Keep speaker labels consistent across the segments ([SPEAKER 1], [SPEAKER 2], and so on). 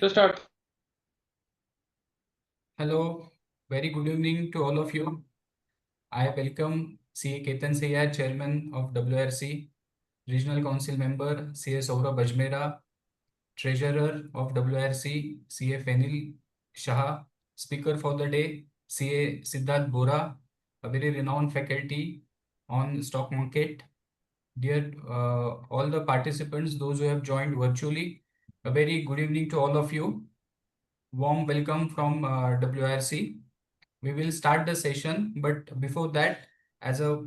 [SPEAKER 1] To start.
[SPEAKER 2] Hello, very good evening to all of you. I welcome CA Ketan Sayar, Chairman of WRC, Regional Council Member CA Saurabh Ajmera, Treasurer of WRC CA Fenil Shah, Speaker for the day CA Siddharth Bora, a very renowned faculty on stock market. Dear all the participants, those who have joined virtually, a very good evening to all of you. Warm welcome from WRC. We will start the session, but before that, as a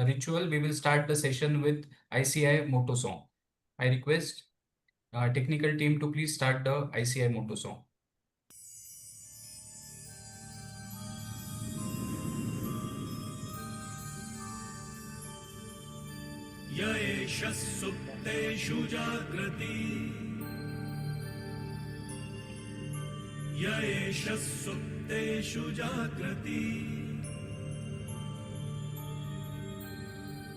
[SPEAKER 2] ritual, we will start the session with ICI motto song. I request technical team to please start the ICI motto song.
[SPEAKER 3] य एष सुप्तेषु जाग्रति य एष सुप्तेषु जाग्रति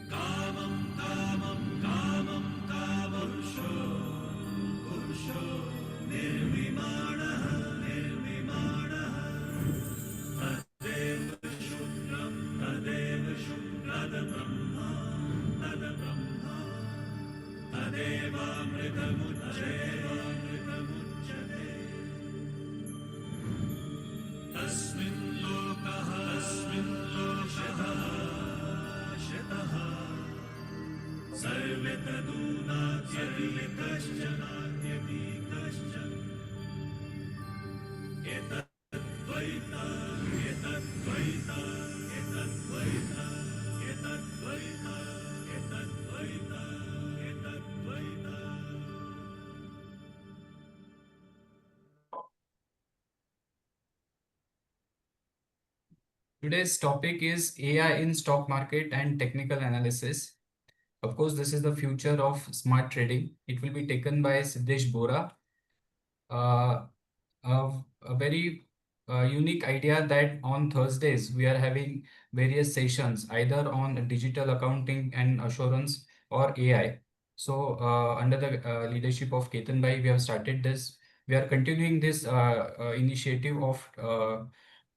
[SPEAKER 3] कामं कामं कामं कामपुरुषो पुरुषो निर्विमाणः निर्विमाणः तदेव शुक्रं तदेव शुक्रदब्रह्मा तदब्रह्मा तदेवामृतमुच्यते तस्मिन् लोकः शतः सर्वे तदूनात्यधिकश्चन एतद्वैता एतद्वैता एतद्वैता एतद्वैता एतद्वैता एतद्वैता.
[SPEAKER 2] Today's topic is AI in stock market and technical analysis. Of course, this is the future of smart trading. It will be taken by Siddesh Bora. A very unique idea that on Thursdays we are having various sessions either on digital accounting and assurance or AI. So under the leadership of Ketan Bhai, we have started this. We are continuing this initiative of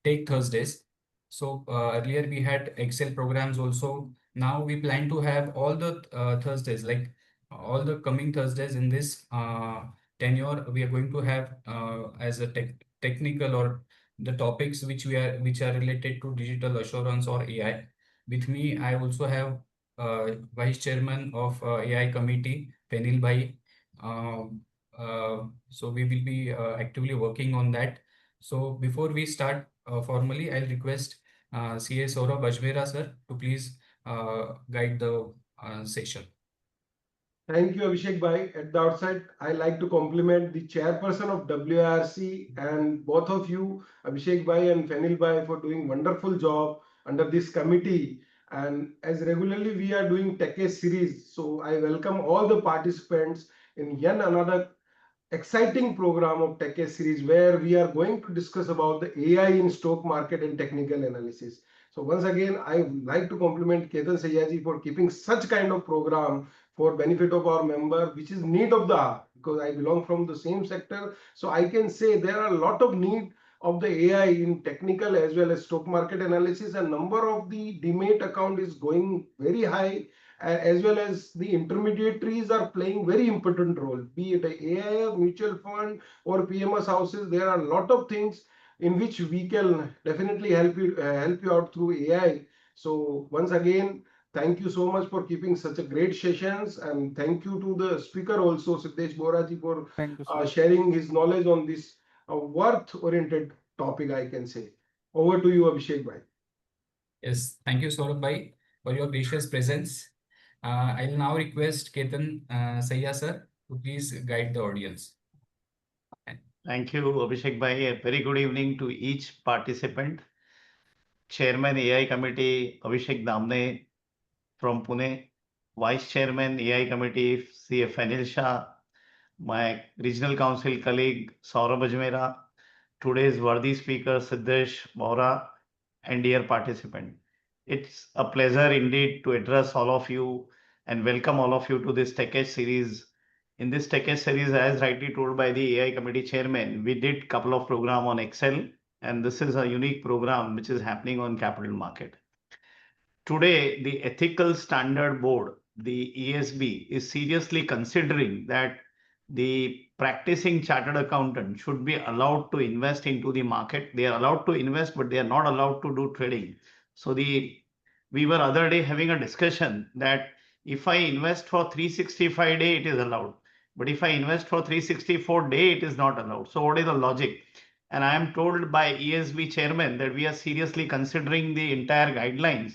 [SPEAKER 2] Take Thursdays. So earlier we had Excel programs also. Now we plan to have all the Thursdays, like all the coming Thursdays in this tenure, we are going to have as a technical or the topics which are related to digital assurance or AI. With me, I also have Vice Chairman of AI Committee, Fenil Bhai. So we will be actively working on that. So before we start formally, I'll request CA Saurabh Ajmera sir to please guide the session.
[SPEAKER 1] Thank you, Abhishek Bhai. At the outset, I like to compliment the chairperson of WRC and both of you, Abhishek Bhai and Fenil Bhai, for doing wonderful job under this committee. And as regularly we are doing TechAce series, so I welcome all the participants in yet another exciting program of TechAce series where we are going to discuss about the AI in stock market and technical analysis. So once again, I would like to compliment Ketan Sayaji for keeping such kind of program for benefit of our member, which is need of the hour, because I belong from the same sector. So I can say there are a lot of need of the AI in technical as well as stock market analysis, and number of the demat account is going very high, as well as the intermediaries are playing very important role, be it a AIF, mutual fund or PMS houses. There are a lot of things in which we can definitely help you out through AI. So once again, thank you so much for keeping such a great sessions, and thank you to the speaker also, Siddesh Boraji, for sharing his knowledge on this worth-oriented topic, I can say. Over to you, Abhishek Bhai.
[SPEAKER 2] Yes, thank you, Saurabh Bhai, for your gracious presence. I'll now request Ketan Sayya sir to please guide the audience.
[SPEAKER 4] Thank you, Abhishek Bhai. A very good evening to each participant. Chairman AI Committee Abhishek Damne from Pune, Vice Chairman AI Committee CF Anil Shah, my Regional Council colleague Saurabh Ajmera, today's worthy speaker Siddesh Bora, and dear participant. It's a pleasure indeed to address all of you and welcome all of you to this TechEdge series in this TechEd series, as rightly told by the AI committee chairman, we did couple of program on Excel, and this is a unique program which is happening on capital market. Today, the Ethical Standard Board, the ESB, is seriously considering that the practicing chartered accountant should be allowed to invest into the market. They are allowed to invest, but they are not allowed to do trading. So we were other day having a discussion that if I invest for 365 day, it is allowed. But if I invest for 364 day, it is not allowed. So what is the logic? And I am told by ESB chairman that we are seriously considering the entire guidelines,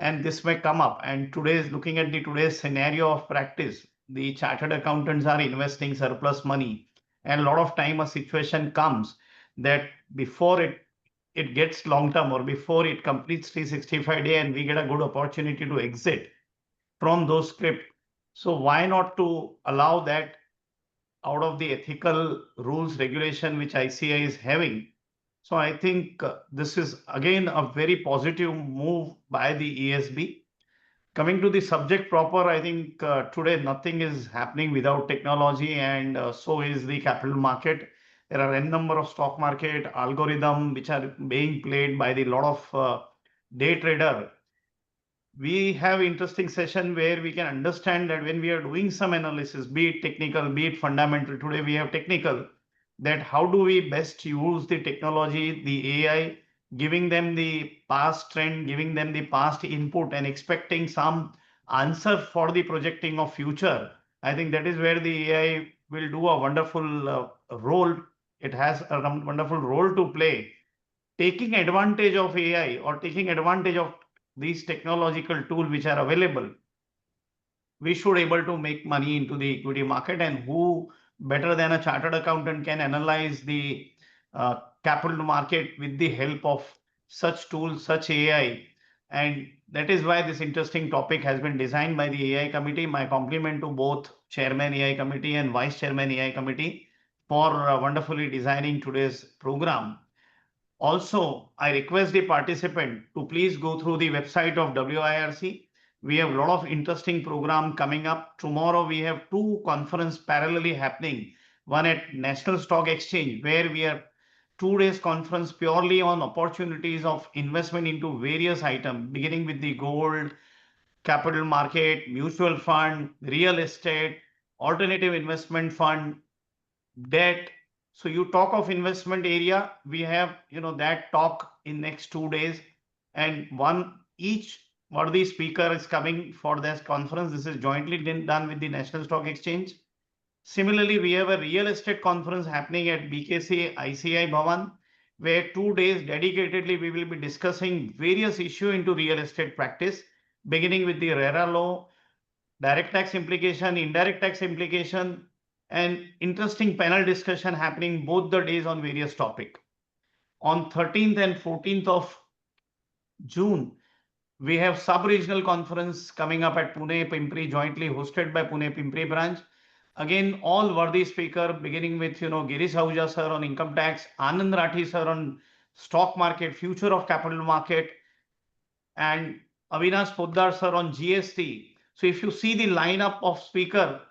[SPEAKER 4] and this may come up. And today's looking at the today's scenario of practice, the chartered accountants are investing surplus money, and a lot of time a situation comes that before it gets long term or before it completes 365 day and we get a good opportunity to exit from those script. So why not to allow that out of the ethical rules regulation which ICI is having? So I think this is again a very positive move by the ESB. Coming to the subject proper, I think today nothing is happening without technology, and so is the capital market. There are n number of stock market algorithm which are being played by the lot of day trader. We have interesting session where we can understand that when we are doing some analysis, be it technical, be it fundamental, today we have technical, that how do we best use the technology, the AI, giving them the past trend, giving them the past input and expecting some answer for the projecting of future. I think that is where the AI will do a wonderful role. It has a wonderful role to play. Taking advantage of AI or taking advantage of these technological tools which are available, we should able to make money into the equity market. And who better than a chartered accountant can analyze the capital market with the help of such tools, such AI. And that is why this interesting topic has been designed by the AI committee. My compliment to both chairman AI committee and vice chairman AI committee for wonderfully designing today's program. Also, I request the participant to please go through the website of WIRC. We have a lot of interesting program coming up. Tomorrow, we have two conferences parallelly happening. One at National Stock Exchange, where we are 2 days conference purely on opportunities of investment into various items, beginning with the gold, capital market, mutual fund, real estate, alternative investment fund, debt. So you talk of investment area, we have that talk in next 2 days, and each worthy speaker is coming for this conference. This is jointly done with the National Stock Exchange. Similarly, we have a real estate conference happening at BKC ICI Bhavan, where 2 days dedicatedly we will be discussing various issues into real estate practice, beginning with the RERA law, direct tax implication, indirect tax implication, and interesting panel discussion happening both the days on various topics. On 13th and 14th of June, we have sub-regional conference coming up at Pune Pimpri, jointly hosted by Pune Pimpri branch. Again, all worthy speaker, beginning with Girish Ahuja sir on income tax, Anand Rathi sir on stock market, future of capital market, and Avinash Poddar sir on GST. So if you see the lineup of speaker,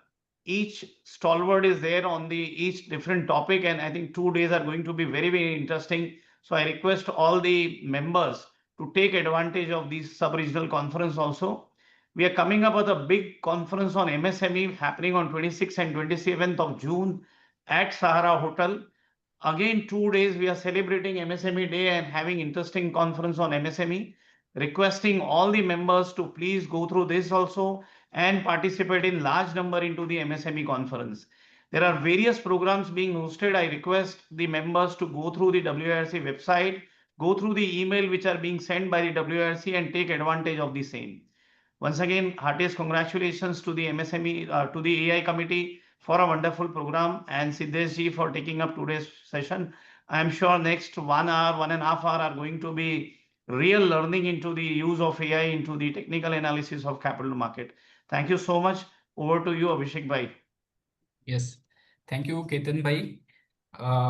[SPEAKER 4] each stalwart is there on each different topic, and I think 2 days are going to be very, very interesting. So I request all the members to take advantage of these sub-regional conference also. We are coming up with a big conference on MSME happening on 26th and 27th of June at Sahara Hotel. Again, 2 days we are celebrating MSME Day and having interesting conference on MSME. Requesting all the members to please go through this also and participate in large number into the MSME conference. There are various programs being hosted. I request the members to go through the WIRC website, go through the email which are being sent by the WIRC and take advantage of the same. Once again, heartiest congratulations to the MSME, to the AI committee for a wonderful program, and Siddesh ji for taking up today's session. I am sure next 1 hour, 1.5 hours are going to be real learning into the use of AI into the technical analysis of capital market. Thank you so much. Over to you, Abhishek bhai.
[SPEAKER 2] Yes, thank you, Ketan bhai,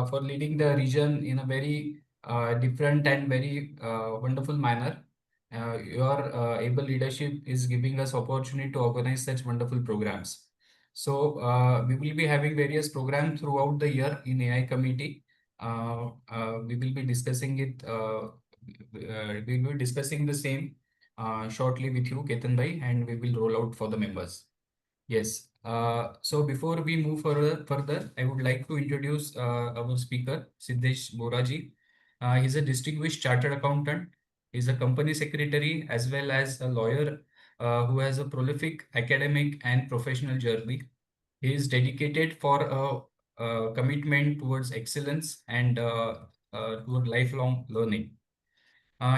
[SPEAKER 2] for leading the region in a very different and very wonderful manner. Your able leadership is giving us opportunity to organize such wonderful programs. So we will be having various programs throughout the year in AI committee. We will be discussing it. We will be discussing the same shortly with you, Ketan bhai, and we will roll out for the members. Yes. So before we move further, I would like to introduce our speaker, Siddesh Boraji. He's a distinguished chartered accountant. He's a company secretary as well as a lawyer who has a prolific academic and professional journey. He is dedicated for a commitment towards excellence and toward lifelong learning.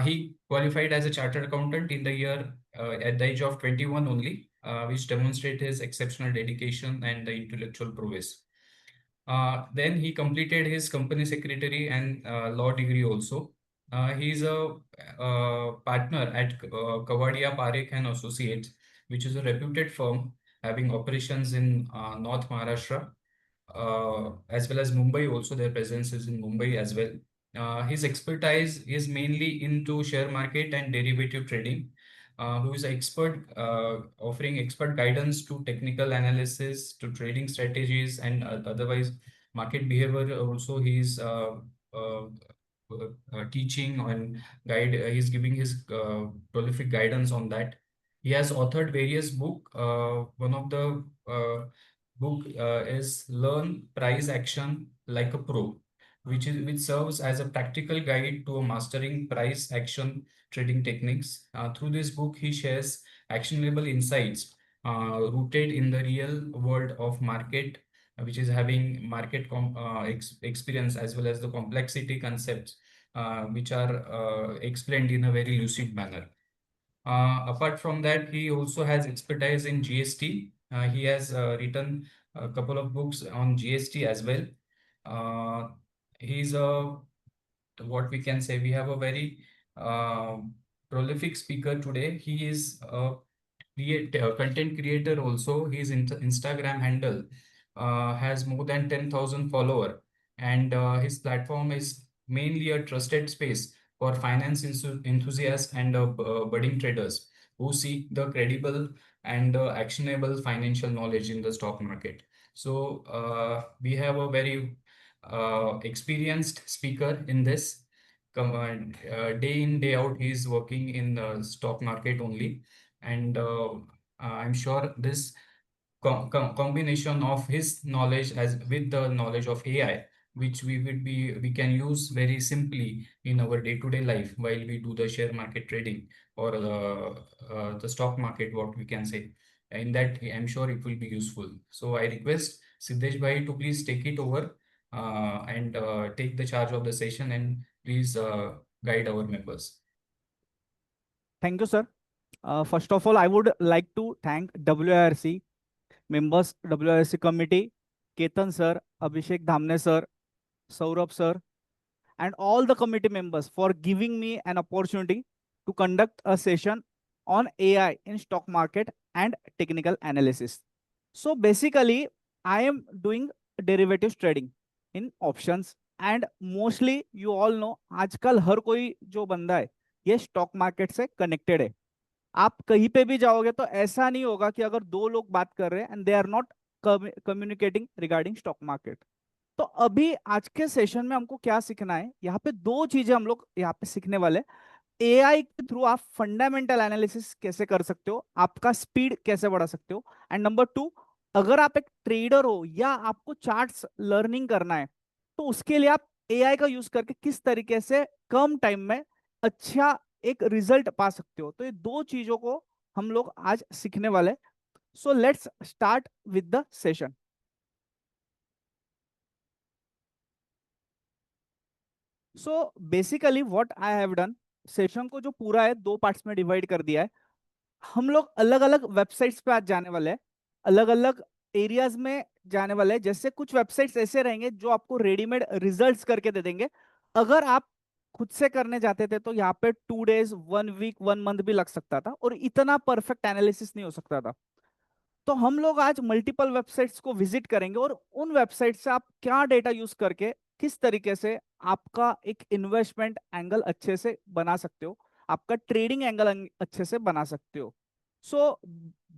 [SPEAKER 2] He qualified as a chartered accountant in the year at the age of 21 only, which demonstrate his exceptional dedication and the intellectual prowess. Then he completed his company secretary and law degree also. He is a partner at Kavadia Parekh and Associates, which is a reputed firm having operations in North Maharashtra, as well as Mumbai. Also, their presence is in Mumbai as well. His expertise is mainly into share market and derivative trading. Who is an expert, offering expert guidance to technical analysis, to trading strategies, and otherwise market behavior. Also, he's teaching and guide. He's giving his prolific guidance on that. He has authored various book. One of the book is Learn Price Action Like a Pro, which serves as a practical guide to mastering price action trading techniques. Through this book, he shares actionable insights rooted in the real world of market, which is having market experience as well as the complexity concepts, which are explained in a very lucid manner. Apart from that, he also has expertise in GST. He has written a couple of books on GST as well. He's a what we can say, we have a very prolific speaker today. He is a content creator also. His Instagram handle has more than 10,000 follower, and his platform is mainly a trusted space for finance enthusiasts and budding traders who seek the credible and actionable financial knowledge in the stock market. So we have a very experienced speaker in this. Day in, day out, he is working in the stock market only. And I'm sure this combination of his knowledge as with the knowledge of AI, which we can use very simply in our day-to-day life while we do the share market trading or the stock market, what we can say. In that, I'm sure it will be useful. So I request Siddesh Bhai to please take it over and take the charge of the session, and please guide our members.
[SPEAKER 5] Thank you, sir. First of all, I would like to thank WIRC members, WIRC committee, Ketan sir, Abhishek Dhamne sir, Saurabh sir, and all the committee members for giving me an opportunity to conduct a session on AI in stock market and technical analysis. So basically, I am doing derivatives trading in options, and mostly you all know आजकल हर कोई जो बंदा है ये stock market से connected है. आप कहीं पे भी जाओगे तो ऐसा नहीं होगा कि अगर दो लोग बात कर रहे हैं and they are not communicating regarding stock market. तो अभी आज के सेशन में हमको क्या सीखना है, यहाँ पे दो चीजें हम लोग यहाँ पे सीखने वाले. एआई के थ्रू आप फंडामेंटल एनालिसिस कैसे कर सकते हो, आपका स्पीड कैसे बढ़ा सकते हो, एंड नंबर टू, अगर आप एक ट्रेडर हो या आपको चार्ट्स लर्निंग करना है तो उसके लिए आप एआई का यूज करके किस तरीके से कम टाइम में अच्छा एक रिजल्ट पा सकते हो. तो ये दो चीजों को हम लोग आज सीखने वाले. So let's start with the session. So basically what I have done, session को जो पूरा है दो पार्ट्स में डिवाइड कर दिया है. हम लोग अलग अलग वेबसाइट्स पे आज जाने वाले हैं, अलग अलग एरियाज में जाने वाले हैं. जैसे कुछ वेबसाइट्स ऐसे रहेंगे जो आपको रेडीमेड रिजल्ट्स करके दे देंगे. अगर आप खुद से करने जाते थे तो यहाँ पे 2 days 1 week 1 month भी लग सकता था और इतना परफेक्ट एनालिसिस नहीं हो सकता था. तो हम लोग आज मल्टीपल वेबसाइट्स को विजिट करेंगे और उन वेबसाइट से आप क्या डेटा यूज करके किस तरीके से आपका एक इन्वेस्टमेंट एंगल अच्छे से बना सकते हो, आपका ट्रेडिंग एंगल अच्छे से बना सकते हो. सो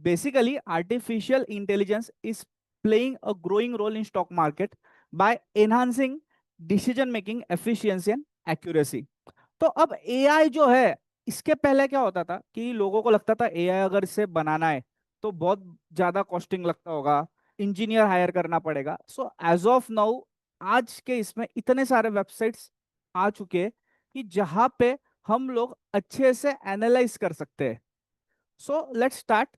[SPEAKER 5] Basically, artificial intelligence is playing a growing role in stock market by enhancing decision making efficiency and accuracy. तो अब एआई जो है, इसके पहले क्या होता था कि लोगों को लगता था एआई अगर इसे बनाना है तो बहुत ज्यादा कॉस्टिंग लगता होगा, इंजीनियर हायर करना पड़ेगा. सो एज ऑफ नाउ आज के इसमें इतने सारे वेबसाइट्स आ चुके हैं कि जहां पे हम लोग अच्छे से एनालाइज कर सकते हैं. So let's start.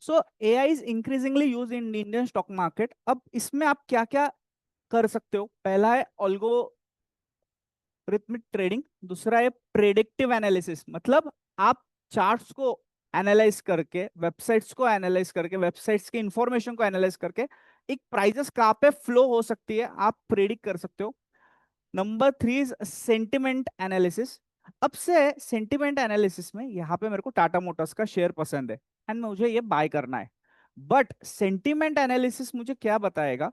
[SPEAKER 5] So AI is increasingly use in Indian stock market. अब इसमें आप क्या क्या कर सकते हो? पहला है रिथमिक ट्रेडिंग. दूसरा है प्रेडिक्टिव एनालिसिस, मतलब आप चार्ट्स को एनालाइज करके, वेबसाइट्स को एनालाइज करके, वेबसाइट्स के इंफॉर्मेशन को एनालाइज करके एक प्राइजेस कहाँ पे फ्लो हो सकती है आप प्रेडिक्ट कर सकते हो. Number 3 is sentiment analysis. अब से सेंटिमेंट एनालिसिस में यहाँ पे मेरे को टाटा मोटर्स का शेयर पसंद है एंड मुझे ये बाय करना है. बट सेंटिमेंट एनालिसिस मुझे क्या बताएगा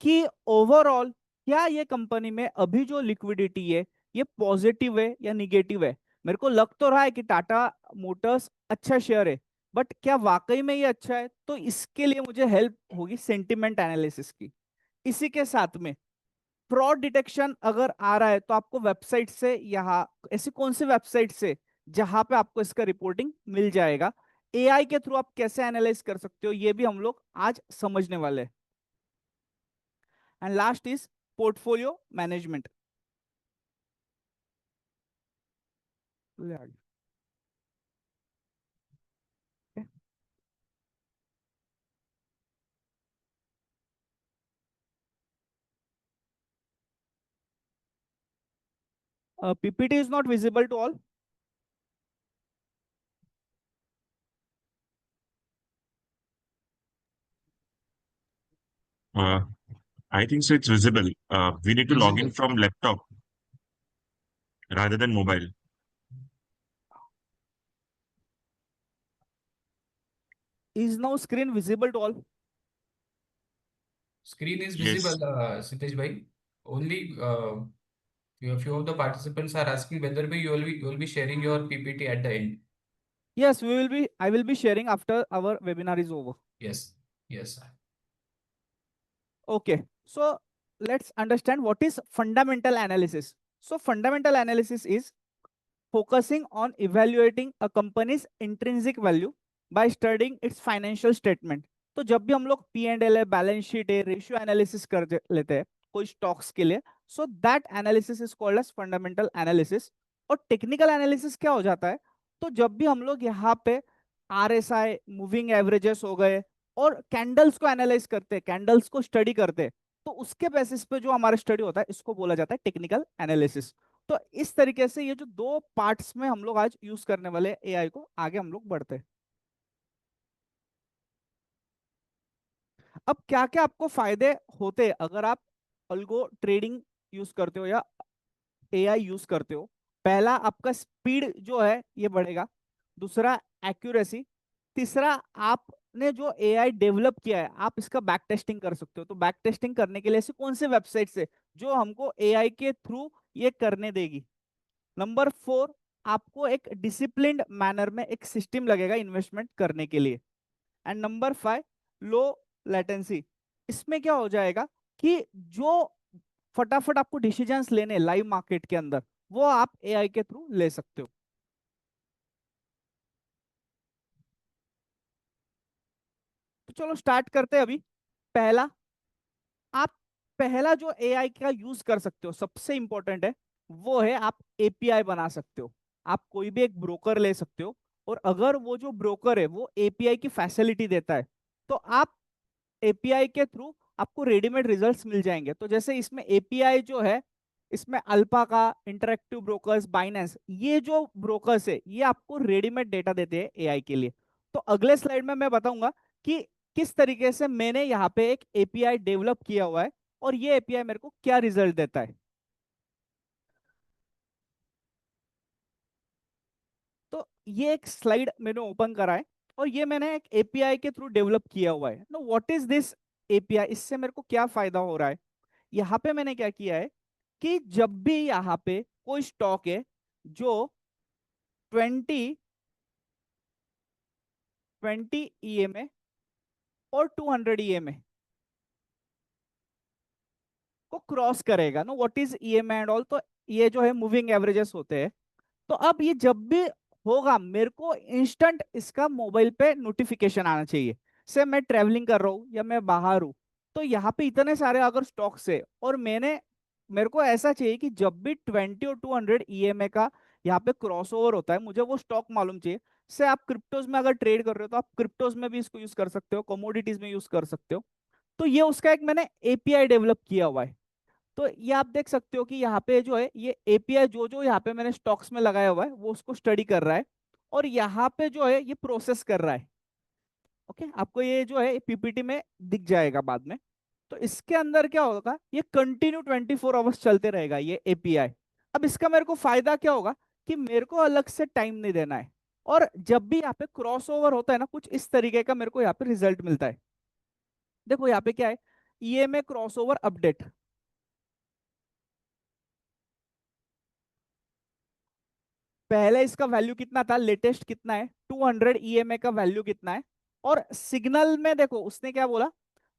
[SPEAKER 5] कि ओवरऑल क्या ये कंपनी में अभी जो लिक्विडिटी है ये पॉजिटिव है या निगेटिव है. मेरे को लग तो रहा है कि टाटा मोटर्स अच्छा शेयर है, बट क्या वाकई में ये अच्छा है? तो इसके लिए मुझे हेल्प होगी सेंटिमेंट एनालिसिस की. इसी के साथ में फ्रॉड डिटेक्शन अगर आ रहा है तो आपको वेबसाइट से, यहाँ ऐसी कौन सी वेबसाइट से जहां पे आपको इसका रिपोर्टिंग मिल जाएगा. एआई के थ्रू आप कैसे एनालाइज कर सकते हो ये भी हम लोग आज समझने वाले हैं. And last is portfolio management. PPT is not visible to all.
[SPEAKER 6] Uh, I think so it's visible. We need to log in from laptop rather than mobile.
[SPEAKER 5] Is now screen visible to all?
[SPEAKER 2] Screen is
[SPEAKER 6] Yes.
[SPEAKER 2] visible, Sitesh bhai. Only a few of the participants are asking whether you will be sharing your PPT at the end.
[SPEAKER 5] Yes, we will be. I will be sharing after our webinar is over.
[SPEAKER 2] Yes, yes.
[SPEAKER 5] Okay, so let's understand what is fundamental analysis. So fundamental analysis is focusing on evaluating a company's intrinsic value by studying its financial statement. तो जब भी हम लोग P&L है, balance sheet है, ratio analysis कर लेते हैं कोई स्टॉक्स के लिए, so that analysis is called as fundamental analysis. और टेक्निकल एनालिसिस क्या हो जाता है? तो जब भी हम लोग यहाँ पे RSI, मूविंग एवरेजेस हो गए और कैंडल्स को एनालाइज करते हैं, कैंडल्स को स्टडी करते हैं, तो उसके बेसिस पे जो हमारा स्टडी होता है इसको बोला जाता है टेक्निकल एनालिसिस. तो इस तरीके से ये जो दो पार्ट्स में हम लोग आज यूज करने वाले एआई को, आगे हम लोग बढ़ते हैं. अब क्या क्या आपको फायदे होते हैं अगर आप अल्गो ट्रेडिंग यूज करते हो या एआई यूज करते हो? पहला, आपका स्पीड जो है ये बढ़ेगा. दूसरा, एक्यूरेसी. तीसरा, आपने जो एआई डेवलप किया है आप इसका बैक टेस्टिंग कर सकते हो. तो बैक टेस्टिंग करने के लिए ऐसे कौन से वेबसाइट है जो हमको एआई के थ्रू ये करने देगी? नंबर 4, आपको एक डिसिप्लिन्ड मैनर में एक सिस्टम लगेगा इन्वेस्टमेंट करने के लिए. And number 5, low latency. इसमें क्या हो जाएगा कि जो फटाफट आपको डिसीजंस लेने लाइव मार्केट के अंदर, वो आप एआई के थ्रू ले सकते हो. तो चलो स्टार्ट करते हैं. अभी पहला, आप पहला जो एआई का यूज कर सकते हो, सबसे इंपॉर्टेंट है, वो है आप एपीआई बना सकते हो. आप कोई भी एक ब्रोकर ले सकते हो और अगर वो जो ब्रोकर है वो एपीआई की फैसिलिटी देता है तो आप एपीआई के थ्रू आपको रेडीमेड रिजल्ट्स मिल जाएंगे. तो जैसे इसमें एपीआई जो है, इसमें अल्पाका, इंटरेक्टिव ब्रोकर्स, बाइनेंस, ये जो ब्रोकर्स है ये आपको रेडीमेड डेटा देते हैं एआई के लिए. तो अगले स्लाइड में मैं बताऊंगा कि किस तरीके से मैंने यहाँ पे एक एपीआई डेवलप किया हुआ है और ये एपीआई मेरे को क्या रिजल्ट देता है. तो ये एक स्लाइड मैंने ओपन करा है और ये मैंने एक एपीआई के थ्रू डेवलप किया हुआ है. No, what is this API, इससे मेरे को क्या फायदा हो रहा है? यहाँ पे मैंने क्या किया है कि जब भी यहाँ पे कोई स्टॉक है जो 20 ईएमए और 200 ईएमए को क्रॉस करेगा, no what is EMA and all, तो ये जो है मूविंग एवरेजेस होते हैं। तो अब ये जब भी होगा मेरे को इंस्टेंट इसका मोबाइल पे नोटिफिकेशन आना चाहिए। से मैं ट्रेवलिंग कर रहा हूँ या मैं बाहर हूँ, तो यहाँ पे इतने सारे अगर स्टॉक्स है और मेरे को ऐसा चाहिए कि जब भी 20 और 200 ईएमए का यहाँ पे क्रॉसओवर होता है, मुझे वो स्टॉक मालूम चाहिए। से आप क्रिप्टोज में अगर ट्रेड कर रहे हो तो आप क्रिप्टोज में भी इसको यूज कर सकते हो, कमोडिटीज में यूज कर सकते हो। तो ये उसका एक मैंने एपीआई डेवलप किया हुआ है। तो ये आप देख सकते हो कि यहाँ पे जो है ये एपीआई जो जो यहाँ पे मैंने स्टॉक्स में लगाया हुआ है वो उसको स्टडी कर रहा है, और यहाँ पे जो है ये प्रोसेस कर रहा है। ओके, आपको ये जो है पीपीटी में दिख जाएगा बाद में। तो इसके अंदर क्या होगा, ये कंटिन्यू 24 आवर्स चलते रहेगा ये एपीआई। अब इसका मेरे को फायदा क्या होगा कि मेरे को अलग से टाइम नहीं देना है, और जब भी यहाँ पे क्रॉस ओवर होता है ना, कुछ इस तरीके का मेरे को यहाँ पे रिजल्ट मिलता है। देखो यहाँ पे क्या है, ईएमए क्रॉस ओवर अपडेट। पहले इसका वैल्यू कितना था, लेटेस्ट कितना है, 200 ईएमए का वैल्यू कितना है। और सिग्नल में देखो उसने क्या बोला,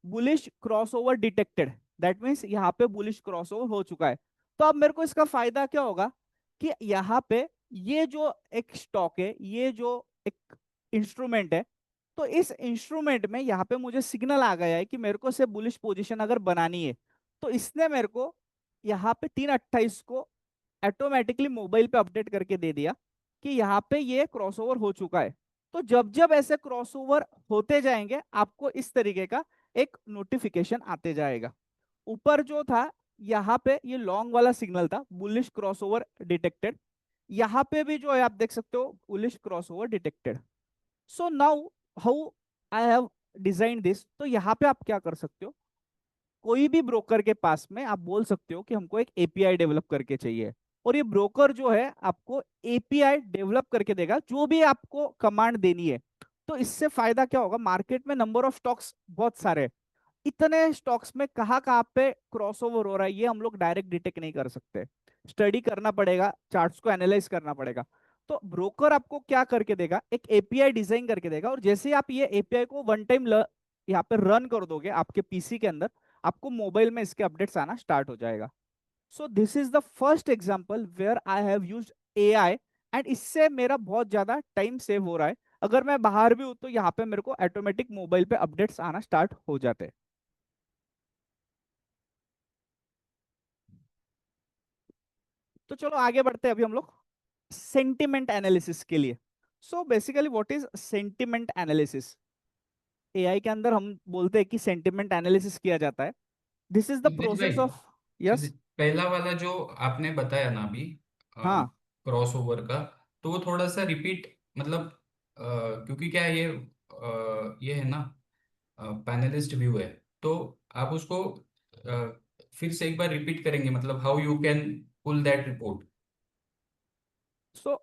[SPEAKER 5] bullish crossover detected, that means यहाँ पे बुलिश क्रॉसओवर हो चुका है। तो अब मेरे को इसका फायदा क्या होगा कि यहाँ पे ये जो एक स्टॉक है, ये जो एक इंस्ट्रूमेंट है, तो इस इंस्ट्रूमेंट में यहाँ पे मुझे सिग्नल आ गया है कि मेरे को से बुलिश पोजीशन अगर बनानी है, तो इसने मेरे को यहाँ पे 3:28 को ऑटोमेटिकली मोबाइल पे अपडेट करके दे दिया कि यहाँ पे ये क्रॉसओवर हो चुका है। तो जब जब ऐसे क्रॉसओवर होते जाएंगे आपको इस तरीके का एक नोटिफिकेशन आते जाएगा। ऊपर जो था यहाँ पे ये लॉन्ग वाला सिग्नल था, बुलिश क्रॉसओवर डिटेक्टेड। यहाँ पे भी जो है आप देख सकते हो bullish crossover detected. So now how I have design this, तो यहाँ पे आप क्या कर सकते हो, कोई भी ब्रोकर के पास में आप बोल सकते हो कि हमको एक एपीआई डेवलप करके चाहिए, और ये ब्रोकर जो है आपको एपीआई डेवलप करके देगा जो भी आपको कमांड देनी है। तो इससे फायदा क्या होगा, मार्केट में नंबर ऑफ स्टॉक्स बहुत सारे हैं, इतने स्टॉक्स में कहाँ कहाँ पे क्रॉसओवर हो रहा है ये हम लोग डायरेक्ट डिटेक्ट नहीं कर सकते, स्टडी करना पड़ेगा, चार्ट्स को एनालाइज करना पड़ेगा। तो ब्रोकर आपको क्या करके देगा, एक एपीआई डिजाइन करके देगा, और जैसे ही आप ये एपीआई को वन टाइम यहाँ पे रन कर दोगे आपके पीसी के अंदर, आपको मोबाइल में इसके अपडेट्स आना स्टार्ट हो जाएगा। So this is the first example where I have used AI, and इससे मेरा बहुत ज्यादा टाइम सेव हो रहा है। अगर मैं बाहर भी हूं तो यहाँ पे मेरे को ऑटोमेटिक मोबाइल पे अपडेट्स आना स्टार्ट हो जाते हैं। तो चलो आगे बढ़ते हैं अभी हम लोग सेंटिमेंट एनालिसिस के लिए। So basically what is sentiment analysis, AI के अंदर हम बोलते हैं कि सेंटिमेंट एनालिसिस किया जाता है। दिस इज द
[SPEAKER 2] क्षितिज भाई,
[SPEAKER 5] प्रोसेस ऑफ, यस।
[SPEAKER 2] क्षितिज, पहला वाला जो आपने बताया ना अभी
[SPEAKER 5] हाँ,
[SPEAKER 2] क्रॉस ओवर का, तो वो थोड़ा सा रिपीट, मतलब क्योंकि क्या है ये है ना, पैनलिस्ट व्यू है, तो आप उसको फिर से एक बार रिपीट करेंगे, मतलब how you can pull that report.
[SPEAKER 5] So one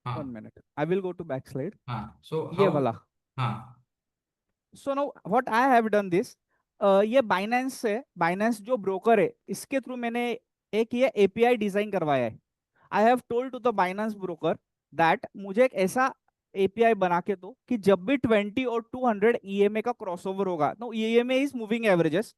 [SPEAKER 2] हाँ
[SPEAKER 5] minute, I will go to back slide,
[SPEAKER 2] हाँ, सो
[SPEAKER 5] ये
[SPEAKER 2] हाउ।
[SPEAKER 5] वाला।
[SPEAKER 2] हाँ
[SPEAKER 5] so now what I have done this, ये बाइनेंस से, बाइनेंस जो ब्रोकर है इसके थ्रू मैंने एक ये एपीआई डिजाइन करवाया है। I have told to the Binance broker that मुझे एक ऐसा एपीआई बना के दो कि जब भी 20 और 200 ईएमए का क्रॉसओवर होगा, no EMA is moving averages,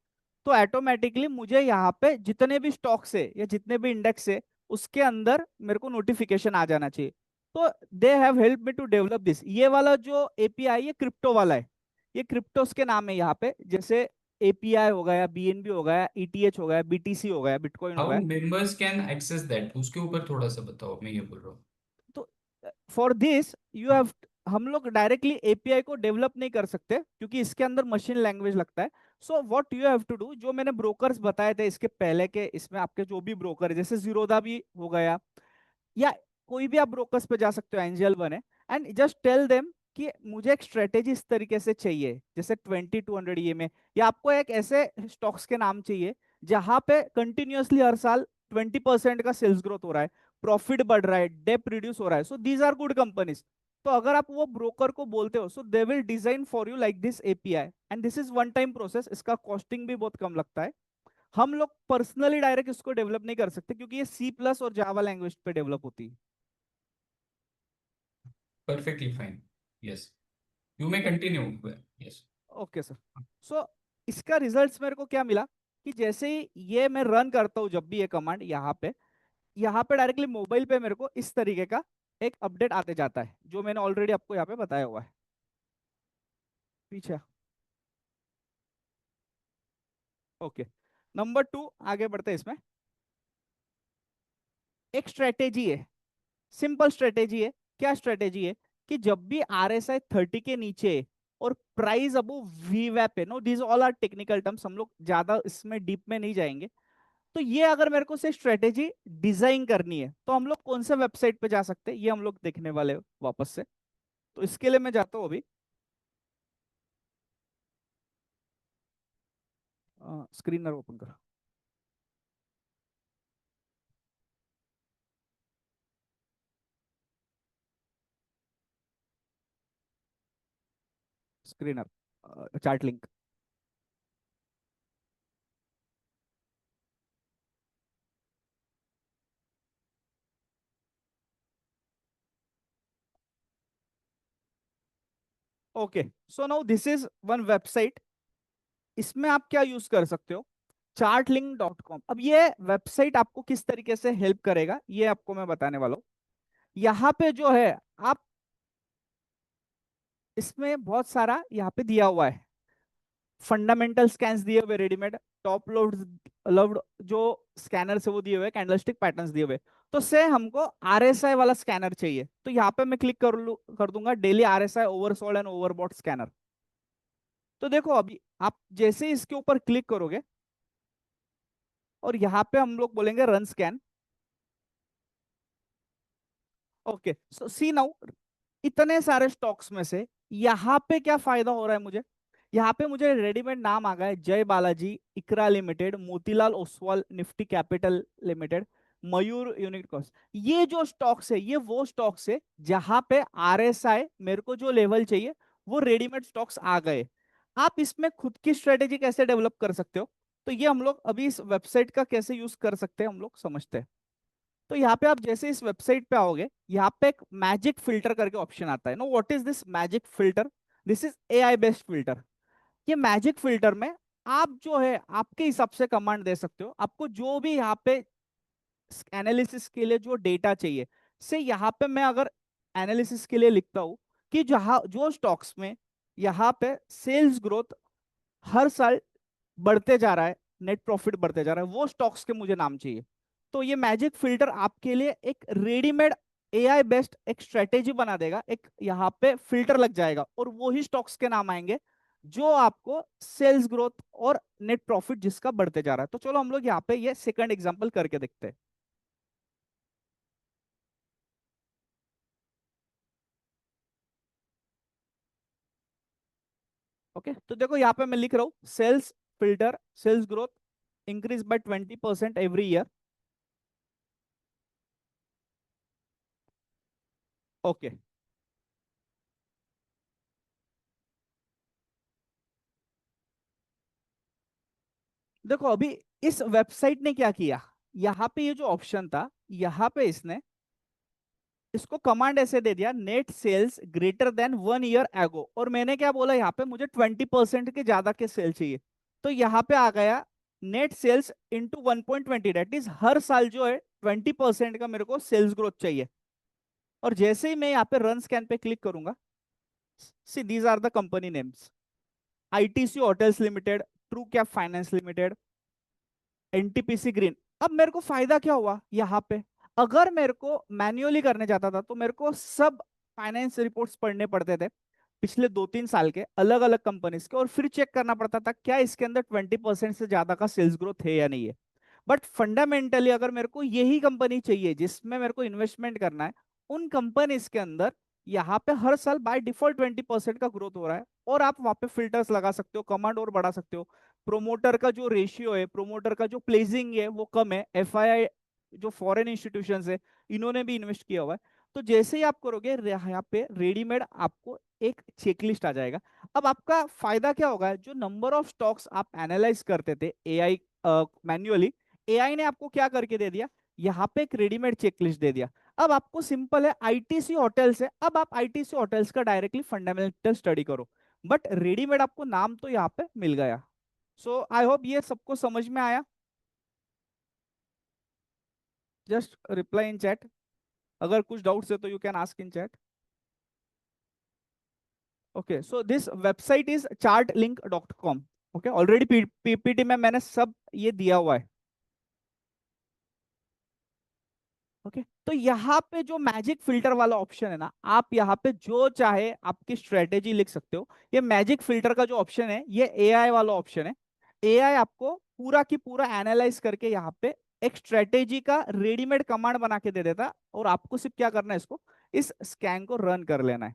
[SPEAKER 5] तो ऑटोमेटिकली मुझे यहाँ पे जितने भी स्टॉक्स है या जितने भी इंडेक्स है उसके अंदर मेरे को नोटिफिकेशन आ जाना चाहिए। तो they have help me to develop this. ये वाला जो एपीआई ये क्रिप्टो वाला है, ये क्रिप्टोस के नाम है यहाँ पे, जैसे एपीआई हो गया, बीएनबी हो गया, ईटीएच हो गया, बीटीसी हो गया, बिटकॉइन हो
[SPEAKER 2] हाउ
[SPEAKER 5] गया।
[SPEAKER 2] मेंबर्स कैन एक्सेस दैट, उसके ऊपर थोड़ा सा बताओ, मैं ये बोल रहा हूँ।
[SPEAKER 5] तो फॉर दिस यू
[SPEAKER 2] हाँ
[SPEAKER 5] हैव, हम लोग डायरेक्टली एपीआई को डेवलप नहीं कर सकते क्योंकि इसके अंदर मशीन लैंग्वेज लगता है। So what you have to do, जो मैंने ब्रोकर्स बताए थे इसके पहले के, इसमें आपके जो भी ब्रोकर जैसे जीरोधा भी हो गया, या कोई भी आप ब्रोकर्स पे जा सकते हो, एंजल वन है, एंड जस्ट टेल देम कि मुझे एक स्ट्रेटेजी इस तरीके से चाहिए, जैसे 20-200 ये में, या आपको एक ऐसे स्टॉक्स के नाम चाहिए जहां पे कंटिन्यूअसली हर साल 20% का सेल्स ग्रोथ हो रहा है, प्रॉफिट बढ़ रहा है, डेप रिड्यूस हो रहा है, so these are good companies. तो अगर आप वो ब्रोकर को बोलते हो, so they will design for you like this API, and this is one time process, इसका कॉस्टिंग भी बहुत कम लगता है। हम लोग पर्सनली डायरेक्ट इसको डेवलप नहीं कर सकते क्योंकि ये सी प्लस और जावा लैंग्वेज पे डेवलप होती है।
[SPEAKER 2] Perfectly fine. Yes. You may continue. Yes.
[SPEAKER 5] Okay sir. So इसका रिजल्ट्स मेरे को क्या मिला कि जैसे ही ये मैं रन करता हूँ, जब भी ये कमांड यहाँ पे डायरेक्टली मोबाइल पे मेरे को इस तरीके का एक अपडेट आते जाता है, जो मैंने ऑलरेडी आपको यहाँ पे बताया हुआ है पीछे। ओके, नंबर 2 आगे बढ़ते हैं। इसमें एक स्ट्रेटेजी है, सिंपल स्ट्रेटेजी है। क्या स्ट्रेटेजी है कि जब भी RSI 30 के नीचे है और प्राइस अबो VWAP है, no these all are technical terms, हम लोग ज्यादा इसमें डीप में नहीं जाएंगे। तो ये अगर मेरे को से स्ट्रेटेजी डिजाइन करनी है तो हम लोग कौन से वेबसाइट पे जा सकते हैं, ये हम लोग देखने वाले हैं वापस से। तो इसके लिए मैं जाता हूँ अभी, स्क्रीनर ओपन कर। Screener chart link. Okay, so now this is one website. इसमें आप क्या यूज कर सकते हो, chartlink.com। अब ये वेबसाइट आपको किस तरीके से हेल्प करेगा ये आपको मैं बताने वाला हूँ। यहाँ पे जो है आप, इसमें बहुत सारा यहाँ पे दिया हुआ है, फंडामेंटल स्कैन्स दिए हुए रेडीमेड, टॉप लोड लव्ड जो स्कैनर से वो दिए हुए, कैंडलस्टिक पैटर्न्स दिए हुए। तो से हमको RSI वाला स्कैनर चाहिए, तो यहाँ पे मैं क्लिक कर दूंगा daily RSI oversold and overbought scanner. तो देखो अभी आप जैसे ही इसके ऊपर क्लिक करोगे और यहाँ पे हम लोग बोलेंगे रन स्कैन। ओके, सो सी नाउ इतने सारे स्टॉक्स में से यहाँ पे क्या फायदा हो रहा है मुझे, यहाँ पे मुझे रेडीमेड नाम आ गए, Jai Balaji, ICRA limited, Motilal Oswal, Nifty capital limited, Mayur unit cost. ये जो स्टॉक्स है ये वो स्टॉक्स है जहां पे RSI मेरे को जो लेवल चाहिए वो रेडीमेड स्टॉक्स आ गए। आप इसमें खुद की स्ट्रेटेजी कैसे डेवलप कर सकते हो, तो ये हम लोग अभी इस वेबसाइट का कैसे यूज कर सकते हैं हम लोग समझते हैं। तो यहाँ पे आप जैसे इस वेबसाइट पे आओगे, यहाँ पे एक मैजिक फिल्टर करके ऑप्शन आता है। No what is this magic filter, this is AI based filter. ये मैजिक फिल्टर में आप जो है आपके हिसाब से कमांड दे सकते हो, आपको जो भी यहाँ पे एनालिसिस के लिए जो डेटा चाहिए। से यहाँ पे मैं अगर एनालिसिस के लिए लिखता हूँ कि जहाँ जो स्टॉक्स में यहाँ पे सेल्स ग्रोथ हर साल बढ़ते जा रहा है, नेट प्रॉफिट बढ़ते जा रहा है, वो स्टॉक्स के मुझे नाम चाहिए। तो ये मैजिक फिल्टर आपके लिए एक रेडीमेड AI बेस्ड एक स्ट्रेटेजी बना देगा, एक यहाँ पे फिल्टर लग जाएगा और वो ही स्टॉक्स के नाम आएंगे जो आपको सेल्स ग्रोथ और नेट प्रॉफिट जिसका बढ़ते जा रहा है। तो चलो हम लोग यहाँ पे ये सेकंड एग्जांपल करके देखते हैं। ओके, तो देखो यहाँ पे मैं लिख रहा हूँ sales filter, sales growth increase by 20% every year. Okay, देखो अभी इस वेबसाइट ने क्या किया, यहाँ पे ये जो ऑप्शन था यहाँ पे इसने इसको कमांड ऐसे दे दिया, net sales greater than 1 year ago, और मैंने क्या बोला यहाँ पे मुझे 20% के ज्यादा के सेल चाहिए। तो यहाँ पे आ गया net sales into 1.20, debt is हर साल जो है 20% का मेरे को सेल्स ग्रोथ चाहिए। और जैसे ही मैं यहाँ पे रन स्कैन पे क्लिक करूंगा, see these are the company names, ITC hotels limited, true cap finance limited, NTPC green. अब मेरे को फायदा क्या हुआ यहाँ पे, अगर मेरे को मैन्युअली करने जाता था तो मेरे को सब फाइनेंस रिपोर्ट्स पढ़ने पड़ते थे पिछले 2-3 साल के अलग अलग कंपनीज के, और फिर चेक करना पड़ता था क्या इसके अंदर 20% से ज्यादा का सेल्स ग्रोथ है या नहीं है। बट फंडामेंटली अगर मेरे को यही कंपनी चाहिए जिसमें मेरे को इन्वेस्टमेंट करना है, उन कंपनीज के अंदर यहाँ पे हर साल बाय डिफॉल्ट 20% का ग्रोथ हो रहा है, और आप वहां पे फिल्टर्स लगा सकते हो, कमांड और बढ़ा सकते हो। प्रोमोटर का जो रेशियो है, प्रोमोटर का जो प्लेसिंग है वो कम है, FII जो फॉरेन इंस्टीट्यूशंस है इन्होंने भी इन्वेस्ट किया हुआ है। तो जैसे ही आप करोगे यहाँ पे रेडीमेड आपको एक चेकलिस्ट आ जाएगा। अब आपका फायदा क्या होगा, जो नंबर ऑफ स्टॉक्स आप एनालाइज करते थे एआई मैन्युअली, एआई ने आपको क्या करके दे दिया, यहाँ पे एक रेडीमेड चेकलिस्ट दे दिया। अब आपको सिंपल है, आईटीसी होटल्स है, अब आप आईटीसी होटल्स का डायरेक्टली फंडामेंटल स्टडी करो, बट रेडीमेड आपको नाम तो यहाँ पे मिल गया। सो आई होप ये सबको समझ में आया। जस्ट रिप्लाई इन चैट, अगर कुछ डाउट्स है तो you can ask in chat. Okay, so this website is chartlink.com। Okay, already PPT में मैंने सब ये दिया हुआ है। ओके, तो यहाँ पे जो मैजिक फिल्टर वाला ऑप्शन है ना, आप यहाँ पे जो चाहे आपकी स्ट्रेटेजी लिख सकते हो। ये मैजिक फिल्टर का जो ऑप्शन है ये एआई वाला ऑप्शन है। एआई आपको पूरा की पूरा एनालाइज करके यहाँ पे एक स्ट्रेटेजी का रेडीमेड कमांड बना के दे देता है, और आपको सिर्फ क्या करना है, इसको इस स्कैन को रन कर लेना है।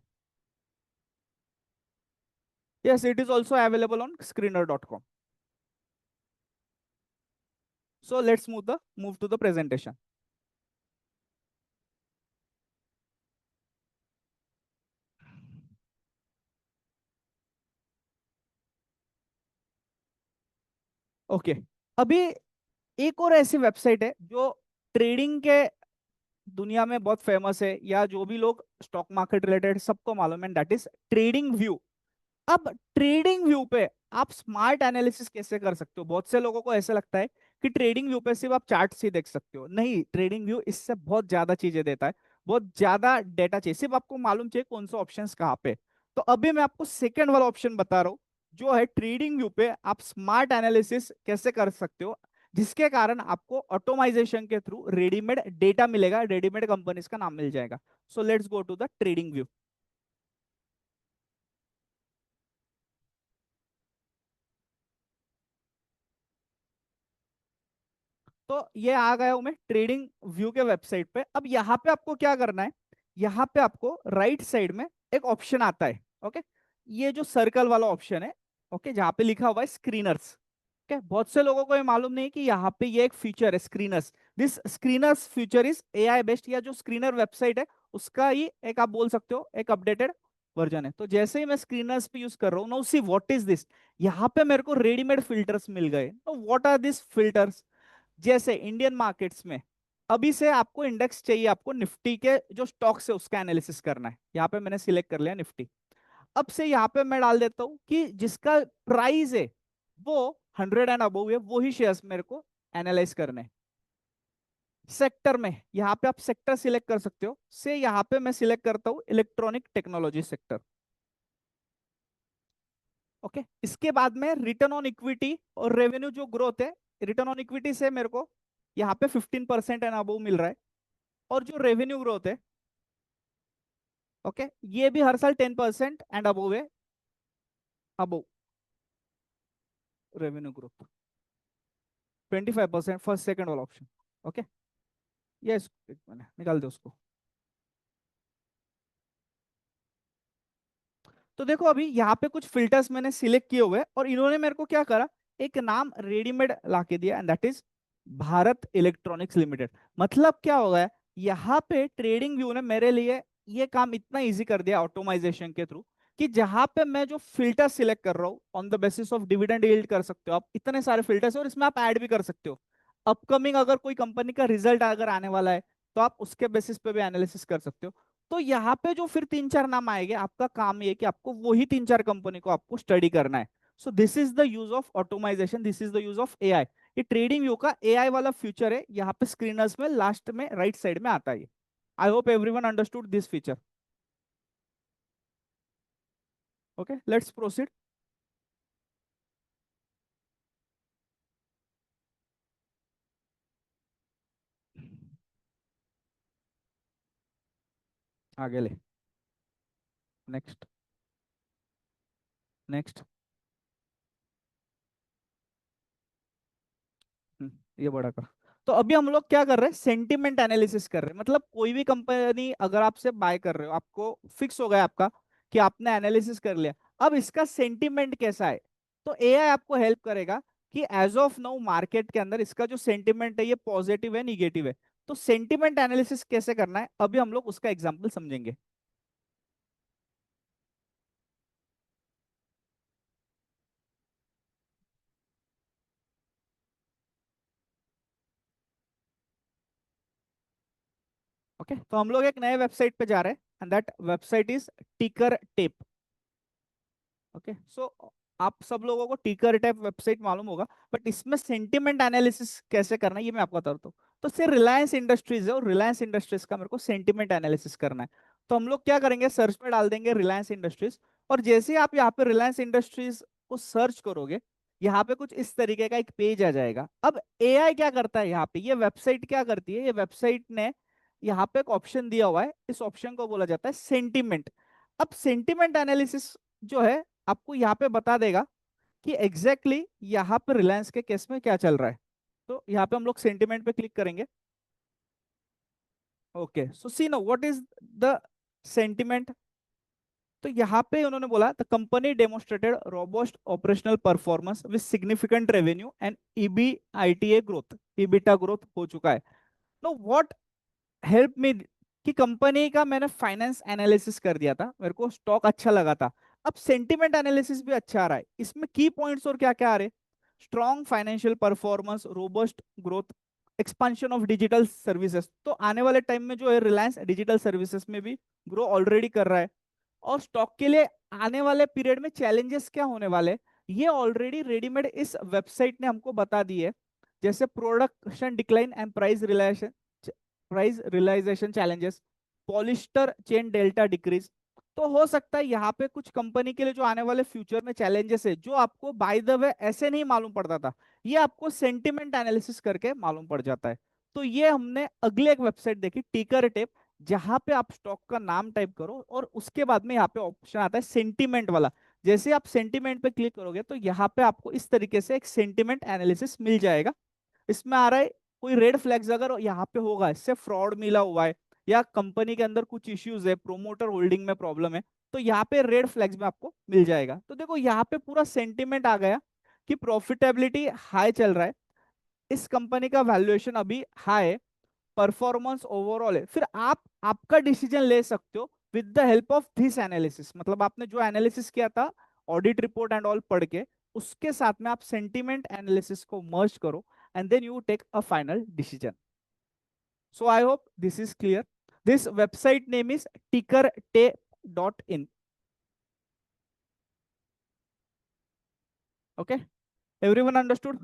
[SPEAKER 5] Yes, it is also available on screener.com. So let's move to the presentation. Okay, अभी एक और ऐसी वेबसाइट है जो ट्रेडिंग के दुनिया में बहुत फेमस है, या जो भी लोग स्टॉक मार्केट रिलेटेड सबको मालूम है, दैट इज ट्रेडिंग व्यू। अब ट्रेडिंग व्यू पे आप स्मार्ट एनालिसिस कैसे कर सकते हो। बहुत से लोगों को ऐसा लगता है कि ट्रेडिंग व्यू पे सिर्फ आप चार्ट ही देख सकते हो, नहीं, ट्रेडिंग व्यू इससे बहुत ज्यादा चीजें देता है, बहुत ज्यादा डेटा चाहिए, सिर्फ आपको मालूम चाहिए कौन सा ऑप्शंस कहाँ पे। तो अभी मैं आपको सेकंड वाला ऑप्शन बता रहा हूँ, जो है ट्रेडिंग व्यू पे आप स्मार्ट एनालिसिस कैसे कर सकते हो, जिसके कारण आपको ऑटोमाइजेशन के थ्रू रेडीमेड डेटा मिलेगा, रेडीमेड कंपनीज का नाम मिल जाएगा। So let's go to the TradingView. तो ये आ गया हूं मैं ट्रेडिंग व्यू के वेबसाइट पे। अब यहाँ पे आपको क्या करना है, यहाँ पे आपको राइट साइड में एक ऑप्शन आता है। ओके, ये जो सर्कल वाला ऑप्शन है, ओके, जहाँ पे लिखा हुआ है स्क्रीनर्स। ओके, बहुत से लोगों को ये मालूम नहीं कि यहाँ पे ये एक फीचर है screeners. This screeners feature is AI based, या जो स्क्रीनर वेबसाइट है उसका ही एक, आप बोल सकते हो, एक अपडेटेड वर्जन है। तो जैसे ही मैं स्क्रीनर्स पे यूज कर रहा हूँ ना, सी व्हाट इज दिस, यहाँ पे मेरे को रेडीमेड फिल्टर्स मिल गए। तो व्हाट आर दिस फिल्टर्स, जैसे इंडियन मार्केट्स में अभी से आपको इंडेक्स चाहिए, आपको निफ्टी के जो स्टॉक्स है उसका एनालिसिस करना है। यहाँ पे मैंने सिलेक्ट कर लिया निफ्टी। अब से यहाँ पे मैं डाल देता हूँ कि जिसका प्राइस है वो 100 एंड अबव है, वो ही शेयर्स मेरे को एनालाइज करने हैं। सेक्टर में यहाँ पे आप सेक्टर सिलेक्ट कर सकते हो, से यहाँ पे मैं सिलेक्ट करता हूँ इलेक्ट्रॉनिक टेक्नोलॉजी सेक्टर। ओके, इसके बाद में रिटर्न ऑन इक्विटी और रेवेन्यू जो ग्रोथ है, रिटर्न ऑन इक्विटी से मेरे को यहाँ पे 15% एंड अबव मिल रहा है, और जो रेवेन्यू ग्रोथ है, ओके, ये भी हर साल 10% एंड अबव है, above revenue growth 25% first second वाला ऑप्शन। ओके, यस, मैंने निकाल दे उसको। तो देखो अभी यहाँ पे कुछ फिल्टर्स मैंने सिलेक्ट किए हुए, और इन्होंने मेरे को क्या करा, एक नाम रेडीमेड ला के दिया, and that is Bharat electronics limited. मतलब क्या होगा है, यहाँ पे ट्रेडिंग व्यू ने मेरे लिए ये काम इतना इजी कर दिया ऑटोमाइजेशन के थ्रू, कि जहां पे मैं जो फिल्टर सिलेक्ट कर रहा हूँ on the basis of dividend yield कर सकते हो आप, इतने सारे फिल्टर्स, और इसमें आप ऐड भी कर सकते हो अपकमिंग, अगर कोई कंपनी का रिजल्ट अगर आने वाला है तो आप उसके बेसिस पे भी एनालिसिस कर सकते हो। तो यहाँ पे जो फिर 3-4 नाम आएंगे, आपका काम ये कि आपको वही 3-4 कंपनी को आपको स्टडी करना है। सो this is the use of automisation, this is the use of AI. ये ट्रेडिंग व्यू का एआई वाला फ्यूचर है, यहाँ पे स्क्रीनर्स में लास्ट में राइट साइड में आता है। I hope everyone understood this feature. Okay, let's proceed. आगे ले, नेक्स्ट, नेक्स्ट। ये बड़ा कर। तो अभी हम लोग क्या कर रहे हैं, सेंटिमेंट एनालिसिस कर रहे हैं। मतलब कोई भी कंपनी अगर आपसे बाय कर रहे हो, आपको फिक्स हो गया आपका कि आपने एनालिसिस कर लिया, अब इसका सेंटिमेंट कैसा है, तो एआई आपको हेल्प करेगा कि एज ऑफ नाउ मार्केट के अंदर इसका जो सेंटिमेंट है ये पॉजिटिव है, निगेटिव है। तो सेंटिमेंट एनालिसिस कैसे करना है अभी हम लोग उसका एग्जाम्पल समझेंगे। ओके, तो हम लोग एक नए वेबसाइट पे जा रहे हैं and that website is ticker tape. Okay, so आप सब लोगों को टिकर टेप वेबसाइट मालूम होगा, बट इसमें सेंटिमेंट एनालिसिस कैसे करना है ये मैं आपको बताता हूँ। तो सिर्फ रिलायंस इंडस्ट्रीज है और रिलायंस इंडस्ट्रीज का मेरे को सेंटिमेंट एनालिसिस करना है। तो हम लोग क्या करेंगे, सर्च पे डाल देंगे रिलायंस इंडस्ट्रीज, और जैसे ही आप यहाँ पे रिलायंस इंडस्ट्रीज को सर्च करोगे, यहाँ पे कुछ इस तरीके का एक पेज आ जाएगा। अब एआई क्या करता है यहाँ पे, ये वेबसाइट क्या करती है, ये वेबसाइट ने यहाँ पे एक ऑप्शन दिया हुआ है, इस ऑप्शन को बोला जाता है सेंटिमेंट। अब सेंटिमेंट एनालिसिस जो है आपको यहाँ पे बता देगा कि एग्जैक्टली exactly यहाँ पे रिलायंस के केस में क्या चल रहा है। तो यहाँ पे हम लोग सेंटिमेंट पे क्लिक करेंगे। Okay, so see know what is the sentiment. तो यहाँ पे उन्होंने बोला the company demonstrated robust operational performance with significant revenue and EBITDA growth, EBITDA growth हो चुका है। नो व्हाट हेल्प मी, कि कंपनी का मैंने फाइनेंस एनालिसिस कर दिया था, मेरे को स्टॉक अच्छा लगा था। अब सेंटिमेंट एनालिसिस भी अच्छा आ रहा है, इसमें की पॉइंट्स और क्या क्या आ रहे, strong financial performance, robust growth, expansion of digital services. तो आने वाले टाइम में जो है रिलायंस डिजिटल सर्विसेज में भी ग्रो ऑलरेडी कर रहा है। और स्टॉक के लिए आने वाले पीरियड में चैलेंजेस क्या होने वाले, ये ऑलरेडी रेडीमेड इस वेबसाइट ने हमको बता दी है। जैसे production decline and price realisation challenges, polyester chain delta decrease. तो हो सकता है यहाँ पे कुछ कंपनी के लिए जो आने वाले फ्यूचर में चैलेंजेस है, जो आपको बाय द वे ऐसे नहीं मालूम पड़ता था, ये आपको सेंटिमेंट एनालिसिस करके मालूम पड़ जाता है। तो ये हमने अगले एक वेबसाइट देखी टिकर टेप, जहां पे आप स्टॉक का नाम टाइप करो और उसके बाद में यहाँ पे ऑप्शन आता है सेंटिमेंट वाला। जैसे आप सेंटिमेंट पे क्लिक करोगे तो यहाँ पे आपको इस तरीके से एक सेंटिमेंट एनालिसिस मिल जाएगा। इसमें आ रहा है कोई रेड फ्लैग्स अगर यहाँ पे होगा, इससे फ्रॉड मिला हुआ है या कंपनी के अंदर कुछ इश्यूज है, प्रोमोटर होल्डिंग में प्रॉब्लम है, तो यहाँ पे रेड फ्लैग्स में आपको मिल जाएगा। तो देखो यहाँ पे पूरा सेंटिमेंट आ गया कि प्रॉफिटेबिलिटी हाई चल रहा है, इस कंपनी का वैल्यूएशन अभी हाई है, परफॉर्मेंस ओवरऑल है। फिर आप आपका डिसीजन ले सकते हो with the help of this analysis, मतलब आपने जो एनालिसिस किया था ऑडिट रिपोर्ट एंड ऑल पढ़ के, उसके साथ में आप सेंटिमेंट एनालिसिस को मर्ज करो and then you take a final decision. So I hope this is clear. This website name is tickertape.in. Okay, everyone understood?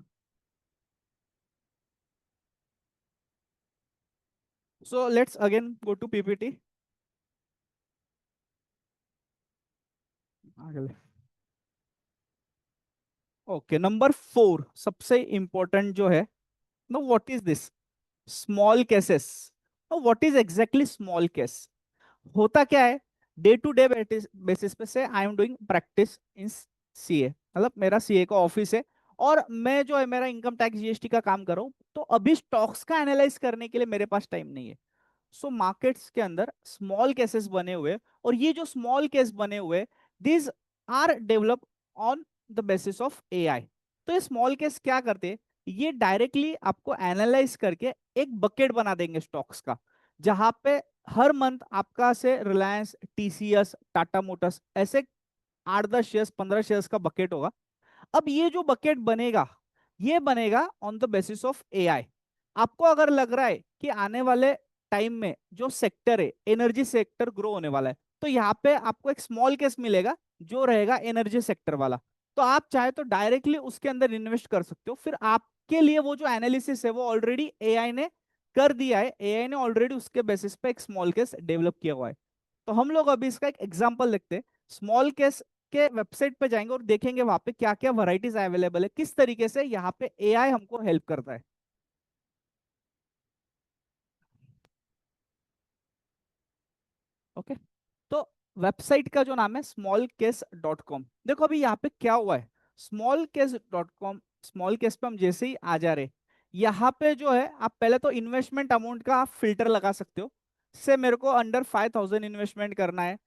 [SPEAKER 5] So let's again go to PPT. Okay, number 4 सबसे important जो है, now what is this? Small cases. Now what is exactly small case? होता क्या है, day to day basis पे से I am doing practice in CA, मतलब मेरा सीए का ऑफिस है और मैं जो है मेरा इनकम टैक्स जीएसटी का काम कर रहा हूँ। तो अभी स्टॉक्स का एनालाइज करने के लिए मेरे पास टाइम नहीं है। सो मार्केट्स के अंदर स्मॉल केसेस बने हुए, और ये जो स्मॉल केस बने हुए this are develop on the basis of AI. तो ये स्मॉल केस क्या करते हैं, ये डायरेक्टली आपको एनालाइज करके एक बकेट बना देंगे स्टॉक्स का, जहां पे हर मंथ आपका से रिलायंस, टीसीएस, टाटा मोटर्स ऐसे 8-10 शेयर्स, 15 शेयर्स का बकेट होगा। अब ये जो बकेट बनेगा, ये बनेगा on the basis of AI. आपको अगर लग रहा है कि आने वाले टाइम में जो सेक्टर है एनर्जी सेक्टर ग्रो होने वाला है, तो यहाँ पे आपको एक स्मॉल केस मिलेगा जो रहेगा एनर्जी सेक्टर वाला। तो आप चाहे तो डायरेक्टली उसके अंदर इन्वेस्ट कर सकते हो। फिर आपके लिए वो जो एनालिसिस है वो ऑलरेडी एआई ने कर दिया है, एआई ने ऑलरेडी उसके बेसिस पे एक स्मॉल केस डेवलप किया हुआ है। तो हम लोग अभी इसका एक एग्जांपल देखते हैं। स्मॉल केस के वेबसाइट पे जाएंगे और देखेंगे वहां पे क्या क्या वैरायटीज अवेलेबल है, किस तरीके से यहाँ पे एआई हमको हेल्प करता है। ओके, तो वेबसाइट का जो नाम है smallcase.com। देखो अभी यहाँ पे क्या हुआ है, smallcase.com, स्मॉल केस पे हम जैसे ही आ जा रहे, यहाँ पे जो है आप पहले तो इन्वेस्टमेंट अमाउंट का आप फिल्टर लगा सकते हो। से मेरे को अंडर 5,000 इन्वेस्टमेंट करना है,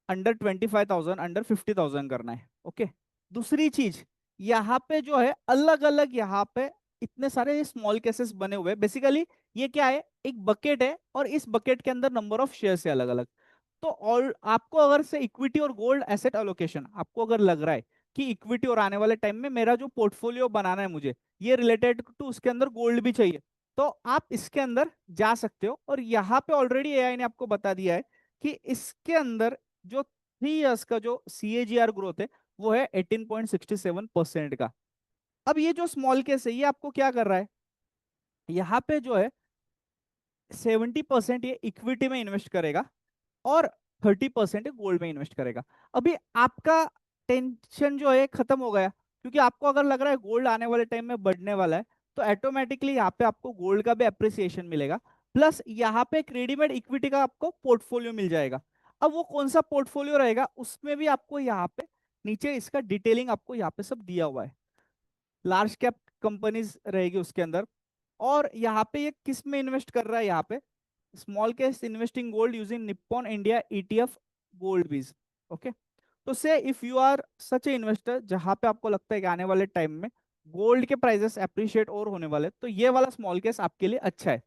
[SPEAKER 5] अंडर 25,000, अंडर 50,000 करना है। ओके, दूसरी चीज यहाँ पे जो है अलग अलग यहाँ पे इतने सारे स्मॉल केसेस बने हुए, बेसिकली ये क्या है, एक बकेट है और इस बकेट के अंदर नंबर ऑफ शेयर्स है अलग अलग। तो ऑल आपको अगर से इक्विटी और गोल्ड एसेट एलोकेशन आपको अगर लग रहा है कि इक्विटी और आने वाले टाइम में मेरा जो पोर्टफोलियो बनाना है मुझे ये रिलेटेड टू उसके अंदर गोल्ड भी चाहिए, तो आप इसके अंदर जा सकते हो। और यहाँ पे ऑलरेडी एआई ने आपको बता दिया है कि इसके अंदर जो 3 इयर्स का जो CAGR ग्रोथ है वो है 18.67% का। अब ये जो स्मॉल केस है ये आपको क्या कर रहा है, यहाँ पे जो है 70% ये इक्विटी में इन्वेस्ट करेगा और 30% गोल्ड में इन्वेस्ट करेगा। अभी आपका टेंशन जो है खत्म हो गया, क्योंकि आपको अगर लग रहा है गोल्ड आने वाले टाइम में बढ़ने वाला है तो ऑटोमेटिकली यहाँ पे आपको गोल्ड का भी अप्रिसिएशन मिलेगा, प्लस यहाँ पे एक रेडीमेड इक्विटी का आपको पोर्टफोलियो मिल जाएगा। अब वो कौन सा पोर्टफोलियो रहेगा उसमें भी आपको यहाँ पे नीचे इसका डिटेलिंग आपको यहाँ पे सब दिया हुआ है। लार्ज कैप कंपनीज रहेगी उसके अंदर, और यहाँ पे ये किस में इन्वेस्ट कर रहा है, यहाँ पे smallcase investing gold using Nippon India ETF gold bees. Okay, तो say if you are such a investor जहां पे आपको लगता है कि आने वाले टाइम में गोल्ड के प्राइसेस अप्रिशिएट और होने वाले, तो ये वाला स्मॉल कैश आपके लिए अच्छा है।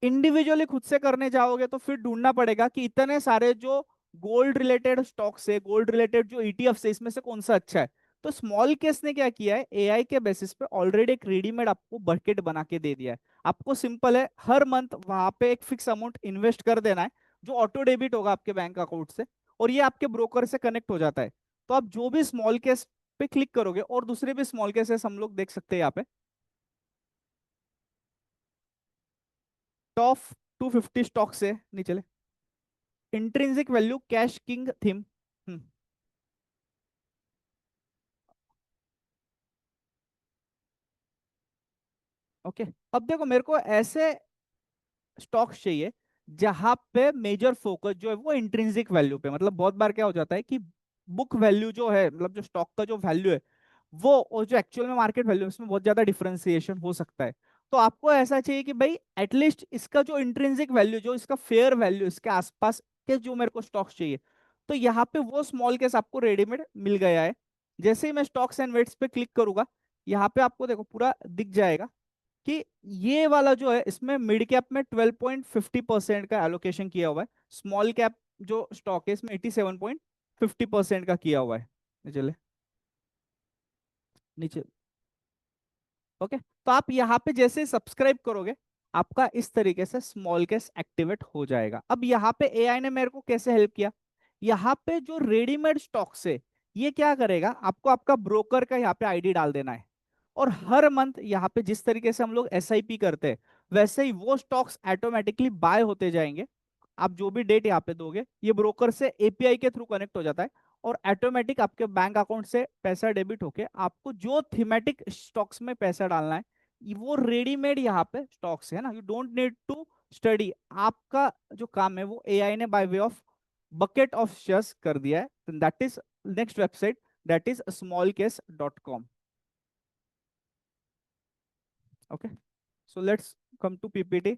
[SPEAKER 5] इंडिविजुअली खुद से करने जाओगे तो फिर ढूंढना पड़ेगा कि इतने सारे जो गोल्ड रिलेटेड स्टॉक्स है, गोल्ड रिलेटेड जो ETF है, इसमें से कौन सा अच्छा है। तो स्मॉल केस ने क्या किया है, AI के बेसिस पे ऑलरेडी एक रेडीमेड आपको बकेट बना के दे दिया है। आपको सिंपल है, हर मंथ वहां पे एक फिक्स अमाउंट इन्वेस्ट कर देना है जो ऑटो डेबिट होगा आपके बैंक अकाउंट से, और ये आपके ब्रोकर से कनेक्ट हो जाता है। तो आप जो भी स्मॉल केस पे क्लिक करोगे, और दूसरे भी स्मॉल केसेस हम लोग देख सकते हैं यहाँ पे, टॉप 250 स्टॉक से नीचे intrinsic value cash king theme. Okay, अब देखो मेरे को ऐसे स्टॉक्स चाहिए जहां पे मेजर फोकस जो है वो इंट्रिंसिक वैल्यू पे, मतलब बहुत बार क्या हो जाता है कि बुक वैल्यू जो है, मतलब जो स्टॉक का जो वैल्यू है वो और जो एक्चुअल में मार्केट वैल्यू है उसमें बहुत ज्यादा डिफरेंशिएशन हो सकता है। तो आपको ऐसा चाहिए कि भाई एटलीस्ट इसका जो इंट्रिंसिक वैल्यू, जो इसका फेयर वैल्यू, इसके आसपास के जो मेरे को स्टॉक्स चाहिए, तो यहाँ पे वो स्मॉल केस आपको रेडीमेड मिल गया है। जैसे ही मैं स्टॉक्स एंड वेट्स पे क्लिक करूंगा, यहाँ पे आपको देखो पूरा दिख जाएगा कि ये वाला जो है इसमें मिड कैप में 12.50% का एलोकेशन किया हुआ है, स्मॉल कैप जो स्टॉक है इसमें 87.50% का किया हुआ है। चले नीचे, ओके, तो आप यहाँ पे जैसे सब्सक्राइब करोगे आपका इस तरीके से स्मॉल कैश एक्टिवेट हो जाएगा। अब यहाँ पे AI ने मेरे को कैसे हेल्प किया, यहाँ पे जो रेडीमेड स्टॉक्स है ये क्या करेगा, आपको आपका ब्रोकर का यहाँ पे ID डाल देना है, और हर मंथ यहाँ पे जिस तरीके से हम लोग SIP करते हैं वैसे ही वो स्टॉक्स ऑटोमेटिकली बाय होते जाएंगे। आप जो भी डेट यहाँ पे दोगे ये ब्रोकर से API के थ्रू कनेक्ट हो जाता है, और ऑटोमेटिक आपके बैंक अकाउंट से पैसा डेबिट होके आपको जो थीमेटिक स्टॉक्स में पैसा डालना है वो रेडीमेड यहाँ पे स्टॉक्स है ना, you don't need to study. आपका जो काम है वो AI ने by way of bucket of shares कर दिया है। That is next website, that is smallcase.com। Okay, so let's come to PPT।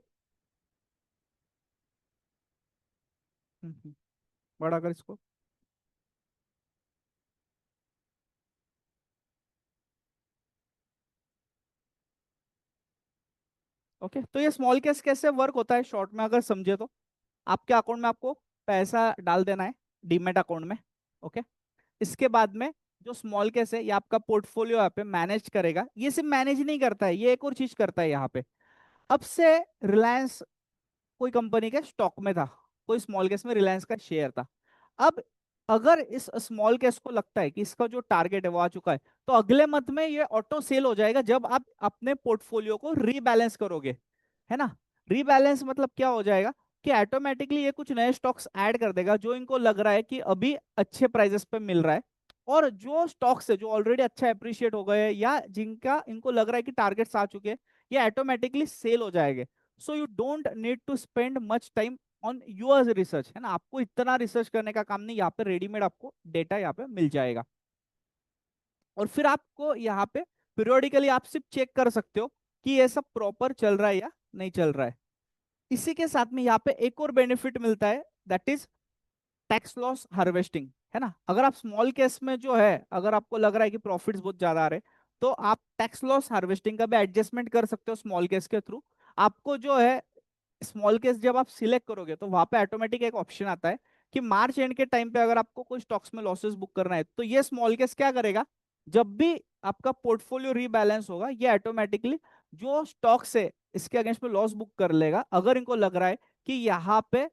[SPEAKER 5] बड़ा कर इसको। ओके, तो ये स्मॉल केस कैसे वर्क होता है शॉर्ट में अगर समझे तो, आपके अकाउंट में आपको पैसा डाल देना है डीमेट अकाउंट में। ओके, इसके बाद में जो स्मॉल केस है ये आपका पोर्टफोलियो यहाँ पे मैनेज करेगा। ये सिर्फ मैनेज नहीं करता है, ये एक और चीज करता है यहाँ पे। अब से रिलायंस कोई कंपनी के स्टॉक में था, कोई स्मॉल केस में रिलायंस का शेयर था। अब अगर इस स्मॉल केस को लगता है कि इसका जो टारगेट है वो आ चुका है, तो अगले मंथ में ये ऑटो सेल हो जाएगा जब आप अपने पोर्टफोलियो को रीबैलेंस करोगे, है ना। रीबैलेंस मतलब क्या हो जाएगा कि ऑटोमेटिकली ये कुछ नए स्टॉक्स ऐड कर देगा जो इनको लग रहा है कि अभी अच्छे प्राइसेस पे मिल रहा है, और जो स्टॉक्स है जो ऑलरेडी अच्छा अप्रिशिएट हो गए या जिनका इनको लग रहा है कि टारगेट्स आ चुके हैं, ये ऑटोमेटिकली सेल हो जाएंगे। So you don't need to spend much time on yours research, है ना, आपको इतना रिसर्च करने का काम नहीं, यहाँ पे रेडीमेड आपको डेटा यहाँ पे मिल जाएगा। और फिर आपको यहाँ पे पीरियोडिकली आप सिर्फ चेक कर सकते हो कि ये सब प्रॉपर चल रहा है या नहीं चल रहा है। इसी के साथ में यहाँ पे एक और बेनिफिट मिलता है, that is tax loss harvesting, है ना। अगर आप स्मॉल केस में जो है अगर आपको लग रहा है कि प्रॉफिट्स बहुत ज्यादा आ रहे, तो आप टैक्स लॉस हार्वेस्टिंग का भी एडजस्टमेंट कर सकते हो स्मॉल केस के थ्रू। आपको जो है स्मॉल केस जब आप सिलेक्ट करोगे तो वहां पे ऑटोमेटिक एक ऑप्शन आता है कि मार्च एंड के टाइम पे अगर आपको कोई स्टॉक्स में लॉसेस बुक करना है तो ये स्मॉल केस क्या करेगा, जब भी आपका पोर्टफोलियो रीबैलेंस होगा ये ऑटोमेटिकली जो स्टॉक्स है इसके अगेंस्ट में लॉस बुक कर लेगा, अगर इनको लग रहा है कि यहाँ पे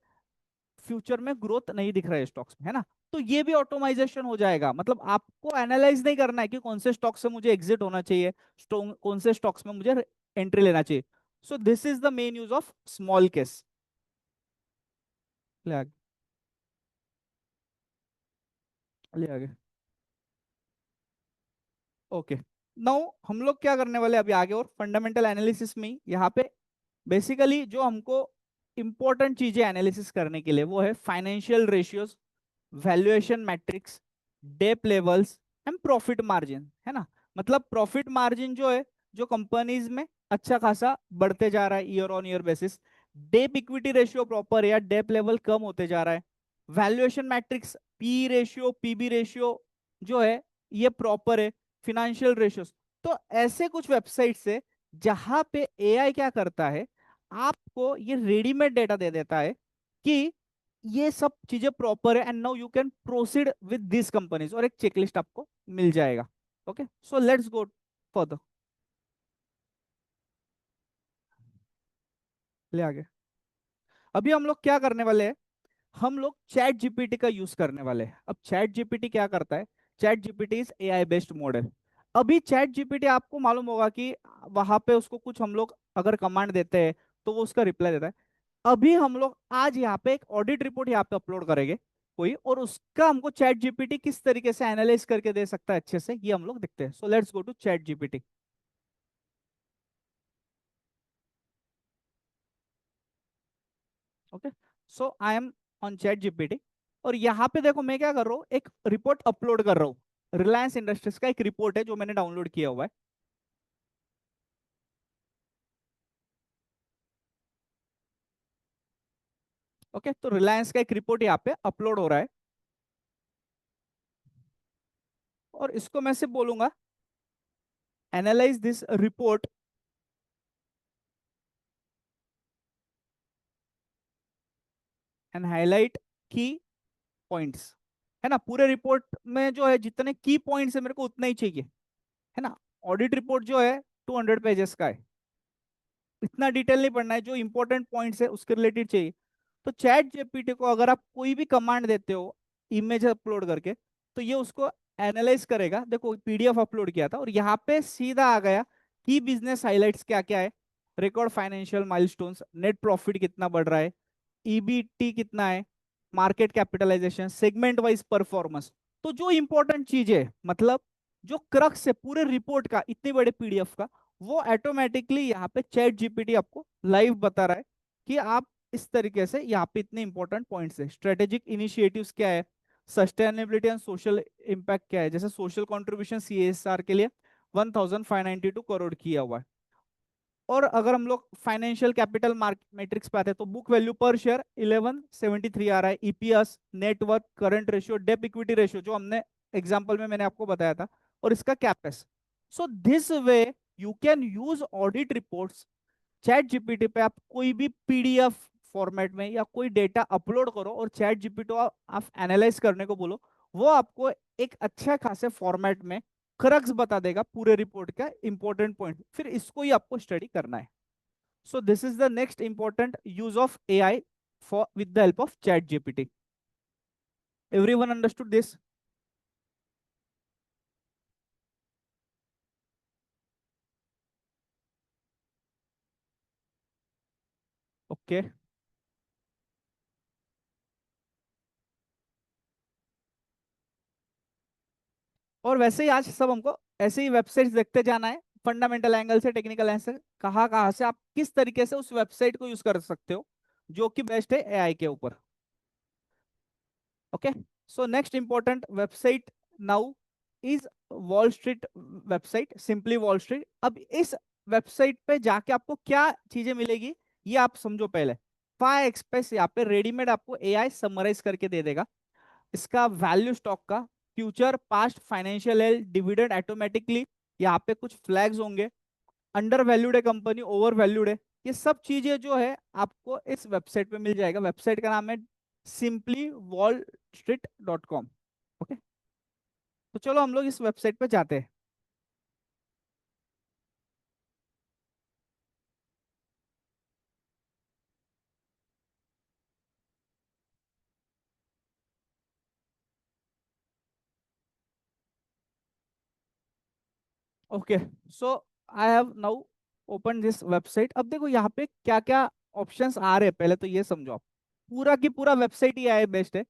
[SPEAKER 5] फ्यूचर में ग्रोथ नहीं दिख रहा है स्टॉक्स में, है ना। तो ये भी ऑटोमाइजेशन हो जाएगा, मतलब आपको एनालाइज नहीं करना है कि कौन से स्टॉक से मुझे एग्जिट होना चाहिए, कौन से स्टॉक्स में मुझे एंट्री लेना चाहिए। सो this is the main use of small case. ले आगे, ले आगे। ओके, नाउ हम लोग क्या करने वाले हैं अभी आगे, और फंडामेंटल एनालिसिस में यहाँ पे बेसिकली जो हमको इंपॉर्टेंट चीजें एनालिसिस करने के लिए वो है financial ratios, valuation metrics, debt levels and profit margin, है ना। मतलब प्रॉफिट मार्जिन जो है जो कंपनीज में अच्छा खासा बढ़ते जा रहा है year on year basis, debt equity ratio proper है या डेप लेवल कम होते जा रहा है, valuation metrics P ratio PB ratio जो है ये प्रॉपर है, फिनेंशियल रेशियोज। तो ऐसे कुछ वेबसाइट से जहां पे एआई क्या करता है, आपको ये रेडीमेड डेटा दे देता है कि ये सब चीजें प्रॉपर है and now you can proceed with this companies, और एक चेकलिस्ट आपको मिल जाएगा। Okay, so let's go further. ले आगे, अभी हम लोग क्या करने वाले हैं, हम लोग चैट जीपीटी का यूज करने वाले हैं। अब चैट जीपीटी क्या करता है, chat GPT is AI based model. अभी चैट जीपीटी आपको मालूम होगा कि वहां पे उसको कुछ हम लोग अगर कमांड देते हैं तो वो उसका रिप्लाई देता है। अभी हम लोग आज यहाँ पे एक ऑडिट रिपोर्ट यहाँ पे अपलोड करेंगे कोई, और उसका हमको चैट जीपीटी किस तरीके से एनालाइज करके दे सकता है अच्छे से, ये हम लोग देखते हैं। So let's go to ChatGPT. Okay, so I am on ChatGPT, और यहाँ पे देखो मैं क्या कर रहा हूँ, एक रिपोर्ट अपलोड कर रहा हूँ। रिलायंस इंडस्ट्रीज का एक रिपोर्ट है जो मैंने डाउनलोड किया हुआ है। ओके, तो रिलायंस का एक रिपोर्ट यहाँ पे अपलोड हो रहा है, और इसको मैं से बोलूंगा analyse this report and highlight की पॉइंट्स, है ना। पूरे रिपोर्ट में जो है जितने की पॉइंट्स है मेरे को उतना ही चाहिए, है ना। ऑडिट रिपोर्ट जो है 200 पेजेस का है, इतना डिटेल नहीं पढ़ना है, जो इंपॉर्टेंट पॉइंट्स है उसके रिलेटेड चाहिए। तो चैट जीपीटी को अगर आप कोई भी कमांड देते हो इमेज अपलोड करके, तो ये उसको एनालाइज करेगा। देखो पीडीएफ अपलोड किया था और यहाँ पे सीधा आ गया कि बिजनेस हाइलाइट्स क्या क्या है, record financial milestones, net profit कितना बढ़ रहा है, ईबीटी कितना है, market capitalisation, segment wise performance. तो जो इंपॉर्टेंट चीज है, मतलब जो क्रक्स है पूरे रिपोर्ट का इतने बड़े पीडीएफ का, वो ऑटोमेटिकली यहाँ पे चैट जीपीटी आपको लाइव बता रहा है कि आप इस तरीके से यहाँ पे इतने इंपॉर्टेंट पॉइंट्स है। स्ट्रेटेजिक इनिशिएटिव्स क्या है, सस्टेनेबिलिटी एंड सोशल इम्पैक्ट क्या है, जैसे सोशल कंट्रीब्यूशन सीएसआर के लिए 1592 करोड़ किया हुआ है। और अगर हम लोग फाइनेंशियल कैपिटल मार्केट मैट्रिक्स पे आते हैं तो बुक वैल्यू पर शेयर 1173 आ रहा है, EPS, net worth, current ratio, debt equity ratio जो हमने एग्जांपल में मैंने आपको बताया था, और इसका कैपेस। So this way you can use audit reports. ChatGPT पे आप कोई भी पीडीएफ फॉर्मेट में या कोई डेटा अपलोड करो और चैट जीपीटी आप एनालाइज करने को बोलो, वो आपको एक अच्छा खासे फॉर्मेट में क्रक्स बता देगा पूरे रिपोर्ट का इंपॉर्टेंट पॉइंट, फिर इसको ही आपको स्टडी करना है। सो this is the next important use of AI for with the help of chat GPT. Everyone understood this? Okay, और वैसे ही आज सब हमको ऐसे ही वेबसाइट्स देखते जाना है, फंडामेंटल एंगल से, टेक्निकल एंगल से, कहाँ कहाँ से आप किस तरीके से उस वेबसाइट को यूज कर सकते हो जो कि बेस्ट है एआई के ऊपर। Okay, so next important website now is wall street website, simply wall street. अब इस वेबसाइट पे जाके आपको क्या चीजें मिलेगी ये आप समझो पहले। फाइ एक्सप्रेस यहाँ पे रेडीमेड आपको एआई समराइज करके दे देगा, इसका वैल्यू स्टॉक का, future, past, financial health, dividend automatically यहाँ पे कुछ फ्लैग्स होंगे, अंडर वैल्यूड है कंपनी, ओवर वैल्यूड है, ये सब चीजें जो है आपको इस वेबसाइट पे मिल जाएगा। वेबसाइट का नाम है simply wallstreet.com। ओके, तो चलो हम लोग इस वेबसाइट पे जाते हैं। Okay, so I have now open this website. अब देखो यहाँ पे क्या क्या ऑप्शंस आ रहे हैं, पहले तो ये समझो आप। पूरा की पूरा वेबसाइट ही आई बेस्ट है।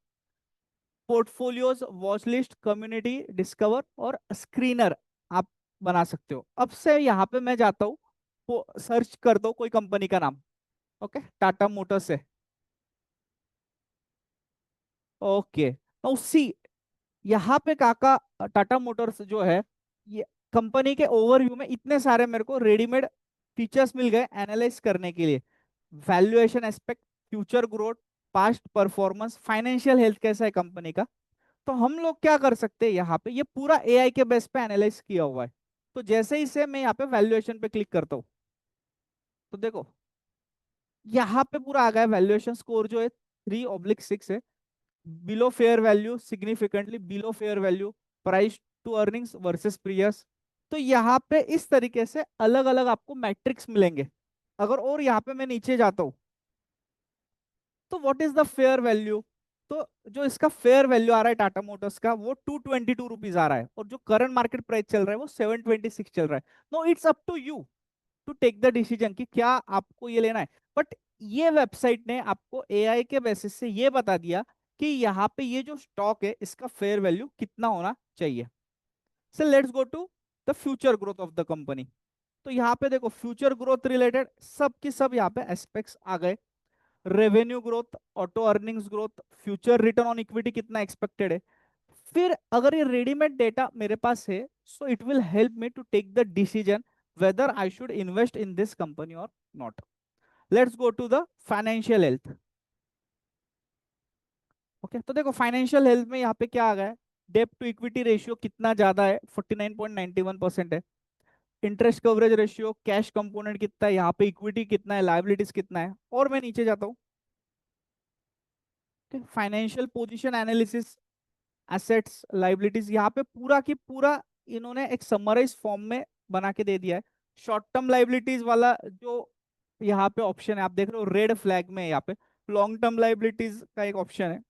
[SPEAKER 5] Portfolios, watch list, community, discover और स्क्रीनर आप बना सकते हो। अब से यहाँ पे मैं जाता हूँ, सर्च कर दो कोई कंपनी का नाम। ओके, टाटा मोटर्स है। ओके, तो उसी यहाँ पे काका टाटा मोटर्स जो है, ये कंपनी के ओवरव्यू में इतने सारे मेरे को रेडीमेड फीचर्स मिल गए एनालाइज करने के लिए। Valuation aspect, future growth, past performance, financial health कैसा है कंपनी का। तो हम लोग क्या कर सकते हैं, यहाँ पे ये पूरा एआई के बेस पे एनालाइज किया हुआ है। तो जैसे ही से मैं यहाँ पे वैल्यूएशन पे क्लिक करता हूँ, तो देखो यहाँ पे पूरा आ गया वैल्यूएशन स्कोर जो है 3/6 है। Below fair value, significantly below fair value, price to earnings versus previous. तो यहाँ पे इस तरीके से अलग अलग आपको मैट्रिक्स मिलेंगे। अगर और यहाँ पे मैं नीचे जाता हूँ, तो what is the fair value. तो जो इसका फेयर वैल्यू आ रहा है टाटा मोटर्स का, वो 222 रुपीज आ रहा है, और जो करंट मार्केट प्राइस चल रहा है वो 726 चल रहा है। No, it's up to you to take the decision कि क्या आपको ये लेना है। बट ये वेबसाइट ने आपको एआई के बेसिस से ये बता दिया कि यहाँ पे ये जो स्टॉक है इसका फेयर वैल्यू कितना होना चाहिए। So let's go to the future growth of the company. तो यहाँ पे देखो फ्यूचर ग्रोथ रिलेटेड सब की सब यहाँ पे एस्पेक्ट्स आ गए। Revenue growth, auto earnings growth, future return on equity कितना एक्सपेक्टेड है। फिर अगर ये रेडीमेड डेटा मेरे पास है, so it will help me to take the decision whether I should invest in this company or not. Let's go to the financial health. Okay, तो देखो फाइनेंशियल हेल्थ में यहाँ पे क्या आ गया है, डेब्ट टू इक्विटी रेशियो कितना ज्यादा है, 49.91% है। Interest coverage ratio, cash component कितना है, यहाँ पे इक्विटी कितना है, लाइबिलिटीज कितना है। और मैं नीचे जाता हूँ, financial position analysis, assets, liabilities, यहाँ पे पूरा की पूरा इन्होंने एक समराइज फॉर्म में बना के दे दिया है। शॉर्ट टर्म लाइबिलिटीज वाला जो यहाँ पे ऑप्शन है, आप देख रहे हो रेड फ्लैग में, यहाँ पे लॉन्ग टर्म लाइबिलिटीज का एक ऑप्शन है।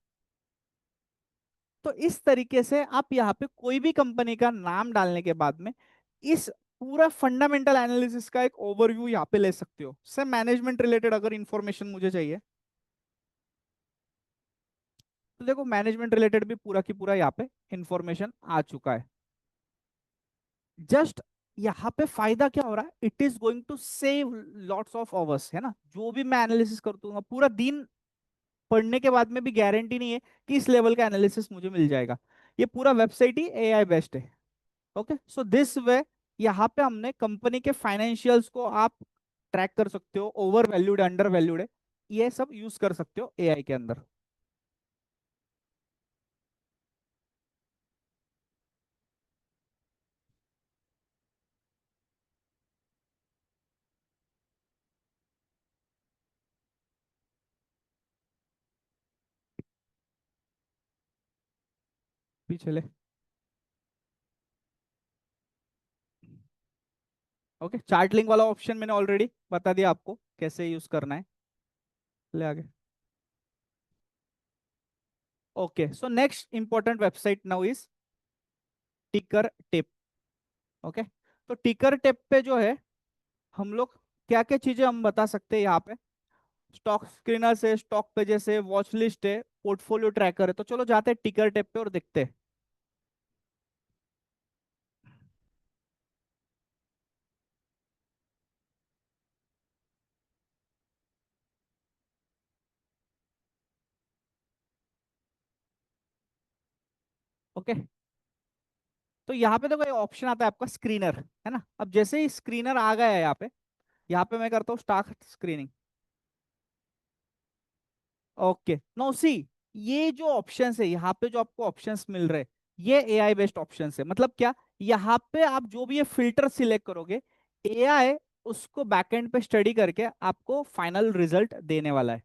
[SPEAKER 5] तो इस तरीके से आप यहाँ पे कोई भी कंपनी का नाम डालने के बाद में इस पूरा फंडामेंटल एनालिसिस का एक ओवरव्यू यहाँ पे ले सकते हो। सर मैनेजमेंट रिलेटेड अगर इंफॉर्मेशन मुझे चाहिए, तो देखो मैनेजमेंट रिलेटेड भी पूरा की पूरा यहाँ पे इंफॉर्मेशन आ चुका है। जस्ट यहाँ पे फायदा क्या हो रहा है, it is going to save lots of hours, है ना। जो भी मैं एनालिसिस करता पूरा दिन पढ़ने के बाद में भी गारंटी नहीं है कि इस लेवल का एनालिसिस मुझे मिल जाएगा। ये पूरा वेबसाइट ही एआई बेस्ड है। ओके, सो दिस वे यहाँ पे हमने कंपनी के फाइनेंशियल्स को आप ट्रैक कर सकते हो, ओवर वैल्यूड, अंडर वैल्यूड है, ये सब यूज कर सकते हो एआई के अंदर। पीछे ले। ओके, चार्ट लिंक वाला ऑप्शन मैंने ऑलरेडी बता दिया आपको कैसे यूज करना है। ले आगे। Okay, so next important website now is ticker tape. Okay, तो टिकर टेप पे जो है हम लोग क्या क्या चीजें हम बता सकते हैं यहाँ पे। स्टॉक स्क्रीनर से, स्टॉक पेजेस है, वॉच लिस्ट है, पोर्टफोलियो ट्रैकर है। तो चलो जाते हैं टिकर टेप पे और देखते हैं। ओके, तो यहाँ पे देखो एक ऑप्शन आता है आपका स्क्रीनर, है ना। अब जैसे ही स्क्रीनर आ गया है यहाँ पे मैं करता हूँ स्टॉक स्क्रीनिंग। ओके, नो सी, ये जो ऑप्शंस है यहाँ पे, जो आपको ऑप्शंस मिल रहे हैं, ये एआई बेस्ड ऑप्शंस है। मतलब क्या, यहाँ पे आप जो भी ये फिल्टर सिलेक्ट करोगे, एआई उसको बैकएंड पे स्टडी करके आपको फाइनल रिजल्ट देने वाला है।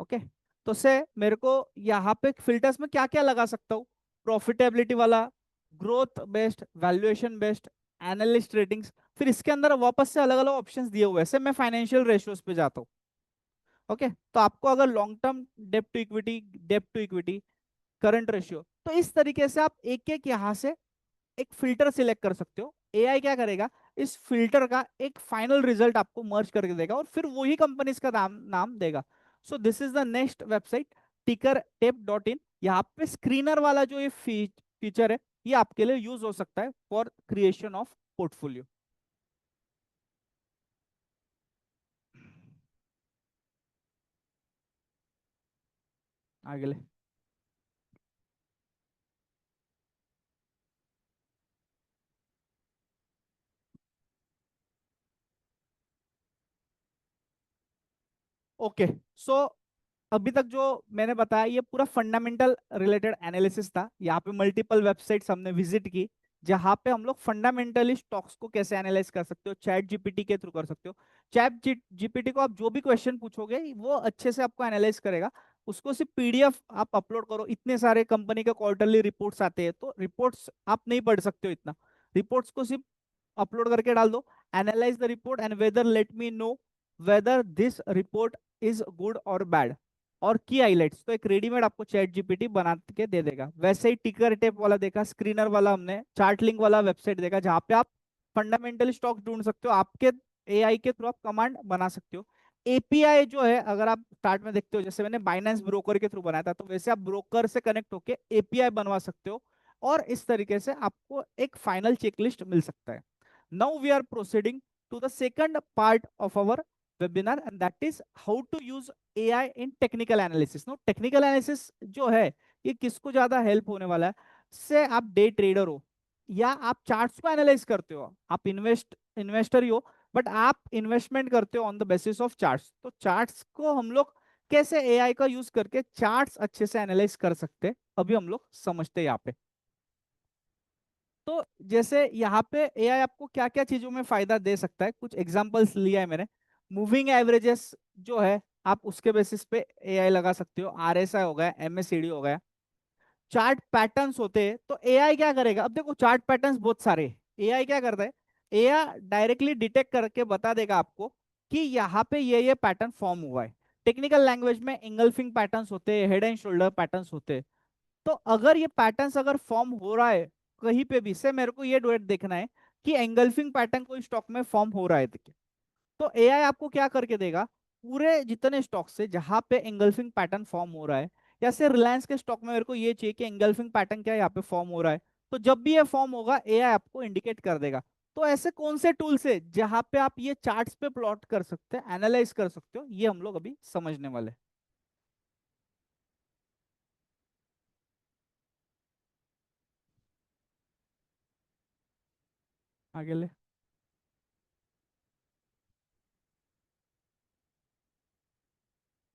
[SPEAKER 5] ओके, तो से मेरे को यहाँ पे फिल्टर्स में क्या क्या लगा सकता हूँ? प्रॉफिटेबिलिटी वाला, growth based, valuation based, analyst ratings, फिर इसके अंदर वापस से अलग अलग ऑप्शंस दिए हुए हैं। से मैं फाइनेंशियल रेशियोज पे जाता हूँ। ओके, तो आपको अगर लॉन्ग टर्म डेप्ट टू इक्विटी, करंट रेशियो, तो इस तरीके से आप एक एक यहाँ से एक फिल्टर सिलेक्ट कर सकते हो। एआई क्या करेगा, इस फिल्टर का एक फाइनल रिजल्ट आपको मर्ज करके देगा और फिर वही कंपनी का नाम नाम देगा। सो this is the next website, tickertape.in। यहाँ पे स्क्रीनर वाला जो ये फीचर है, ये आपके लिए यूज हो सकता है फॉर क्रिएशन ऑफ पोर्टफोलियो। आगे ले। ओके, सो अभी तक जो मैंने बताया ये पूरा फंडामेंटल रिलेटेड एनालिसिस था। यहाँ पे मल्टीपल वेबसाइट्स हमने विजिट की, जहाँ पे हम लोग फंडामेंटली स्टॉक्स को कैसे एनालाइज कर सकते हो, चैट जीपीटी के थ्रू कर सकते हो। चैट जीपीटी को आप जो भी क्वेश्चन पूछोगे वो अच्छे से आपको एनालाइज करेगा। उसको सिर्फ पीडीएफ आप अपलोड करो, इतने सारे कंपनी के क्वार्टरली रिपोर्ट्स आते हैं, तो रिपोर्ट्स आप नहीं पढ़ सकते हो इतना। रिपोर्ट्स को सिर्फ अपलोड करके डाल दो, analyse the report and whether let me know whether this report is good or bad, और की हाइलाइट्स। तो एक रेडीमेड आपको चैट जीपीटी बना के दे देगा। वैसे ही टिकर टेप वाला देखा, स्क्रीनर वाला हमने, चार्ट लिंक वाला वेबसाइट देखा, जहां पे आप फंडामेंटल स्टॉक ढूंढ सकते हो, आपके एआई के थ्रू आप कमांड बना सकते हो। एपीआई जो है, अगर आप स्टार्ट में देखते हो, जैसे मैंने बाइनेंस ब्रोकर के थ्रू बनाया था, तो वैसे आप ब्रोकर से कनेक्ट होके एपीआई बनवा सकते हो, और इस तरीके से आपको एक फाइनल चेकलिस्ट मिल सकता है। Now we are proceeding to the second part of our webinar, and that is how to use AI in technical analysis। No, technical analysis जो है, ये किसको ज्यादा हेल्प होने वाला है? से आप डे ट्रेडर हो या आप चार्ट्स को एनालाइज करते हो, आप इन्वेस्टर ही हो, बट आप इन्वेस्टमेंट करते हो on the basis of charts, तो चार्ट्स को हम लोग कैसे एआई का यूज करके चार्ट्स अच्छे से एनालाइज कर सकते हैं, अभी हम लोग समझते हैं यहाँ पे। तो जैसे यहाँ पे एआई आपको क्या क्या चीजों में फायदा दे सकता है, कुछ एग्जांपल्स लिया है मैंने। मूविंग एवरेजेस जो है, आप उसके बेसिस पे एआई लगा सकते हो। आरएसआई हो गया, एमएससीडी हो गया। चार्ट पैटर्न्स होते हैं, तो एआई क्या करेगा, अब देखो चार्ट पैटर्न्स बहुत सारे, एआई क्या करता है, एआई डायरेक्टली डिटेक्ट करके बता देगा आपको कि यहाँ पे ये पैटर्न फॉर्म हुआ है। टेक्निकल लैंग्वेज में इंगल्फिंग पैटर्न्स होते हैं, हेड एंड शोल्डर पैटर्न्स होते हैं। तो अगर ये पैटर्न्स अगर फॉर्म हो रहा है कहीं पे भी, से मेरे को ये डुएट देखना है कि एंगल्फिंग पैटर्न कोई स्टॉक में फॉर्म हो रहा है, देखिए, तो एआई आपको क्या करके देगा, पूरे जितने स्टॉक से जहां पे एंगल्फिंग पैटर्न फॉर्म हो रहा है, जैसे रिलायंस के स्टॉक में मेरे को ये चाहिए कि एंगल्फिंग पैटर्न क्या यहाँ पे फॉर्म हो रहा है, तो जब भी ये फॉर्म होगा एआई आपको इंडिकेट कर देगा। तो ऐसे कौन से टूल्स है जहां पे आप ये चार्ट्स पे प्लॉट कर सकते हैं, एनालाइज कर सकते हो, ये हम लोग अभी समझने वाले हैं। आगे ले।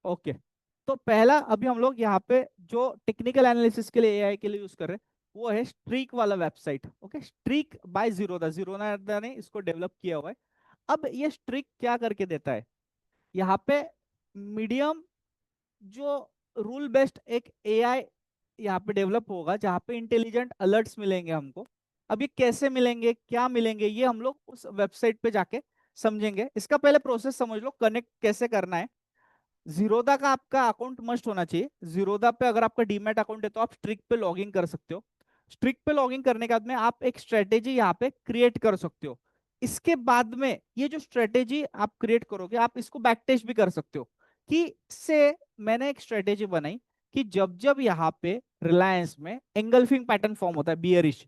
[SPEAKER 5] ओके, तो पहला अभी हम लोग यहाँ पे जो टेक्निकल एनालिसिस के लिए एआई के लिए यूज कर रहे हैं, वो है स्ट्रीक वाला website. Okay, Streak by Zerodha, Zerodha ने इसको डेवलप किया हुआ है। अब ये स्ट्रीक क्या करके देता है, यहाँ पे मीडियम जो रूल बेस्ड एक एआई यहाँ पे डेवलप होगा, जहाँ पे इंटेलिजेंट अलर्ट्स मिलेंगे हमको। अब ये कैसे मिलेंगे, क्या मिलेंगे, ये हम लोग उस वेबसाइट पे जाके समझेंगे। इसका पहले प्रोसेस समझ लो, कनेक्ट कैसे करना है। जीरोदा का आपका अकाउंट मस्ट होना चाहिए। जीरोदा पे अगर आपका डीमैट अकाउंट है तो आप स्ट्रिक पे लॉगिन कर सकते हो। स्ट्रिक पे लॉगिन करने के बाद में आप एक स्ट्रेटेजी यहाँ पे क्रिएट कर सकते हो। इसके बाद में ये जो स्ट्रेटेजी आप क्रिएट करोगे, आप इसको बैक टेस्ट भी कर सकते हो कि से मैंने एक स्ट्रेटेजी बनाई कि जब जब यहाँ पे रिलायंस में एंगल्फिंग पैटर्न फॉर्म होता है, बियरिश,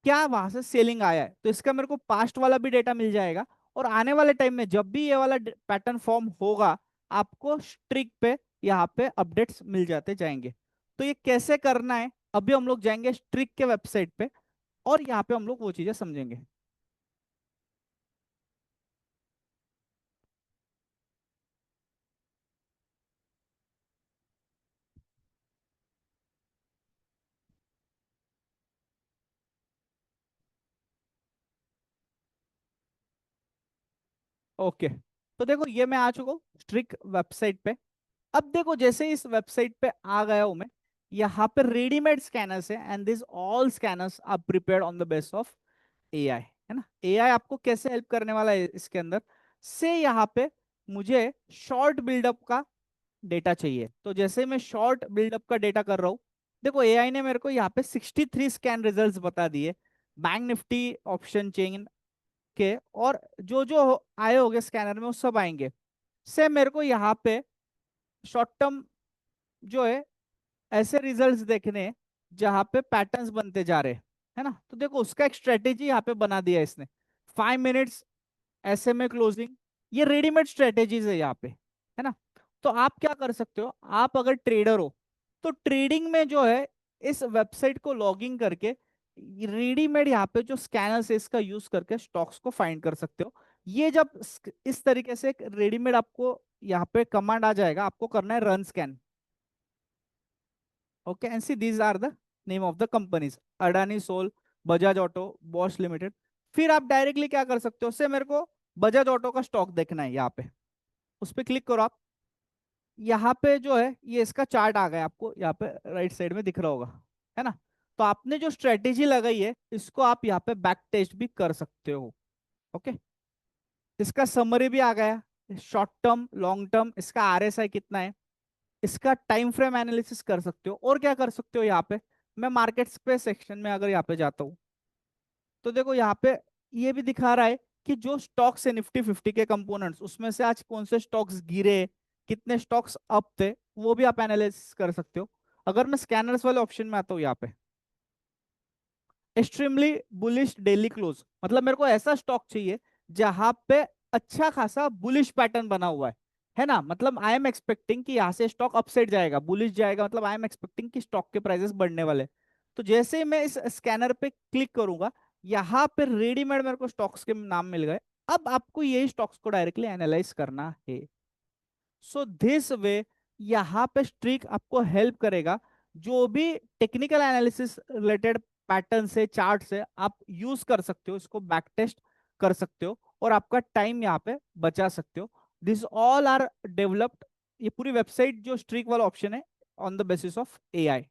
[SPEAKER 5] क्या वहां से सेलिंग आया है, तो इसका मेरे को पास्ट वाला भी डेटा मिल जाएगा, और आने वाले टाइम में जब भी ये वाला पैटर्न फॉर्म होगा, आपको स्ट्रिक पे यहाँ पे अपडेट्स मिल जाते जाएंगे। तो ये कैसे करना है, अभी हम लोग जाएंगे स्ट्रिक के वेबसाइट पे, और यहाँ पे हम लोग वो चीजें समझेंगे। ओके, तो देखो ये मैं आ चुका हूँ स्ट्रिक वेबसाइट पे। अब देखो जैसे इस वेबसाइट पे आ गया हूं मैं, यहाँ पे रेडीमेड स्कैनर्स है and this all scanners are prepared on the base of AI, है ना। एआई आपको कैसे हेल्प करने वाला है इसके अंदर से, यहाँ पे मुझे शॉर्ट बिल्डअप का डेटा चाहिए, तो जैसे मैं शॉर्ट बिल्डअप का डेटा कर रहा हूँ, देखो एआई ने मेरे को यहाँ पे 63 स्कैन रिजल्ट्स बता दिए बैंक निफ्टी ऑप्शन चेन के, और जो जो आए होंगे स्कैनर में वो सब आएंगे। से मेरे को यहाँ पे शॉर्ट टर्म जो है ऐसे रिजल्ट्स देखने हैं जहाँ पे पैटर्न्स बनते जा रहे हैं, है ना। तो देखो उसका एक स्ट्रेटेजी यहाँ पे बना दिया है इसने, 5 मिनट्स SMA क्लोजिंग, ये रेडीमेड स्ट्रेटेजीज है यहाँ पे, है ना। तो आप क्या कर सकते हो, आप अगर ट्रेडर हो तो ट्रेडिंग में जो है इस वेबसाइट को लॉगिंग करके रेडीमेड यहाँ पे जो स्कैनर्स है इसका यूज करके स्टॉक्स को फाइंड कर सकते हो। ये जब इस तरीके से एक रेडीमेड आपको यहाँ पे कमांड आ जाएगा, आपको करना है run scan. Okay, and see these are the name of the companies, Adani, सोल, बजाज ऑटो, बॉश लिमिटेड। फिर आप डायरेक्टली क्या कर सकते हो, उससे मेरे को बजाज ऑटो का स्टॉक देखना है, यहाँ पे उस पर क्लिक करो आप। यहाँ पे जो है ये इसका चार्ट आ गया, आपको यहाँ पे राइट साइड में दिख रहा होगा, है ना। तो आपने जो स्ट्रेटेजी लगाई है इसको आप यहाँ पे बैक टेस्ट भी कर सकते हो। ओके, इसका समरी भी आ गया, शॉर्ट टर्म, लॉन्ग टर्म, इसका RSI कितना है, इसका टाइम फ्रेम एनालिसिस कर सकते हो। और क्या कर सकते हो, यहाँ पे मैं मार्केट्स पे सेक्शन में अगर यहाँ पे जाता हूँ तो देखो यहाँ पे ये भी दिखा रहा है कि जो स्टॉक्स है निफ्टी 50 के कंपोनेंट्स, उसमें से आज कौन से स्टॉक्स गिरे, कितने स्टॉक्स अप थे, वो भी आप एनालिसिस कर सकते हो। अगर मैं स्कैनर्स वाले ऑप्शन में आता हूँ, यहाँ पे एक्सट्रीमली बुलिश डेली क्लोज, मतलब मेरे को ऐसा स्टॉक चाहिए जहां पे अच्छा खासा बुलिश पैटर्न बना हुआ है ना। मतलब आई एम एक्सपेक्टिंग कि यहाँ से स्टॉक अपसाइड जाएगा, बुलिश जाएगा, मतलब आई एम एक्सपेक्टिंग कि स्टॉक के प्राइसेस बढ़ने वाले। तो जैसे ही मैं इस स्कैनर पे क्लिक करूंगा, यहाँ पे रेडीमेड मेरे को स्टॉक्स के नाम मिल गए। अब आपको यही स्टॉक्स को डायरेक्टली एनालाइज करना है। सो दिस वे यहाँ पे स्ट्रिक आपको हेल्प करेगा, जो भी टेक्निकल एनालिसिस रिलेटेड पैटर्न से, चार्ट से आप यूज कर सकते हो, इसको बैक टेस्ट कर सकते हो और आपका टाइम यहाँ पे बचा सकते हो। दिस ऑल आर डेवलप्ड, ये पूरी वेबसाइट जो स्ट्रिक वाला ऑप्शन है on the basis of AI।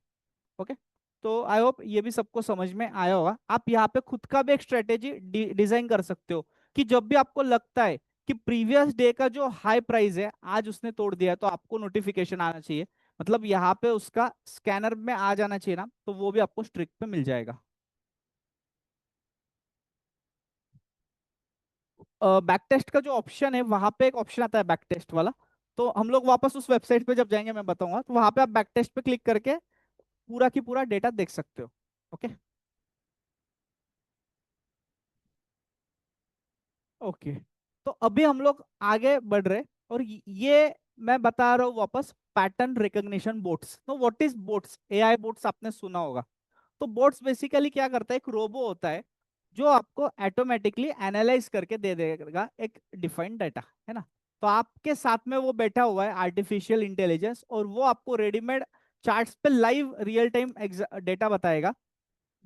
[SPEAKER 5] Okay, तो आई होप ये भी सबको समझ में आया होगा। आप यहाँ पे खुद का भी एक स्ट्रेटेजी डिजाइन कर सकते हो कि जब भी आपको लगता है कि प्रीवियस डे का जो हाई प्राइस है आज उसने तोड़ दिया है, तो आपको नोटिफिकेशन आना चाहिए, मतलब यहाँ पे उसका स्कैनर में आ जाना चाहिए ना, तो वो भी आपको स्ट्रिक पे मिल जाएगा। बैक टेस्ट का जो ऑप्शन है वहां पे एक ऑप्शन आता है बैक टेस्ट वाला, तो हम लोग वापस उस वेबसाइट पे जब जाएंगे मैं बताऊंगा, तो वहां पे आप बैक टेस्ट पे क्लिक करके पूरा की पूरा डेटा देख सकते हो। ओके, ओके, तो अभी हम लोग आगे बढ़ रहे, और ये मैं बता रहा हूँ वापस पैटर्न रिकॉग्निशन बोट्स। तो what is boats, AI boats आपने सुना होगा। तो बोट्स बेसिकली क्या करता है, एक रोबो होता है जो आपको ऑटोमेटिकली एनालाइज करके दे देगा एक डिफाइंड डाटा, है ना। तो आपके साथ में वो बैठा हुआ है आर्टिफिशियल इंटेलिजेंस, और वो आपको रेडीमेड चार्ट्स पे लाइव रियल टाइम डेटा बताएगा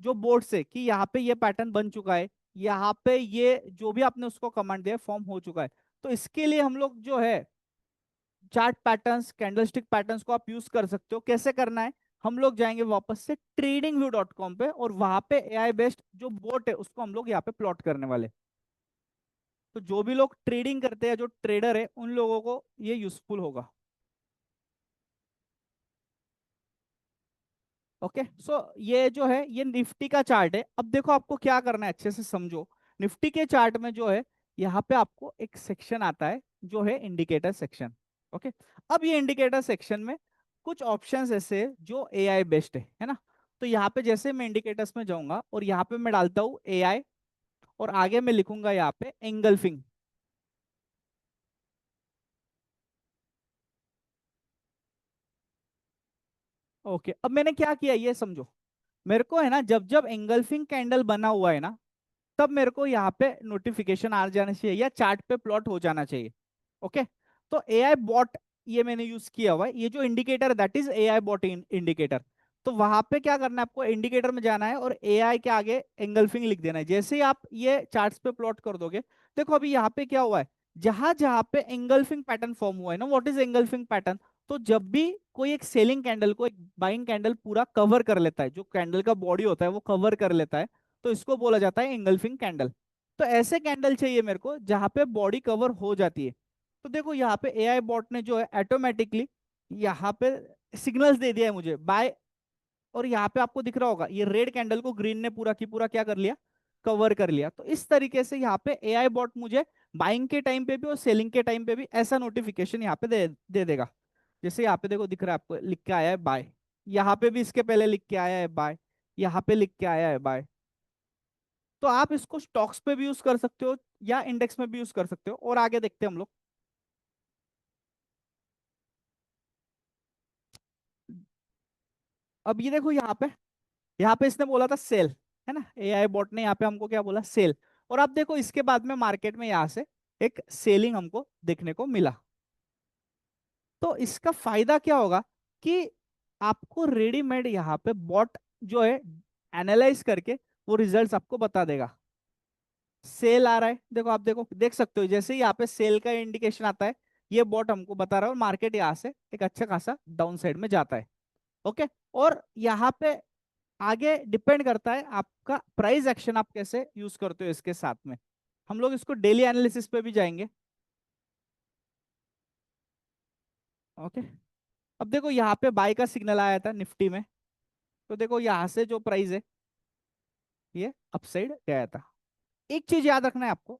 [SPEAKER 5] जो बोर्ड से, कि यहाँ पे ये पैटर्न बन चुका है, यहाँ पे ये जो भी आपने उसको कमांड दिया फॉर्म हो चुका है। तो इसके लिए हम लोग जो है चार्ट पैटर्न्स, कैंडलस्टिक पैटर्न्स को आप यूज कर सकते हो। कैसे करना है, हम लोग जाएंगे वापस से tradingview.com पे, और वहां पे AI बेस्ड जो बोट है उसको हम लोग यहाँ पे प्लॉट करने वाले। तो जो भी लोग ट्रेडिंग करते हैं, जो ट्रेडर है, उन लोगों को ये यूजफुल होगा। ओके, सो ये जो है ये निफ्टी का चार्ट है। अब देखो आपको क्या करना है, अच्छे से समझो। निफ्टी के चार्ट में जो है यहाँ पे आपको एक सेक्शन आता है जो है इंडिकेटर सेक्शन। ओके, अब ये इंडिकेटर सेक्शन में कुछ ऑप्शंस ऐसे हैं जो AI बेस्ड है ना। तो यहाँ पे जैसे मैं इंडिकेटर्स में जाऊंगा और यहाँ पे मैं डालता हूँ AI, और आगे मैं लिखूंगा यहाँ पे एंगल्फिंग। ओके, अब मैंने क्या किया ये समझो। मेरे को है ना, जब जब एंगल्फिंग कैंडल बना हुआ है ना, तब मेरे को यहाँ पे नोटिफिकेशन आ जाना चाहिए या चार्ट पे प्लॉट हो जाना चाहिए। ओके, तो AI बॉट ये मैंने यूज किया हुआ है, ये जो indicator that is AI bot indicator. तो वहां पे क्या करना है, आपको इंडिकेटर में जाना है और AI के आगे एंगल्फिंग लिख देना है। जैसे ही आप ये चार्ट्स पे प्लॉट कर दोगे, देखो अभी यहाँ पे क्या हुआ है, जहां जहां पे एंगल्फिंग पैटर्न फॉर्म हुआ है ना, व्हाट इज एंगल्फिंग पैटर्न? तो जब भी कोई एक सेलिंग कैंडल को एक बाइंग कैंडल पूरा कवर कर लेता है, जो कैंडल का बॉडी होता है वो कवर कर लेता है, तो इसको बोला जाता है एंगल्फिंग कैंडल। तो ऐसे कैंडल चाहिए मेरे को जहां पे बॉडी कवर हो जाती है। तो देखो यहाँ पे एआई बॉट ने जो है ऑटोमेटिकली यहाँ पे सिग्नल्स दे दिया है मुझे बाय। और यहाँ पे आपको दिख रहा होगा ये रेड कैंडल को ग्रीन ने पूरा की पूरा क्या कर लिया, कवर कर लिया। तो इस तरीके से यहाँ पे एआई बॉट मुझे बाइंग के टाइम पे भी और सेलिंग के टाइम पे भी ऐसा नोटिफिकेशन यहाँ पे दे देगा। जैसे यहाँ पे देखो दिख रहा है आपको, लिख के आया है बाय, यहाँ पे भी इसके पहले लिख के आया है बाय, यहाँ पे लिख के आया है बाय। तो आप इसको स्टॉक्स पे भी यूज कर सकते हो या इंडेक्स में भी यूज कर सकते हो। और आगे देखते हैं हम लोग। अब ये देखो यहाँ पे इसने बोला था सेल, है ना, एआई बॉट ने यहाँ पे हमको क्या बोला, सेल। और अब देखो इसके बाद में मार्केट में यहाँ से एक सेलिंग हमको देखने को मिला। तो इसका फायदा क्या होगा कि आपको रेडीमेड यहाँ पे बॉट जो है एनालाइज करके वो रिजल्ट्स आपको बता देगा। सेल आ रहा है, देखो आप देखो देख सकते हो, जैसे ही यहाँ पे सेल का इंडिकेशन आता है ये बॉट हमको बता रहा है और मार्केट यहाँ से एक अच्छा खासा डाउन साइड में जाता है। ओके। और यहाँ पे आगे डिपेंड करता है आपका प्राइस एक्शन, आप कैसे यूज करते हो इसके साथ में। हम लोग इसको डेली एनालिसिस पे भी जाएंगे। ओके। अब देखो यहाँ पे बाय का सिग्नल आया था निफ्टी में, तो देखो यहाँ से जो प्राइस है ये अपसाइड गया था। एक चीज याद रखना है आपको,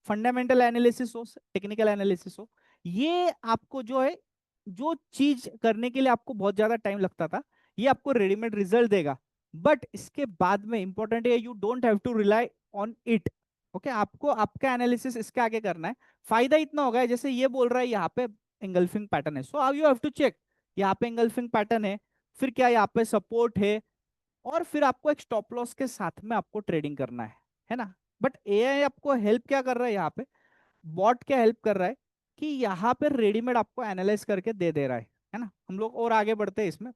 [SPEAKER 5] फंडामेंटल एनालिसिस हो टेक्निकल एनालिसिस हो, ये आपको जो है जो चीज करने के लिए आपको बहुत ज्यादा टाइम लगता था ये आपको रेडीमेड रिजल्ट देगा। बट इसके बाद में इंपॉर्टेंट है you don't have to rely on it. Okay, आपको आपका एनालिसिस इसके आगे करना है। फायदा इतना होगा है, जैसे ये बोल रहा है यहाँ पे एंगल्फिंग पैटर्न है, so you have to check यहाँ पे एंगल्फिंग पैटर्न है, फिर क्या यहाँ पे सपोर्ट है, और फिर आपको एक स्टॉप लॉस के साथ में आपको ट्रेडिंग करना है ना। बट एआई आपको हेल्प क्या कर रहा है यहाँ पे, बॉट क्या हेल्प कर रहा है कि यहाँ पे रेडीमेड आपको एनालाइज करके दे रहा है ना। हम लोग और आगे बढ़ते हैं इसमें।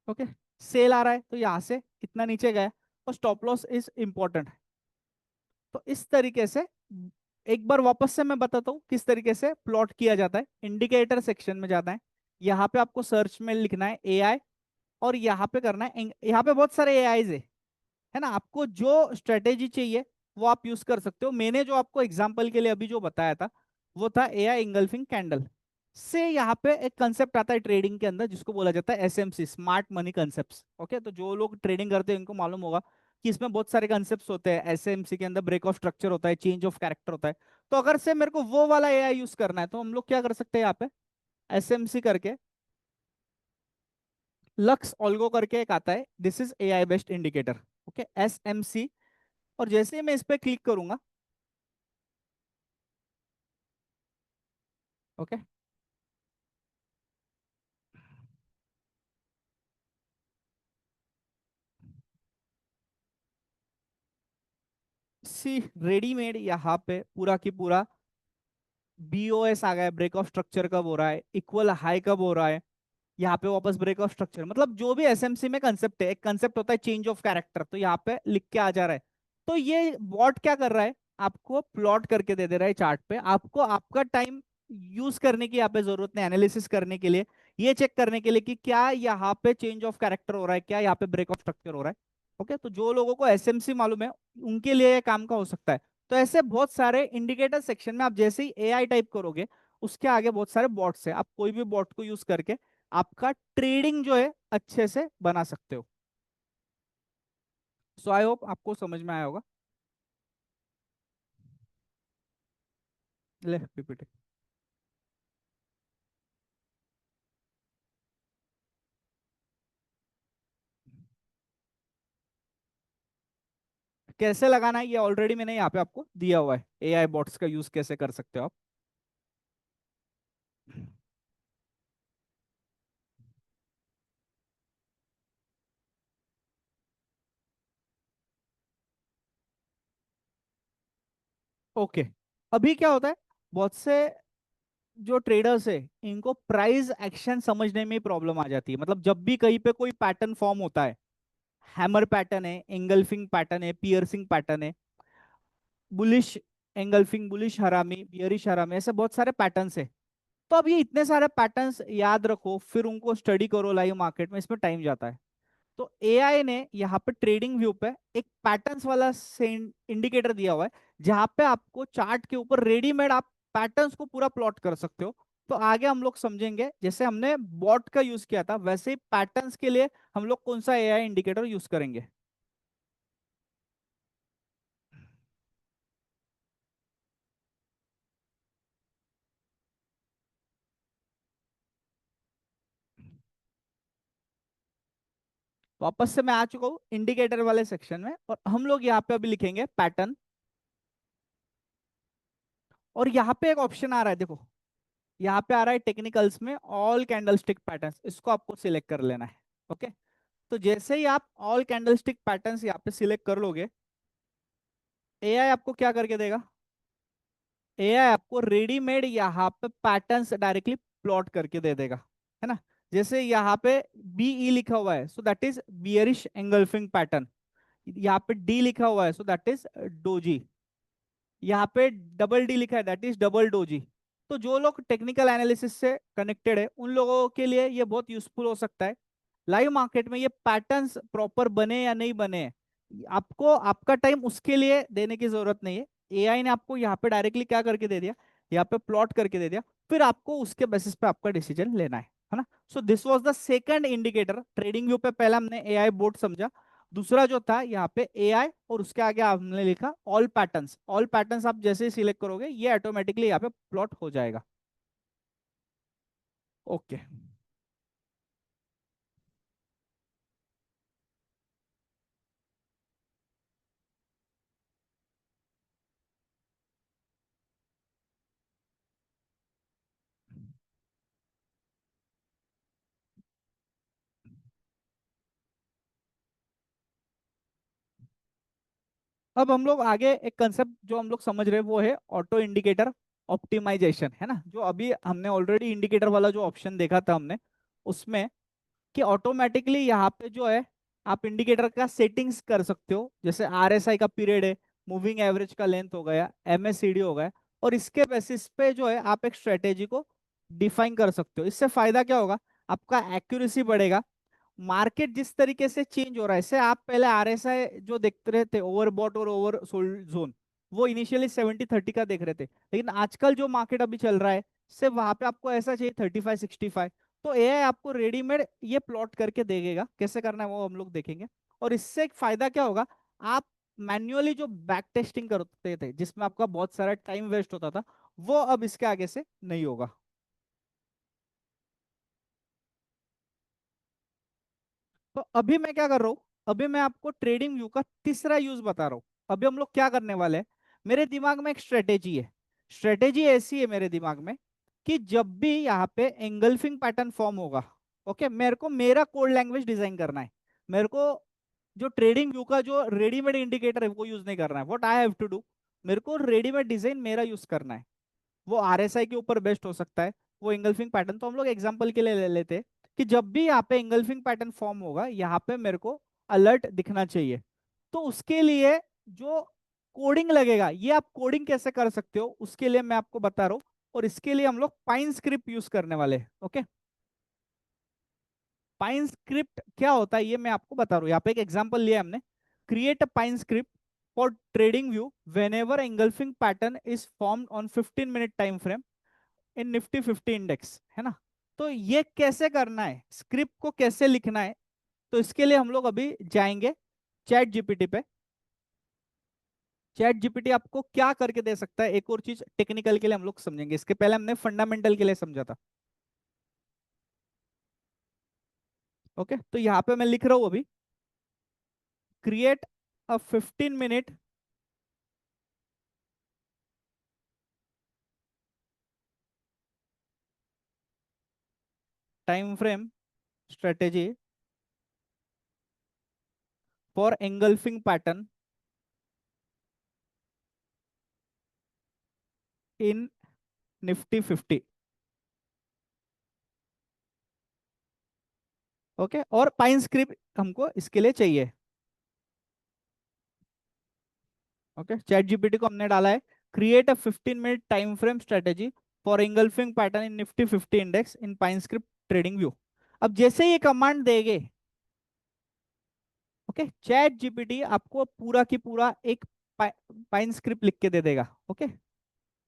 [SPEAKER 5] ओके, सेल आ रहा है तो यहाँ से इतना नीचे गया और स्टॉप लॉस इज इंपॉर्टेंट। तो इस तरीके से एक बार वापस से मैं बताता हूँ किस तरीके से प्लॉट किया जाता है। इंडिकेटर सेक्शन में जाता है, यहाँ पे आपको सर्च में लिखना है एआई, और यहाँ पे करना है यहाँ पे बहुत सारे एआईज है ना। आपको जो स्ट्रेटेजी चाहिए वो आप यूज कर सकते हो। मैंने जो आपको एग्जांपल के लिए अभी जो बताया था वो था एआई इंगल्फिंग कैंडल से। यहाँ पे एक कंसेप्ट आता है ट्रेडिंग के अंदर जिसको बोला जाता है SMC, smart money concepts. Okay, तो जो लोग ट्रेडिंग करते हैं उनको मालूम होगा कि इसमें बहुत सारे कंसेप्ट्स होते हैं। एसएमसी के अंदर ब्रेक ऑफ स्ट्रक्चर होता है, चेंज ऑफ कैरेक्टर होता है। तो अगर से मेरे को वो वाला एआई यूज करना है तो हम लोग क्या कर सकते हैं, यहाँ पे एसएमसी करके लक्स ऑल्गो करके एक आता है, this is AI based indicator. Okay, SMC. और जैसे ही मैं इस पे क्लिक करूंगा, ओके, सी रेडीमेड यहाँ पे पूरा की पूरा बीओएस आ गया है, ब्रेक ऑफ स्ट्रक्चर कब हो रहा है, इक्वल हाई कब हो रहा है, यहाँ पे वापस ब्रेक ऑफ स्ट्रक्चर, मतलब जो भी एसएमसी में कंसेप्ट है, एक कंसेप्ट होता है चेंज ऑफ कैरेक्टर, तो यहाँ पे लिख के आ जा रहा है। तो ये बॉट क्या कर रहा है, आपको प्लॉट करके दे रहा है चार्ट पे। आपको आपका टाइम यूज करने की यहाँ पे जरूरत नहीं, एनालिसिस करने के लिए, ये चेक करने के लिए कि क्या यहाँ पे चेंज ऑफ कैरेक्टर हो रहा है, क्या यहाँ पे ब्रेक ऑफ स्ट्रक्चर हो रहा है। ओके, तो जो लोगों को एसएमसी मालूम है उनके लिए ये काम का हो सकता है। तो ऐसे बहुत सारे इंडिकेटर सेक्शन में आप जैसे ही एआई टाइप करोगे उसके आगे बहुत सारे बॉट्स है, आप कोई भी बॉट को यूज करके आपका ट्रेडिंग जो है अच्छे से बना सकते हो। सो आई होप आपको समझ में आया होगा। ले पीपीटी कैसे लगाना है ये ऑलरेडी मैंने यहाँ पे आपको दिया हुआ है, एआई बॉट्स का यूज कैसे कर सकते हो आप। ओके, अभी क्या होता है, बहुत से जो ट्रेडर्स है इनको प्राइस एक्शन समझने में प्रॉब्लम आ जाती है। मतलब जब भी कहीं पे कोई पैटर्न फॉर्म होता है हैमर पैटर्न है, एंगल्फिंग पैटर्न है, पियर्सिंग पैटर्न है, बुलिश एंगल्फिंग, बुलिश हरामी, बियरिश हरामी, ऐसे बहुत सारे पैटर्न्स है। तो अब ये इतने सारे पैटर्न्स याद रखो, फिर उनको स्टडी करो लाइव मार्केट में, इसमें टाइम जाता है। तो एआई ने यहाँ पे ट्रेडिंग व्यू पे एक पैटर्न्स वाला इंडिकेटर दिया हुआ है, जहां पे आपको चार्ट के ऊपर रेडीमेड आप पैटर्न्स को पूरा प्लॉट कर सकते हो। तो आगे हम लोग समझेंगे, जैसे हमने बॉट का यूज किया था, वैसे ही पैटर्न्स के लिए हम लोग कौन सा एआई इंडिकेटर यूज करेंगे। वापस से मैं आ चुका हूँ इंडिकेटर वाले सेक्शन में, और हम लोग यहाँ पे अभी लिखेंगे पैटर्न। और यहाँ पे एक ऑप्शन आ रहा है, देखो यहाँ पे आ रहा है टेक्निकल्स में ऑल कैंडलस्टिक पैटर्न्स, इसको आपको सिलेक्ट कर लेना है। ओके, तो जैसे ही आप ऑल कैंडलस्टिक पैटर्न्स यहाँ पे सिलेक्ट कर लोगे, एआई आपको क्या करके देगा, एआई आपको रेडीमेड यहाँ पे पैटर्न्स डायरेक्टली प्लॉट करके दे देगा, है ना। जैसे यहाँ पे बीई लिखा हुआ है, so that is bearish engulfing pattern. यहाँ पे डी लिखा हुआ है, सो दैट इज डोजी। यहाँ पे डबल डी लिखा है, दैट इज डबल डोजी। तो जो लोग टेक्निकल एनालिसिस से कनेक्टेड है, उन लोगों के लिए ये बहुत यूजफुल हो सकता है। लाइव मार्केट में ये पैटर्न्स प्रॉपर बने या नहीं बने, आपको आपका टाइम उसके लिए देने की जरूरत नहीं है। एआई ने आपको यहाँ पे डायरेक्टली क्या करके दे दिया, यहाँ पे प्लॉट करके दे दिया, फिर आपको उसके बेसिस पे आपका डिसीजन लेना है ना। So this was the second indicator trading view पे। पहला हमने एआई बोर्ड समझा, दूसरा जो था यहाँ पे एआई, और उसके आगे हमने लिखा ऑल पैटर्न्स। ऑल पैटर्न्स आप जैसे ही सिलेक्ट करोगे, ये ऑटोमेटिकली यहाँ पे प्लॉट हो जाएगा। ओके, अब हम लोग आगे एक कंसेप्ट जो हम लोग समझ रहे हैं, वो है ऑटो इंडिकेटर ऑप्टिमाइजेशन, है ना। जो अभी हमने ऑलरेडी इंडिकेटर वाला जो ऑप्शन देखा था हमने, उसमें कि ऑटोमेटिकली यहाँ पे जो है आप इंडिकेटर का सेटिंग्स कर सकते हो। जैसे आरएसआई का पीरियड है, मूविंग एवरेज का लेंथ हो गया, एमएससीडी हो गया, और इसके बेसिस पे जो है आप एक स्ट्रेटेजी को डिफाइन कर सकते हो। इससे फायदा क्या होगा, आपका एक्यूरेसी बढ़ेगा। मार्केट जिस तरीके से चेंज हो रहा है, इससे आप पहले आरएसआई जो देखते रहे थे, ओवरबॉट और ओवर सोल्ड जोन, वो इनिशियली 70-30 का देख रहे थे, लेकिन आजकल जो मार्केट अभी चल रहा है, सिर्फ वहां पे आपको ऐसा चाहिए 35-65। तो एआई आपको रेडीमेड ये प्लॉट करके देगा, कैसे करना है वो हम लोग देखेंगे। और इससे एक फायदा क्या होगा, आप मैन्युअली जो बैक टेस्टिंग करते थे, जिसमें आपका बहुत सारा टाइम वेस्ट होता था, वो अब इसके आगे से नहीं होगा। तो अभी मैं क्या कर रहा हूँ, अभी मैं आपको ट्रेडिंग व्यू का तीसरा यूज बता रहा हूँ। अभी हम लोग क्या करने वाले हैं, मेरे दिमाग में एक स्ट्रेटेजी है। स्ट्रेटेजी ऐसी है मेरे दिमाग में कि जब भी यहाँ पे एंगल्फिंग पैटर्न फॉर्म होगा, ओके, मेरे को मेरा कोड लैंग्वेज डिजाइन करना है। मेरे को जो ट्रेडिंग व्यू का जो रेडीमेड इंडिकेटर है वो यूज नहीं करना है। What I have to do, मेरे को रेडीमेड डिजाइन मेरा यूज करना है। वो आरएसआई के ऊपर बेस्ड हो सकता है, वो एंगल्फिंग पैटर्न। तो हम लोग एग्जांपल के लिए ले लेते हैं कि जब भी यहाँ पे एंगल्फिंग पैटर्न फॉर्म होगा, यहाँ पे मेरे को अलर्ट दिखना चाहिए। तो उसके लिए जो कोडिंग लगेगा, ये आप कोडिंग कैसे कर सकते हो, उसके लिए मैं आपको बता रहा हूँ। और इसके लिए हम लोग पाइन स्क्रिप्ट यूज करने वाले हैं। ओके, पाइन स्क्रिप्ट क्या होता है ये मैं आपको बता रहा हूँ। यहाँ पे एक एग्जांपल लिया हमने, create a pine script for trading view whenever engulfing pattern is formed on 15-minute time frame in Nifty 50 index, है ना। तो ये कैसे करना है, स्क्रिप्ट को कैसे लिखना है, तो इसके लिए हम लोग अभी जाएंगे चैट जीपीटी पे। चैट जीपीटी आपको क्या करके दे सकता है, एक और चीज टेक्निकल के लिए हम लोग समझेंगे, इसके पहले हमने फंडामेंटल के लिए समझा था। ओके, तो यहाँ पे मैं लिख रहा हूँ अभी, create a 15-minute time frame strategy for engulfing pattern in Nifty 50। Okay, और पाइन स्क्रिप्ट हमको इसके लिए चाहिए। ओके, चैट जीपीटी को हमने डाला है create a 15 minute time frame strategy for engulfing pattern in Nifty 50 index in pine script trading view. अब जैसे ये कमांड देंगे, ओके, चैट जीपीटी आपको पूरा की पूरा एक पाइन स्क्रिप्ट लिख के दे देगा। Okay,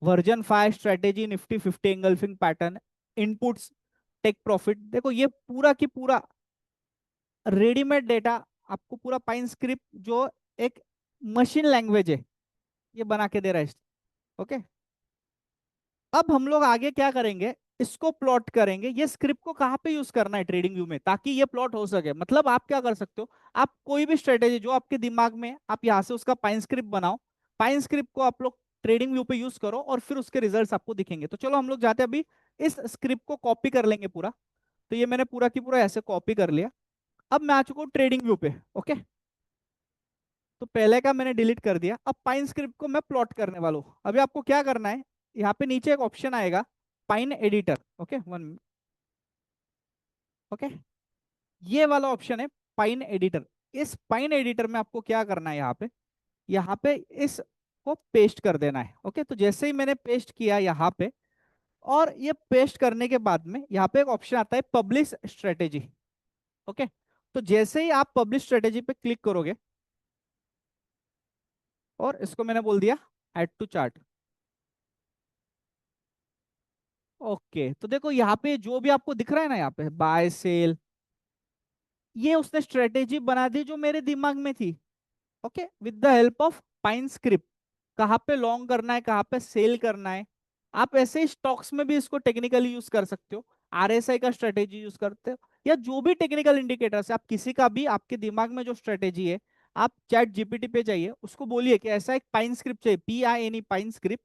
[SPEAKER 5] version 5 strategy Nifty 50 engulfing pattern inputs take profit. देखो ये पूरा की पूरा रेडीमेड डेटा आपको पूरा पाइन स्क्रिप्ट जो एक मशीन लैंग्वेज है ये बना के दे रहा है। ओके, अब हम लोग आगे क्या करेंगे, इसको प्लॉट करेंगे। ये स्क्रिप्ट को कहाँ पे यूज करना है ट्रेडिंग व्यू में, ताकि ये प्लॉट हो सके। मतलब आप क्या कर सकते हो, आप कोई भी स्ट्रेटेजी जो आपके दिमाग में है, आप यहाँ से उसका पाइन स्क्रिप्ट बनाओ, पाइन स्क्रिप्ट को आप लोग ट्रेडिंग व्यू पे यूज करो और फिर उसके रिजल्ट्स आपको दिखेंगे। तो चलो हम लोग जाते हैं अभी इस स्क्रिप्ट को कॉपी कर लेंगे पूरा। तो ये मैंने पूरा की पूरा ऐसे कॉपी कर लिया। अब मैं आ चुका हूँ ट्रेडिंग व्यू पे। ओके, तो पहले का मैंने डिलीट कर दिया। अब पाइन स्क्रिप्ट को मैं प्लॉट करने वाला हूँ। अभी आपको क्या करना है, यहाँ पे नीचे एक ऑप्शन आएगा pine editor. Okay, one, okay, ये वाला ऑप्शन है पाइन एडिटर। इस पाइन एडिटर में आपको क्या करना है, यहाँ पे इस को पेस्ट कर देना है। ओके, तो जैसे ही मैंने पेस्ट किया यहाँ पे, और ये पेस्ट करने के बाद में यहाँ पे एक ऑप्शन आता है पब्लिश स्ट्रेटेजी। ओके, तो जैसे ही आप पब्लिश स्ट्रेटेजी पे क्लिक करोगे, और इसको मैंने बोल दिया ऐड टू चार्ट। ओके, तो देखो यहाँ पे जो भी आपको दिख रहा है ना, यहाँ पे बाय सेल, ये उसने स्ट्रेटेजी बना दी जो मेरे दिमाग में थी। Okay, with the help of pine script, कहाँ पे लॉन्ग करना है, कहाँ पे सेल करना है। आप ऐसे ही स्टॉक्स में भी इसको टेक्निकली यूज कर सकते हो, आरएसआई का स्ट्रेटेजी यूज करते हो, या जो भी टेक्निकल इंडिकेटर्स है, आप किसी का भी आपके दिमाग में जो स्ट्रेटेजी है, आप चैट जीपीटी पे जाइए, उसको बोलिए कि ऐसा एक पाइन स्क्रिप्ट चाहिए, PINE पाइन स्क्रिप्ट,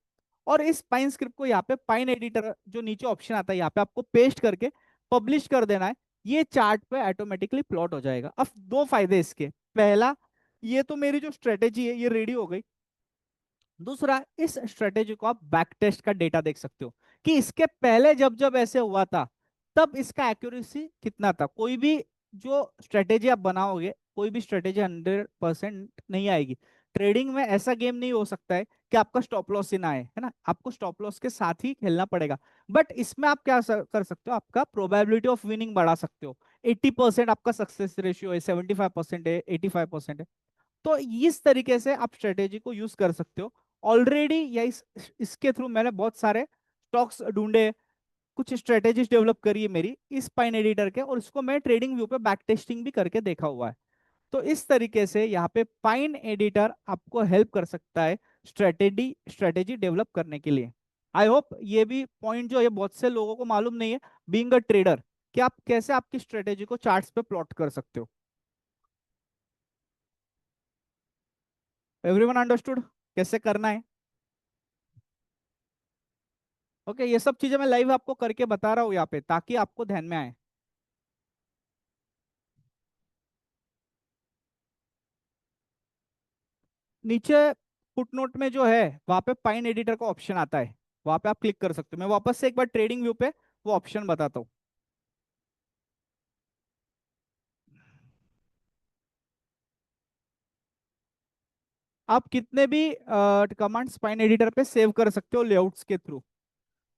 [SPEAKER 5] और इस पाइन स्क्रिप्ट को यहाँ पे पाइन एडिटर जो नीचे ऑप्शन आता है यहाँ पे आपको पेस्ट करके पब्लिश कर देना है। ये चार्ट पे ऑटोमेटिकली प्लॉट हो जाएगा। अब दो फायदे इसके, पहला, ये तो मेरी जो स्ट्रेटेजी है ये रेडी हो गई। दूसरा, इस स्ट्रेटेजी को आप बैक टेस्ट का डेटा देख सकते हो कि इसके पहले जब जब ऐसे हुआ था तब इसका एक्यूरेसी कितना था। कोई भी जो स्ट्रेटेजी आप बनाओगे, कोई भी स्ट्रेटेजी 100% नहीं आएगी। ट्रेडिंग में ऐसा गेम नहीं हो सकता है कि आपका स्टॉप लॉस ही ना आए, है ना, आपको स्टॉप लॉस के साथ ही खेलना पड़ेगा। बट इसमें आप क्या कर सकते हो, आपका प्रोबेबिलिटी ऑफ विनिंग बढ़ा सकते हो। 80% आपका सक्सेस रेशियो है, 75% है, 85% है। तो इस तरीके से आप स्ट्रेटेजी को यूज कर सकते हो। ऑलरेडी या इसके थ्रू मैंने बहुत सारे स्टॉक्स ढूंढे, कुछ स्ट्रेटेजीज डेवलप करी है मेरी इस पाइन एडिटर के, और इसको मैं ट्रेडिंग व्यू पे बैक टेस्टिंग भी करके देखा हुआ है। तो इस तरीके से यहाँ पे पाइन एडिटर आपको हेल्प कर सकता है स्ट्रेटेजी स्ट्रेटेजी डेवलप करने के लिए। आई होप ये भी पॉइंट जो है बहुत से लोगों को मालूम नहीं है, बीइंग अ ट्रेडर, कि आप कैसे आपकी स्ट्रेटेजी को चार्ट्स पे प्लॉट कर सकते हो। एवरीवन अंडरस्टूड कैसे करना है? ओके, ये सब चीजें मैं लाइव आपको करके बता रहा हूँ यहाँ पे, ताकि आपको ध्यान में आए। नीचे फुटनोट में जो है वहां पे पाइन एडिटर का ऑप्शन आता है, वहां पे आप क्लिक कर सकते हो। मैं वापस से एक बार ट्रेडिंग व्यू पे वो ऑप्शन बताता हूँ। आप कितने भी कमांड्स पाइन एडिटर पे सेव कर सकते हो लेआउट्स के थ्रू।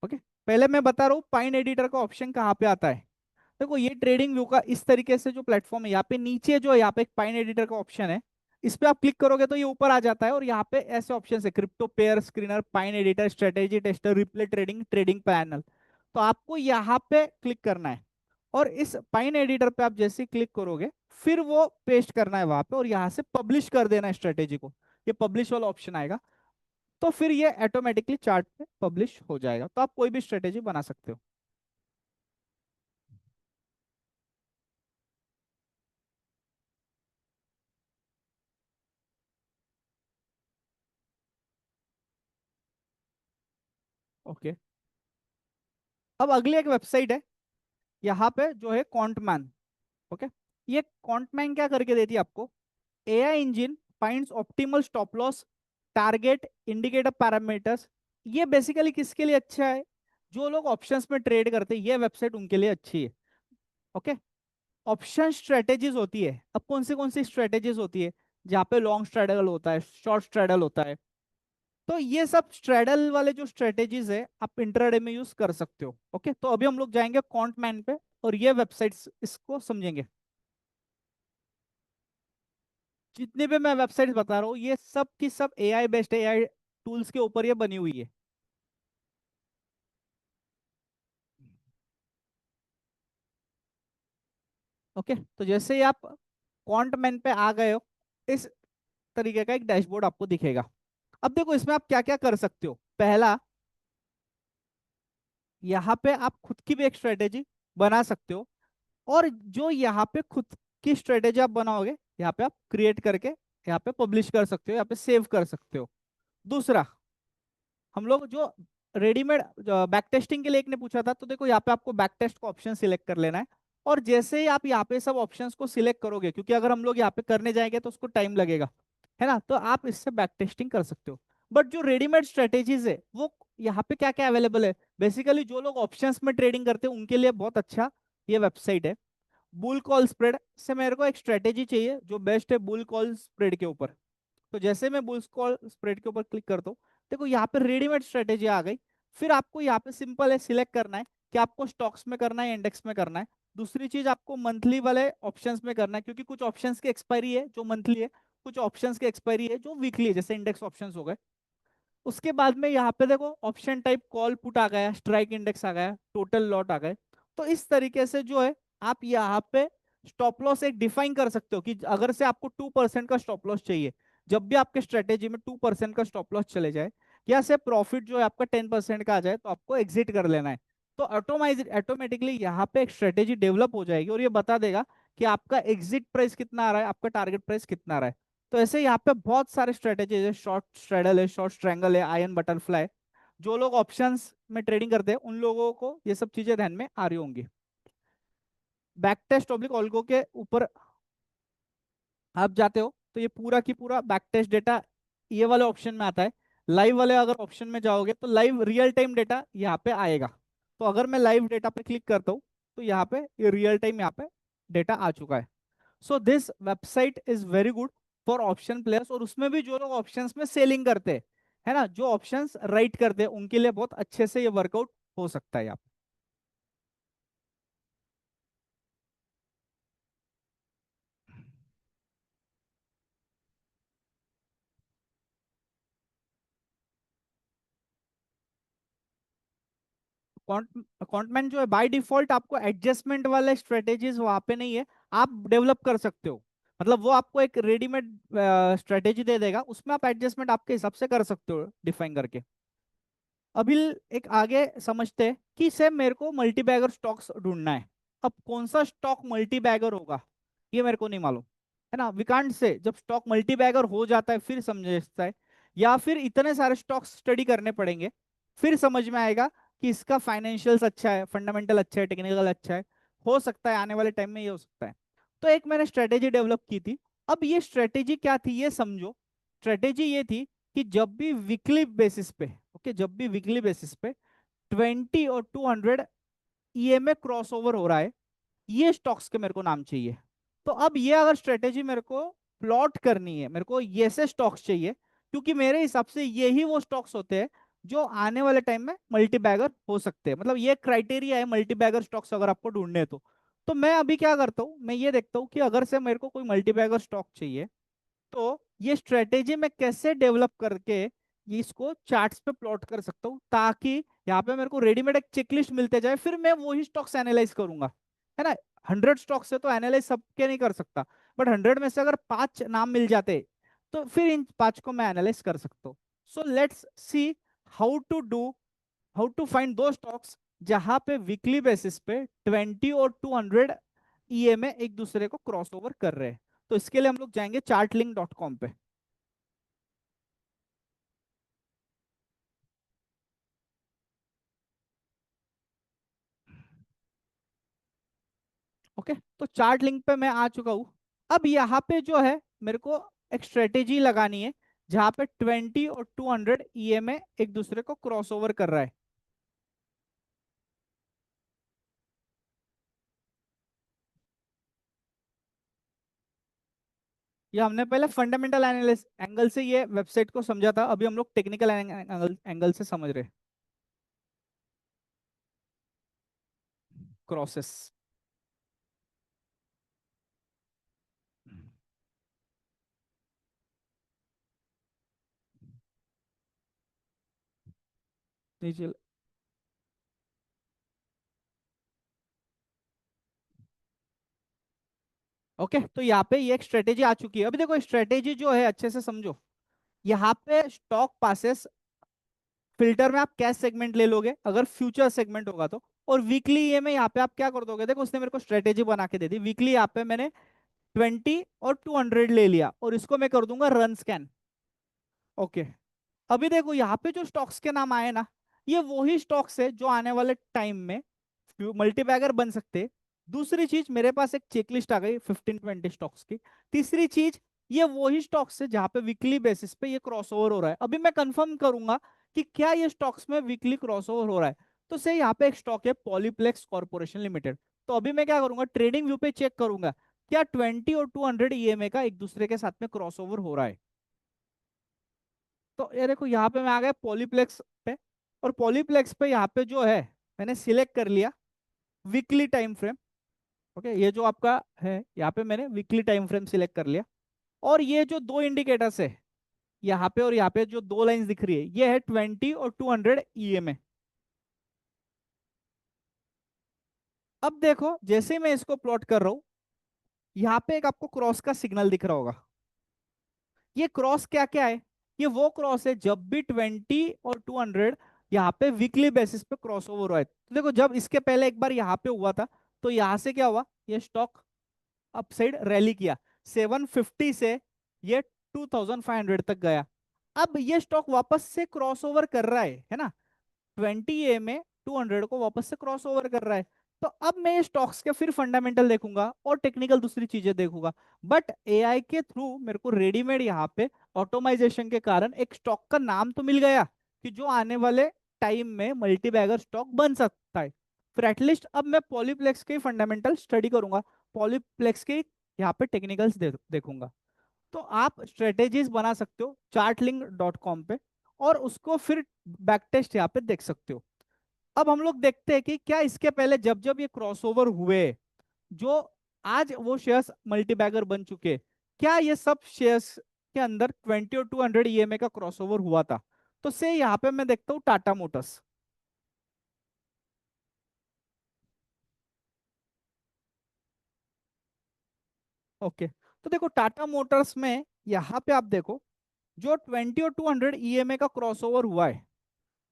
[SPEAKER 5] ओके, पहले मैं बता रहा हूँ पाइन एडिटर का ऑप्शन कहाँ पे आता है। देखो ये ट्रेडिंग व्यू का इस तरीके से जो प्लेटफॉर्म है, यहाँ पे नीचे जो है यहाँ पे एक पाइन एडिटर का ऑप्शन है, इस पे आप क्लिक करोगे तो ये ऊपर आ जाता है। और यहाँ पे ऐसे ऑप्शन है crypto pair screener, pine editor, strategy tester, replay trading, trading panel. तो आपको यहाँ पे क्लिक करना है, और इस पाइन एडिटर पे आप जैसे क्लिक करोगे फिर वो पेस्ट करना है वहां पे, और यहाँ से पब्लिश कर देना है स्ट्रेटेजी को। ये पब्लिश वाला ऑप्शन आएगा, तो फिर ये ऑटोमेटिकली चार्ट पे पब्लिश हो जाएगा। तो आप कोई भी स्ट्रेटेजी बना सकते हो। ओके, अब अगली एक वेबसाइट है यहाँ पे जो है कॉन्टमैन। ओके, ये कॉन्टमैन क्या करके देती है आपको, AI engine finds optimal stop loss, target, indicator parameters. ये बेसिकली किसके लिए अच्छा है, जो लोग ऑप्शंस में ट्रेड करते हैं, ये वेबसाइट उनके लिए अच्छी है। ओके, ऑप्शन स्ट्रेटेजीज होती है, अब कौन सी स्ट्रेटेजीज होती है, जहाँ पे लॉन्ग स्ट्रेडल होता है, शॉर्ट स्ट्रेडल होता है। तो ये सब स्ट्रेडल वाले जो स्ट्रेटेजीज है आप इंट्राडे में यूज कर सकते हो। ओके, तो अभी हम लोग जाएंगे कॉन्टमैन पे और ये वेबसाइट्स इसको समझेंगे। जितने भी मैं वेबसाइट्स बता रहा हूँ ये सब की सब एआई बेस्ड, एआई टूल्स के ऊपर ये बनी हुई है। ओके, तो जैसे ही आप कॉन्टमैन पे आ गए हो, इस तरीके का एक डैशबोर्ड आपको दिखेगा। अब देखो इसमें आप क्या क्या कर सकते हो। पहला, यहाँ पे आप खुद की भी एक स्ट्रेटेजी बना सकते हो, और जो यहाँ पे खुद की स्ट्रेटेजी आप बनाओगे यहाँ पे आप क्रिएट करके यहाँ पे पब्लिश कर सकते हो, यहाँ पे सेव कर सकते हो। दूसरा, हम लोग जो रेडीमेड बैक टेस्टिंग के लिए एक ने पूछा था, तो देखो यहाँ पे आपको बैक टेस्ट का ऑप्शन सिलेक्ट कर लेना है। और जैसे ही आप यहाँ पे सब ऑप्शंस को सिलेक्ट करोगे, क्योंकि अगर हम लोग यहाँ पे करने जाएंगे तो उसको टाइम लगेगा, है ना, तो आप इससे बैक टेस्टिंग कर सकते हो। बट जो रेडीमेड स्ट्रेटेजीज है वो यहाँ पे क्या क्या अवेलेबल है, बेसिकली जो लोग ऑप्शंस में ट्रेडिंग करते हैं उनके लिए बहुत अच्छा ये वेबसाइट है। बुल कॉल स्प्रेड से मेरे को एक स्ट्रेटेजी चाहिए जो बेस्ट है बुल कॉल स्प्रेड के ऊपर। तो जैसे मैं बुल कॉल स्प्रेड के ऊपर क्लिक करता हूँ, देखो यहाँ पे रेडीमेड स्ट्रेटेजी आ गई। फिर आपको यहाँ पे सिंपल है, सिलेक्ट करना है कि आपको स्टॉक्स में करना है, इंडेक्स में करना है। दूसरी चीज आपको मंथली वाले ऑप्शंस में करना है, क्योंकि कुछ ऑप्शंस की एक्सपायरी है जो मंथली है, कुछ ऑप्शंस की एक्सपायरी है जो वीकली है, जैसे इंडेक्स ऑप्शंस हो गए। उसके बाद में यहाँ पे देखो ऑप्शन टाइप कॉल पुट आ गया, स्ट्राइक इंडेक्स आ गया, टोटल लॉट आ गए। तो इस तरीके से जो है आप यहाँ पे स्टॉप लॉस एक डिफाइन कर सकते हो कि अगर से आपको 2% का स्टॉप लॉस चाहिए, जब भी आपके स्ट्रेटेजी में 2% का स्टॉप लॉस चले जाए, या से प्रॉफिट जो है आपका 10% का आ जाए, तो आपको एग्जिट कर लेना है। तो ऑटोमेटिकली यहाँ पे एक स्ट्रेटेजी डेवलप हो जाएगी और ये बता देगा कि आपका एग्जिट प्राइस कितना आ रहा है, आपका टारगेट प्राइस कितना आ रहा है। तो ऐसे यहाँ पे बहुत सारे स्ट्रेटेजीज है, शॉर्ट स्ट्रेडल है, शॉर्ट स्ट्रैंगल है, आयन बटरफ्लाई। जो लोग ऑप्शंस में ट्रेडिंग करते हैं उन लोगों को ये सब चीजें ध्यान में आ रही होंगी। बैक टेस्ट ऑब्लिक ऑल्गो के ऊपर आप जाते हो तो ये पूरा की पूरा बैक टेस्ट डेटा ये वाले ऑप्शन में आता है। लाइव वाले अगर ऑप्शन में जाओगे तो लाइव रियल टाइम डेटा यहाँ पे आएगा। तो अगर मैं लाइव डेटा पे क्लिक करता हूँ तो यहाँ पे ये रियल टाइम यहाँ पे डेटा आ चुका है। So this website is very good for option players, और उसमें भी जो लोग ऑप्शंस में सेलिंग करते हैं, है ना, जो ऑप्शंस राइट करते हैं उनके लिए बहुत अच्छे से ये वर्कआउट हो सकता है यहाँ पे। कॉन्टमैन जो है बाय डिफॉल्ट आपको एडजस्टमेंट वाले स्ट्रेटेजीज वहां पे नहीं है, आप डेवलप कर सकते हो। मतलब वो आपको एक रेडीमेड स्ट्रेटेजी दे देगा, उसमें आप एडजस्टमेंट आपके हिसाब से कर सकते हो डिफाइन करके। अभी एक आगे समझते हैं कि सेम मेरे को मल्टी बैगर स्टॉक्स ढूंढना है। अब कौन सा स्टॉक मल्टी बैगर होगा ये मेरे को नहीं मालूम, है ना, विकांड से जब स्टॉक मल्टी बैगर हो जाता है फिर समझता है, या फिर इतने सारे स्टॉक्स स्टडी करने पड़ेंगे फिर समझ में आएगा कि इसका फाइनेंशियल्स अच्छा है, फंडामेंटल अच्छा है, टेक्निकल अच्छा है। हो सकता है आने वाले टाइम में ये हो सकता है। तो एक मैंने स्ट्रेटेजी डेवलप की थी। अब ये स्ट्रेटेजी क्या थी ये समझो। स्ट्रेटेजी ये थी कि जब भी वीकली बेसिस पे, ओके, जब भी वीकली बेसिस पे 20 और 200 ईएमए क्रॉसओवर हो रहा है, ये स्टॉक्स के मेरे को नाम चाहिए। तो अब ये अगर स्ट्रेटेजी मेरे को प्लॉट करनी है, मेरे को ये से स्टॉक्स चाहिए, क्योंकि मेरे हिसाब से ये ही वो स्टॉक्स होते हैं जो आने वाले टाइम में मल्टी बैगर हो सकते हैं। मतलब ये क्राइटेरिया है मल्टी बैगर स्टॉक्स अगर आपको ढूंढने हैं तो मैं अभी क्या करता हूँ, मैं ये देखता हूँ कि अगर से मेरे को कोई मल्टी बैगर स्टॉक चाहिए तो ये स्ट्रेटेजी मैं कैसे डेवलप करके ये इसको चार्ट्स पे प्लॉट कर सकता हूँ, ताकि यहाँ पे मेरे को रेडीमेड एक चेकलिस्ट मिलते जाए, फिर मैं वही स्टॉक्स एनालाइज करूंगा, है ना। 100 स्टॉक्स से तो एनालाइज सबके नहीं कर सकता, बट 100 में से अगर 5 नाम मिल जाते तो फिर इन 5 को मैं एनालाइज कर सकता हूँ। So let's see how to do, how to find those stocks जहां पे वीकली बेसिस पे 20 और 200 ईएमए एक दूसरे को क्रॉस ओवर कर रहे हैं। तो इसके लिए हम लोग जाएंगे chartlink.com पे। ओके, तो चार्ट लिंक पे मैं आ चुका हूँ। अब यहाँ पे जो है मेरे को एक स्ट्रेटेजी लगानी है जहां पे 20 और 200 ईएमए एक दूसरे को क्रॉस ओवर कर रहा है। ये हमने पहले फंडामेंटल एनालिसिस एंगल से ये वेबसाइट को समझा था, अभी हम लोग टेक्निकल एंगल से समझ रहे हैं क्रॉसेस। नीचे ओके, तो यहाँ पे ये एक स्ट्रेटेजी आ चुकी है। अभी देखो स्ट्रेटेजी जो है अच्छे से समझो। यहाँ पे स्टॉक पासेस फिल्टर में आप कैश सेगमेंट ले लोगे अगर फ्यूचर सेगमेंट होगा तो, और वीकली ये में यहाँ पे आप क्या कर दोगे, देखो उसने मेरे को स्ट्रेटेजी बना के दे दी। वीकली यहाँ पे मैंने 20 और 200 ले लिया और इसको मैं कर दूंगा रन स्कैन। ओके, अभी देखो यहाँ पे जो स्टॉक्स के नाम आए ना, ये वही स्टॉक्स है जो आने वाले टाइम में मल्टीबैगर बन सकते हैं। दूसरी चीज, मेरे पास एक चेकलिस्ट आ गई 15-20 स्टॉक्स की। तीसरी चीज, ये वही स्टॉक्स है जहां पे वीकली बेसिस पे ये क्रॉसओवर हो रहा है। अभी मैं कंफर्म करूंगा कि क्या ये स्टॉक्स में वीकली क्रॉसओवर हो रहा है। तो से यहाँ पे एक स्टॉक है पॉलीप्लेक्स कॉर्पोरेशन लिमिटेड। तो अभी मैं क्या करूंगा, ट्रेडिंग व्यू पे चेक करूंगा क्या 20 और 200 ईएमए का एक दूसरे के साथ में क्रॉसओवर हो रहा है। तो ये देखो यहाँ पे मैं आ गया पॉलीप्लेक्स पे, और पॉलीप्लेक्स पे यहाँ पे जो है मैंने सिलेक्ट कर लिया वीकली टाइम फ्रेम। ओके, ये जो आपका है यहाँ पे मैंने वीकली टाइम फ्रेम सिलेक्ट कर लिया, और ये जो दो इंडिकेटर्स है यहाँ पे और यहाँ पे जो दो लाइंस दिख रही है, ये है 20 और 200 ईएमए। अब देखो जैसे मैं इसको प्लॉट कर रहा हूं, यहाँ पे एक आपको क्रॉस का सिग्नल दिख रहा होगा। ये क्रॉस क्या क्या है, ये वो क्रॉस है जब भी 20 और 200 यहाँ पे वीकली बेसिस पे क्रॉस ओवर हुआ है। तो देखो जब इसके पहले एक बार यहाँ पे हुआ था, तो यहाँ से क्या हुआ, ये स्टॉक अपसाइड रैली किया 750 से ये 2500 तक गया। अब ये स्टॉक वापस से क्रॉसओवर कर रहा है ना, 20 ए में 200 को वापस से क्रॉस ओवर कर रहा है। तो अब मैं ये स्टॉक्स के फिर फंडामेंटल देखूंगा और टेक्निकल दूसरी चीजें देखूंगा। बट एआई के थ्रू मेरे को रेडीमेड यहाँ पे ऑटोमाइजेशन के कारण एक स्टॉक का नाम तो मिल गया कि जो आने वाले टाइम में मल्टीबैगर स्टॉक बन सकता है। फिर एटलीस्ट अब मैं पॉलीप्लेक्स के फंडामेंटल स्टडी करूंगा, पॉलीप्लेक्स के यहाँ पे टेक्निकल्स देखूंगा। तो आप स्ट्रेटेजीज बना सकते हो chartlink.com पे, और उसको फिर बैक टेस्ट यहाँ पे देख सकते हो। अब हम लोग देखते हैं कि क्या इसके पहले जब जब ये क्रॉसओवर हुए, जो आज वो शेयर्स मल्टीबैगर बन चुके, क्या ये सब शेयर्स के अंदर 20 और 200 ईएमए का क्रॉसओवर हुआ था। तो से यहाँ पे मैं देखता हूँ टाटा मोटर्स। ओके, तो देखो टाटा मोटर्स में यहाँ पे आप देखो जो 20 और 200 ईएमए का क्रॉसओवर हुआ है,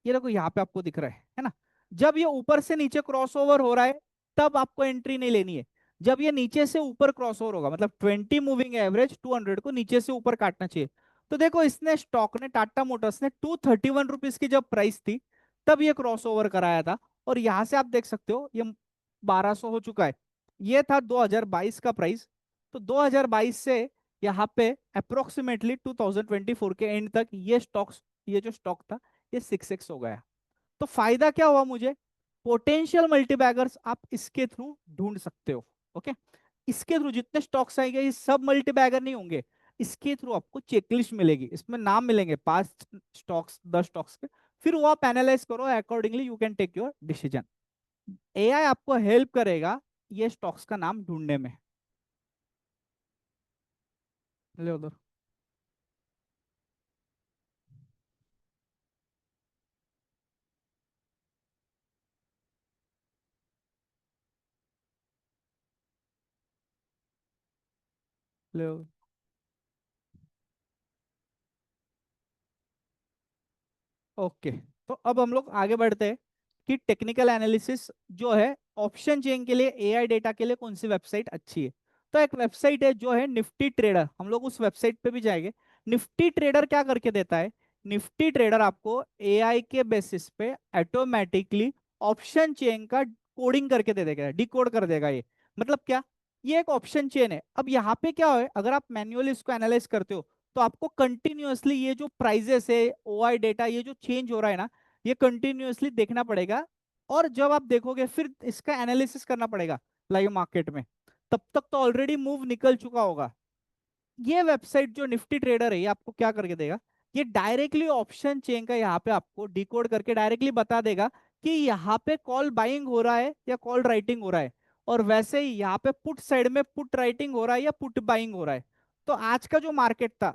[SPEAKER 5] ये देखो यहाँ पे आपको दिख रहा है ना। जब ये ऊपर से नीचे क्रॉसओवर हो रहा है तब आपको एंट्री नहीं लेनी है। जब ये नीचे से ऊपर क्रॉसओवर होगा, मतलब 20 मूविंग एवरेज 200 को नीचे से ऊपर काटना चाहिए। तो देखो इसने स्टॉक ने टाटा मोटर्स ने 231 रुपीज की जब प्राइस थी तब ये क्रॉसओवर कराया था, और यहां से आप देख सकते हो ये 1200 हो चुका है। ये था 2022 का प्राइस। तो 2022 से यहाँ पे अप्रोक्सीमेटली 2024 के एंड तक ये जो स्टॉक था ये 6x हो गया। तो फायदा क्या हुआ मुझे, पोटेंशियल मल्टीबैगर्स आप इसके थ्रू ढूंढ सकते हो। ओके, इसके थ्रू जितने स्टॉक्स आएंगे ये सब मल्टीबैगर नहीं होंगे। इसके थ्रू आपको चेकलिस्ट मिलेगी, इसमें नाम मिलेंगे 5 स्टॉक्स 10 स्टॉक्स के। फिर वो आप एनालाइज करो, accordingly you can take your decision. AI आपको हेल्प करेगा ये स्टॉक्स का नाम ढूंढने में। ले उधर। ले उधर। ओके, तो अब हम लोग आगे बढ़ते हैं कि टेक्निकल एनालिसिस जो है ऑप्शन चेन के लिए, एआई डेटा के लिए कौन सी वेबसाइट अच्छी है। तो एक वेबसाइट है जो है निफ्टी ट्रेडर, हम लोग उस वेबसाइट पे भी जाएंगे। निफ्टी ट्रेडर क्या करके देता है, निफ्टी ट्रेडर आपको एआई के बेसिस पे ऑटोमेटिकली ऑप्शन चेन का कोडिंग करके दे देगा, डिकोड कर देगा। ये मतलब क्या, ये एक ऑप्शन चेन है। अब यहाँ पे क्या है, अगर आप मैन्युअली इसको एनालाइज करते हो तो आपको कंटिन्यूअसली ये जो प्राइजेस है, ओआई डेटा, ये जो चेंज हो रहा है ना, ये कंटिन्यूअसली देखना पड़ेगा। और जब आप देखोगे फिर इसका एनालिसिस करना पड़ेगा लाइव मार्केट में, तब तक तो ऑलरेडी मूव निकल चुका होगा। ये वेबसाइट जो निफ्टी ट्रेडर है ये आपको क्या करके देगा, ये डायरेक्टली ऑप्शन चेन का यहाँ पे आपको डिकोड करके डायरेक्टली बता देगा कि यहाँ पे कॉल बाइंग हो रहा है या कॉल राइटिंग हो रहा है। और वैसे ही यहाँ पे पुट साइड में पुट राइटिंग हो रहा है या पुट बाइंग हो रहा है। तो आज का जो मार्केट था,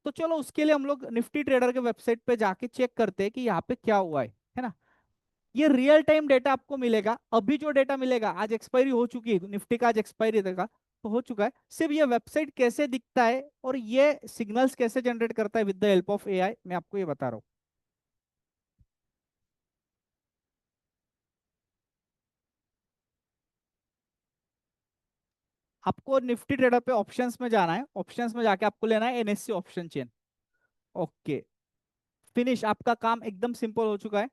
[SPEAKER 5] तो चलो उसके लिए हम लोग निफ्टी ट्रेडर के वेबसाइट पे जाके चेक करते हैं कि यहाँ पे क्या हुआ है ना। ये रियल टाइम डेटा आपको मिलेगा। अभी जो डेटा मिलेगा, आज एक्सपायरी हो चुकी है निफ्टी का, आज एक्सपायरी देगा तो हो चुका है। सिर्फ ये वेबसाइट कैसे दिखता है और ये सिग्नल्स कैसे जनरेट करता है with the help of AI, मैं आपको ये बता रहा हूँ। आपको निफ्टी ट्रेडर पे ऑप्शंस में जाना है, ऑप्शंस में जाके आपको लेना है NSC option chain. Okay, finish, आपका काम एकदम सिंपल हो चुका है।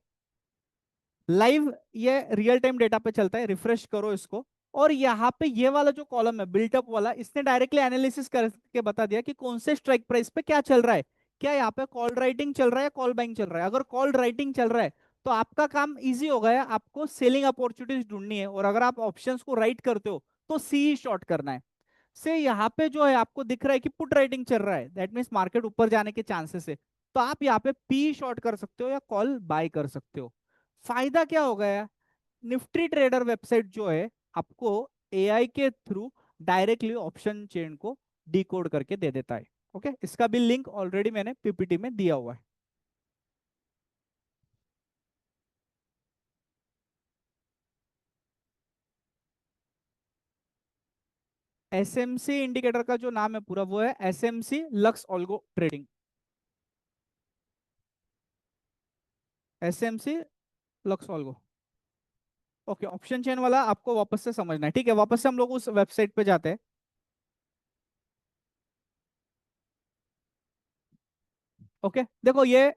[SPEAKER 5] लाइव ये रियल टाइम डेटा पे चलता है, रिफ्रेश करो इसको। और यहाँ पे ये वाला जो कॉलम है बिल्टअप वाला, इसने डायरेक्टली एनालिसिस करके बता दिया कि कौन से स्ट्राइक प्राइस पे क्या चल रहा है। क्या यहाँ पे कॉल राइटिंग चल रहा है, कॉल बाइंग चल रहा है। अगर कॉल राइटिंग चल रहा है तो आपका काम इजी हो गया, आपको सेलिंग अपॉर्चुनिटीज ढूंढनी है। और अगर आप ऑप्शंस को राइट करते हो तो सी शॉर्ट करना है। से यहाँ पे जो है आपको दिख रहा है कि पुट राइटिंग चल रहा है, दैट मीन्स मार्केट ऊपर जाने के चांसेस है। तो आप यहाँ पे पी शॉर्ट कर सकते हो या कॉल बाय कर सकते हो। फायदा क्या हो गया, निफ्टी ट्रेडर वेबसाइट जो है आपको एआई के थ्रू डायरेक्टली ऑप्शन चेन को डिकोड करके दे देता है। ओके, इसका भी लिंक ऑलरेडी मैंने पीपीटी में दिया हुआ है। एसएमसी इंडिकेटर का जो नाम है पूरा वो है SMC lux algo trading. SMC lux algo. Okay, option chain वाला आपको वापस से समझना है, ठीक है। वापस से हम लोग उस वेबसाइट पे जाते हैं। ओके, देखो ये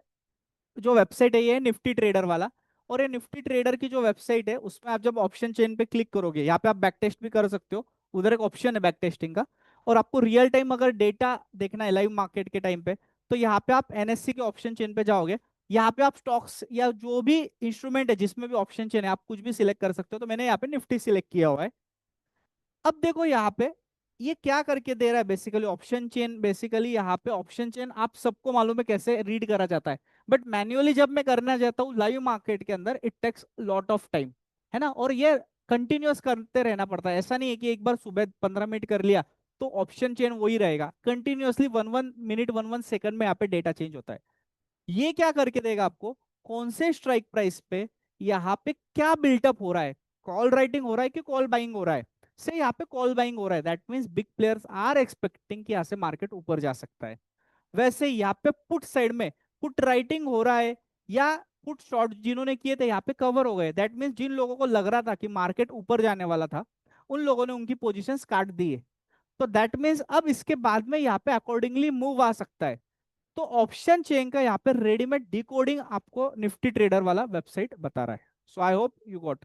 [SPEAKER 5] जो वेबसाइट है ये निफ्टी ट्रेडर वाला। और ये निफ्टी ट्रेडर की जो वेबसाइट है उसमें आप जब ऑप्शन चेन पे क्लिक करोगे, यहाँ पे आप बैक टेस्ट भी कर सकते हो, उधर एक ऑप्शन है बैक टेस्टिंग का। और आपको रियल टाइम अगर डेटा देखना है लाइव मार्केट के टाइम पे, तो यहाँ पे आप एनएससी के ऑप्शन चेन पे जाओगे। यहाँ पे आप स्टॉक्स या जो भी इंस्ट्रूमेंट है जिसमें भी ऑप्शन चेन है आप कुछ भी सिलेक्ट कर सकते हो। तो मैंने यहाँ पे निफ्टी सिलेक्ट किया हुआ है। अब देखो यहाँ पे ये क्या करके दे रहा है, बेसिकली ऑप्शन चेन। बेसिकली यहाँ पे ऑप्शन चेन आप सबको मालूम है कैसे रीड करा जाता है, बट मैन्युअली जब मैं करना चाहता हूँ लाइव मार्केट के अंदर, it takes lot of time, है ना। और ये कंटिन्यूअस करते रहना पड़ता है। ऐसा नहीं है कि एक बार सुबह 15 मिनट कर लिया तो ऑप्शन चेन वही रहेगा। कंटिन्यूअसली 1 1 मिनट 1 1 सेकंड में यहाँ पे डेटा चेंज होता है। ये क्या करके देगा आपको, कौन से स्ट्राइक प्राइस पे यहाँ पे क्या बिल्टअप हो रहा है, कॉल राइटिंग हो रहा है कि कॉल बाइंग हो रहा है। से यहाँ पे कॉल बाइंग हो रहा है, that means big players are expecting कि यहाँ से मार्केट ऊपर जा सकता है। वैसे यहाँ पे पुट साइड में पुट राइटिंग हो रहा है या पुट शॉर्ट जिन्होंने किए थे यहाँ पे कवर हो गए। दैट मीन्स जिन लोगों को लग रहा था कि मार्केट ऊपर जाने वाला था, उन लोगों ने उनकी पोजीशंस काट दी है। तो दैट मीन्स अब इसके बाद में यहाँ पे अकॉर्डिंगली मूव आ सकता है। तो ऑप्शन चेन का यहाँ पे रेडीमेड डिकोडिंग आपको निफ्टी ट्रेडर वाला वेबसाइट बता रहा है। So I hope you got.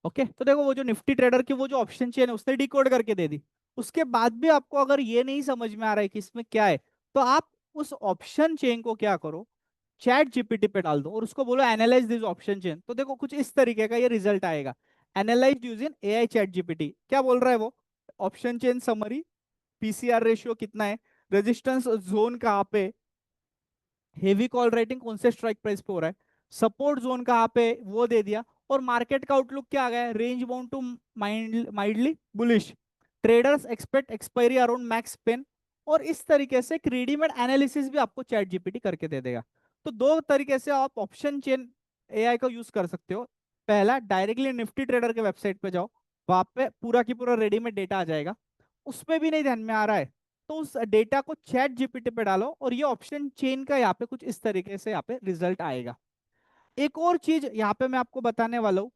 [SPEAKER 5] Okay, तो देखो वो जो निफ्टी ट्रेडर की वो जो ऑप्शन चेन है उसने डिकोड करके दे दी। उसके बाद भी आपको अगर ये नहीं समझ में आ रहा है कि इसमें क्या है, तो आप उस ऑप्शन चेन को क्या करो, चैट जीपीटी पे डाल दो और उसको बोलो एनालाइज दिस ऑप्शन चेन। तो देखो कुछ इस तरीके का ये रिजल्ट आएगा, analyse using AI chat GPT. क्या बोल रहा है वो, option chain summary, PCR ratio कितना है, रेजिस्टेंस जोन कहाँ पे, हेवी कॉल राइटिंग कौन से स्ट्राइक प्राइस पे हो रहा है, सपोर्ट जोन कहाँ पे वो दे दिया। और मार्केट का आउटलुक क्या आ गया है, range bound to mildly bullish, traders expect expiry around max pain. और इस तरीके से एक रेडीमेड एनालिसिस भी आपको चैट जीपीटी करके दे देगा। तो दो तरीके से आप ऑप्शन चेन एआई का यूज कर सकते हो। पहला, डायरेक्टली निफ्टी ट्रेडर के वेबसाइट पे जाओ, वहां पे पूरा की पूरा रेडीमेड डेटा आ जाएगा। उसमें भी नहीं ध्यान में आ रहा है तो उस डेटा को चैट जीपीटी पे डालो और ये ऑप्शन चेन का यहाँ पे कुछ इस तरीके से यहाँ पे रिजल्ट आएगा। एक और चीज यहाँ पे मैं आपको बताने वाला हूँ।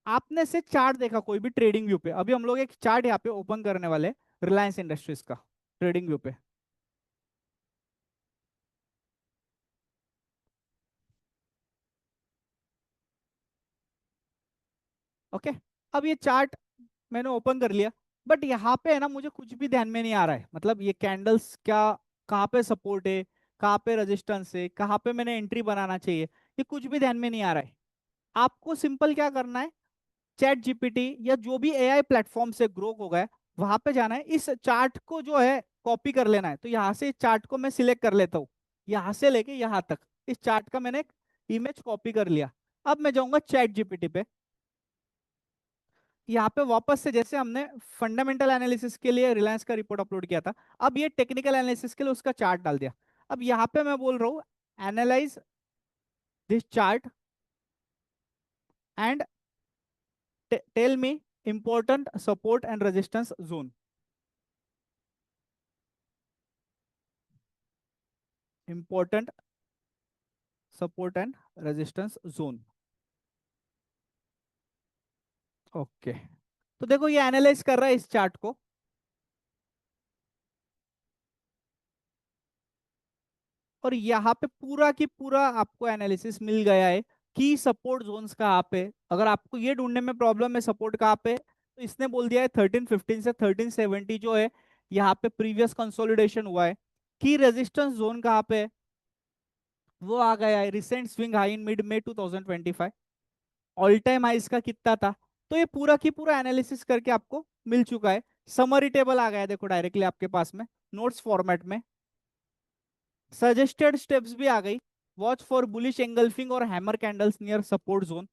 [SPEAKER 5] आपने से चार्ट देखा कोई भी ट्रेडिंग व्यू पे, अभी हम लोग एक चार्ट यहाँ पे ओपन करने वाले रिलायंस इंडस्ट्रीज का ट्रेडिंग व्यू पे। ओके, अब ये चार्ट मैंने ओपन कर लिया। बट यहाँ पे है ना, मुझे कुछ भी ध्यान में नहीं आ रहा है, मतलब ये कैंडल्स क्या, कहाँ पे सपोर्ट है, कहाँ पे रेजिस्टेंस है, कहाँ पे मैंने एंट्री बनाना चाहिए, ये कुछ भी ध्यान में नहीं आ रहा है। आपको सिंपल क्या करना है, चैट जीपीटी या जो भी एआई प्लेटफॉर्म से ग्रो हो गया, वहां पे जाना है, इस चार्ट को जो है कॉपी कर लेना है। तो यहाँ से इस चार्ट को मैं सिलेक्ट कर लेता हूँ, यहाँ से लेके यहाँ तक इस चार्ट का मैंने एक इमेज कॉपी कर लिया। अब मैं जाऊंगा चैट जीपीटी पे, यहाँ पे वापस से जैसे हमने फंडामेंटल एनालिसिस के लिए रिलायंस का रिपोर्ट अपलोड किया था, अब ये टेक्निकल एनालिसिस के लिए उसका चार्ट डाल दिया। अब यहाँ पे मैं बोल रहा हूँ analyse this chart and tell me important support and resistance zone. Important support and resistance zone. Okay, तो देखो ये एनालाइज कर रहा है इस चार्ट को, और यहाँ पे पूरा की पूरा आपको एनालिसिस मिल गया है कि सपोर्ट जोन्स कहाँ पे। अगर आपको ये ढूंढने में प्रॉब्लम है सपोर्ट कहाँ पे, तो इसने बोल दिया है 1315 से 1370 जो है यहाँ पे प्रीवियस कंसोलिडेशन हुआ है। की रेजिस्टेंस जोन कहाँ पे है, वो आ गया है recent swing high in mid में 2025। ऑल टाइम हाई इसका कितना था, तो ये पूरा की पूरा एनालिसिस करके आपको मिल चुका है। समरी टेबल आ गया है देखो डायरेक्टली आपके पास में नोट्स फॉर्मेट में। सजेस्टेड स्टेप्स भी आ गई, वॉच फॉर बुलिश एंगल्फिंग और hammer candles near support zone,